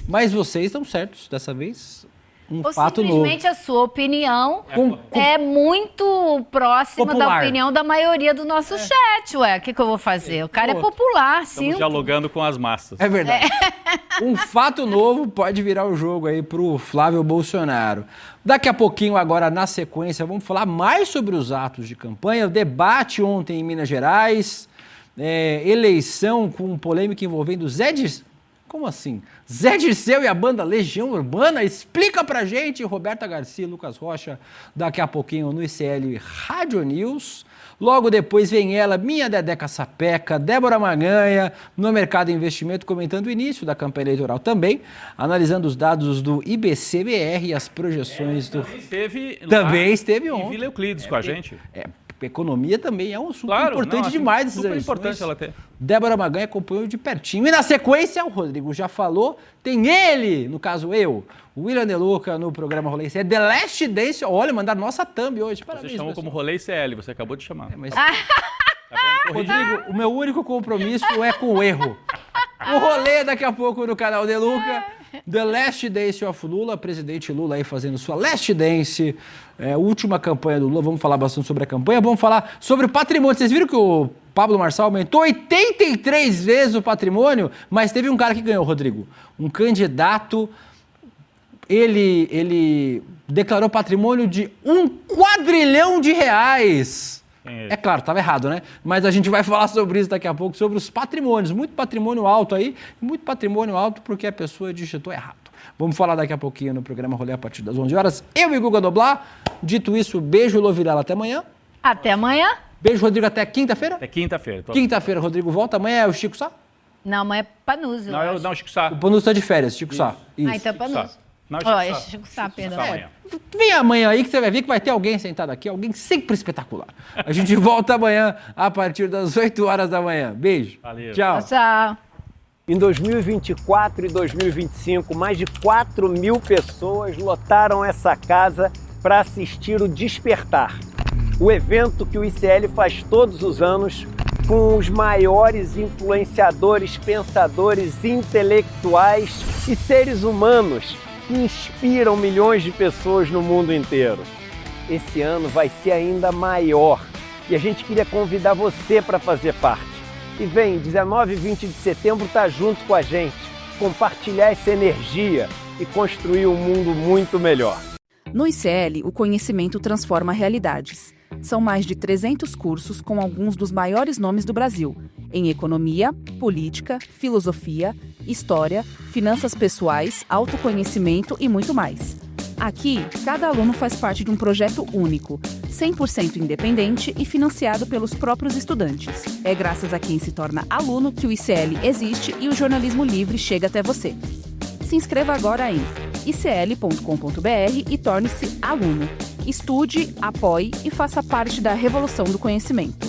[SPEAKER 5] mas vocês estão certos dessa vez.
[SPEAKER 6] Ou simplesmente a sua opinião é muito próxima popular da opinião da maioria do nosso chat. O que eu vou fazer? O cara é popular, sim.
[SPEAKER 11] Estamos dialogando com as massas.
[SPEAKER 5] É verdade. Um fato novo pode virar o jogo aí pro Flávio Bolsonaro. Daqui a pouquinho, agora na sequência, vamos falar mais sobre os atos de campanha. O debate ontem em Minas Gerais, eleição com polêmica envolvendo Zé Dirceu. Como assim? Zé Dirceu e a banda Legião Urbana? Explica pra gente, Roberta Garcia e Lucas Rocha, daqui a pouquinho no ICL Rádio News. Logo depois vem ela, minha Dedeca Sapeca, Débora Maganha, no Mercado Investimento, comentando o início da campanha eleitoral também, analisando os dados do IBCBR e as projeções do... Também esteve ontem.
[SPEAKER 11] Em Vila Euclides com a gente.
[SPEAKER 5] Economia também é um assunto importante demais dessas
[SPEAKER 11] super
[SPEAKER 5] eleições.
[SPEAKER 11] Importante ela ter.
[SPEAKER 5] Débora Maganha acompanhou de pertinho. E na sequência, o Rodrigo já falou, tem ele, no caso eu, o William De Luca no programa Rolê ICL, The Last Dance. Olha, mandaram nossa thumb hoje. Parabéns,
[SPEAKER 11] você chamou como Rolê ICL, você acabou de chamar.
[SPEAKER 5] Rodrigo, o meu único compromisso é com o erro. O rolê daqui a pouco no canal De Luca. The Last Dance of Lula, presidente Lula aí fazendo sua Last Dance, última campanha do Lula. Vamos falar bastante sobre a campanha, vamos falar sobre o patrimônio. Vocês viram que o Pablo Marçal aumentou 83 vezes o patrimônio, mas teve um cara que ganhou, Rodrigo. Um candidato, ele declarou patrimônio de R$1 quadrilhão. É claro, estava errado, né? Mas a gente vai falar sobre isso daqui a pouco, sobre os patrimônios. Muito patrimônio alto aí, muito patrimônio alto porque a pessoa digitou errado. Vamos falar daqui a pouquinho no programa Rolê a partir das 11 horas. Eu e Guga Noblar. Dito isso, beijo, Lô Vilela, até amanhã.
[SPEAKER 6] Até amanhã.
[SPEAKER 5] Beijo, Rodrigo, até quinta-feira?
[SPEAKER 11] Até quinta-feira.
[SPEAKER 5] Quinta-feira, Rodrigo volta. Amanhã é o Chico só?
[SPEAKER 6] Não, amanhã é Panúzio.
[SPEAKER 11] Não, Chico Sá.
[SPEAKER 5] O Panúzio tá de férias, Chico Sá.
[SPEAKER 6] Ah, então é Panúzio.
[SPEAKER 11] Não,
[SPEAKER 6] é Chico Sá, perdão.
[SPEAKER 5] Vem amanhã aí que você vai ver que vai ter alguém sentado aqui, alguém sempre espetacular. A gente volta amanhã a partir das 8 horas da manhã. Beijo.
[SPEAKER 11] Valeu.
[SPEAKER 5] Tchau.
[SPEAKER 6] Tchau.
[SPEAKER 9] Em 2024 e 2025, mais de 4 mil pessoas lotaram essa casa para assistir o Despertar, o evento que o ICL faz todos os anos com os maiores influenciadores, pensadores, intelectuais e seres humanos que inspiram milhões de pessoas no mundo inteiro. Esse ano vai ser ainda maior e a gente queria convidar você para fazer parte. E vem, 19 e 20 de setembro, tá junto com a gente, compartilhar essa energia e construir um mundo muito melhor.
[SPEAKER 10] No ICL, o conhecimento transforma realidades. São mais de 300 cursos com alguns dos maiores nomes do Brasil, em economia, política, filosofia, história, finanças pessoais, autoconhecimento e muito mais. Aqui, cada aluno faz parte de um projeto único, 100% independente e financiado pelos próprios estudantes. É graças a quem se torna aluno que o ICL existe e o jornalismo livre chega até você. Se inscreva agora em icl.com.br e torne-se aluno. Estude, apoie e faça parte da revolução do conhecimento.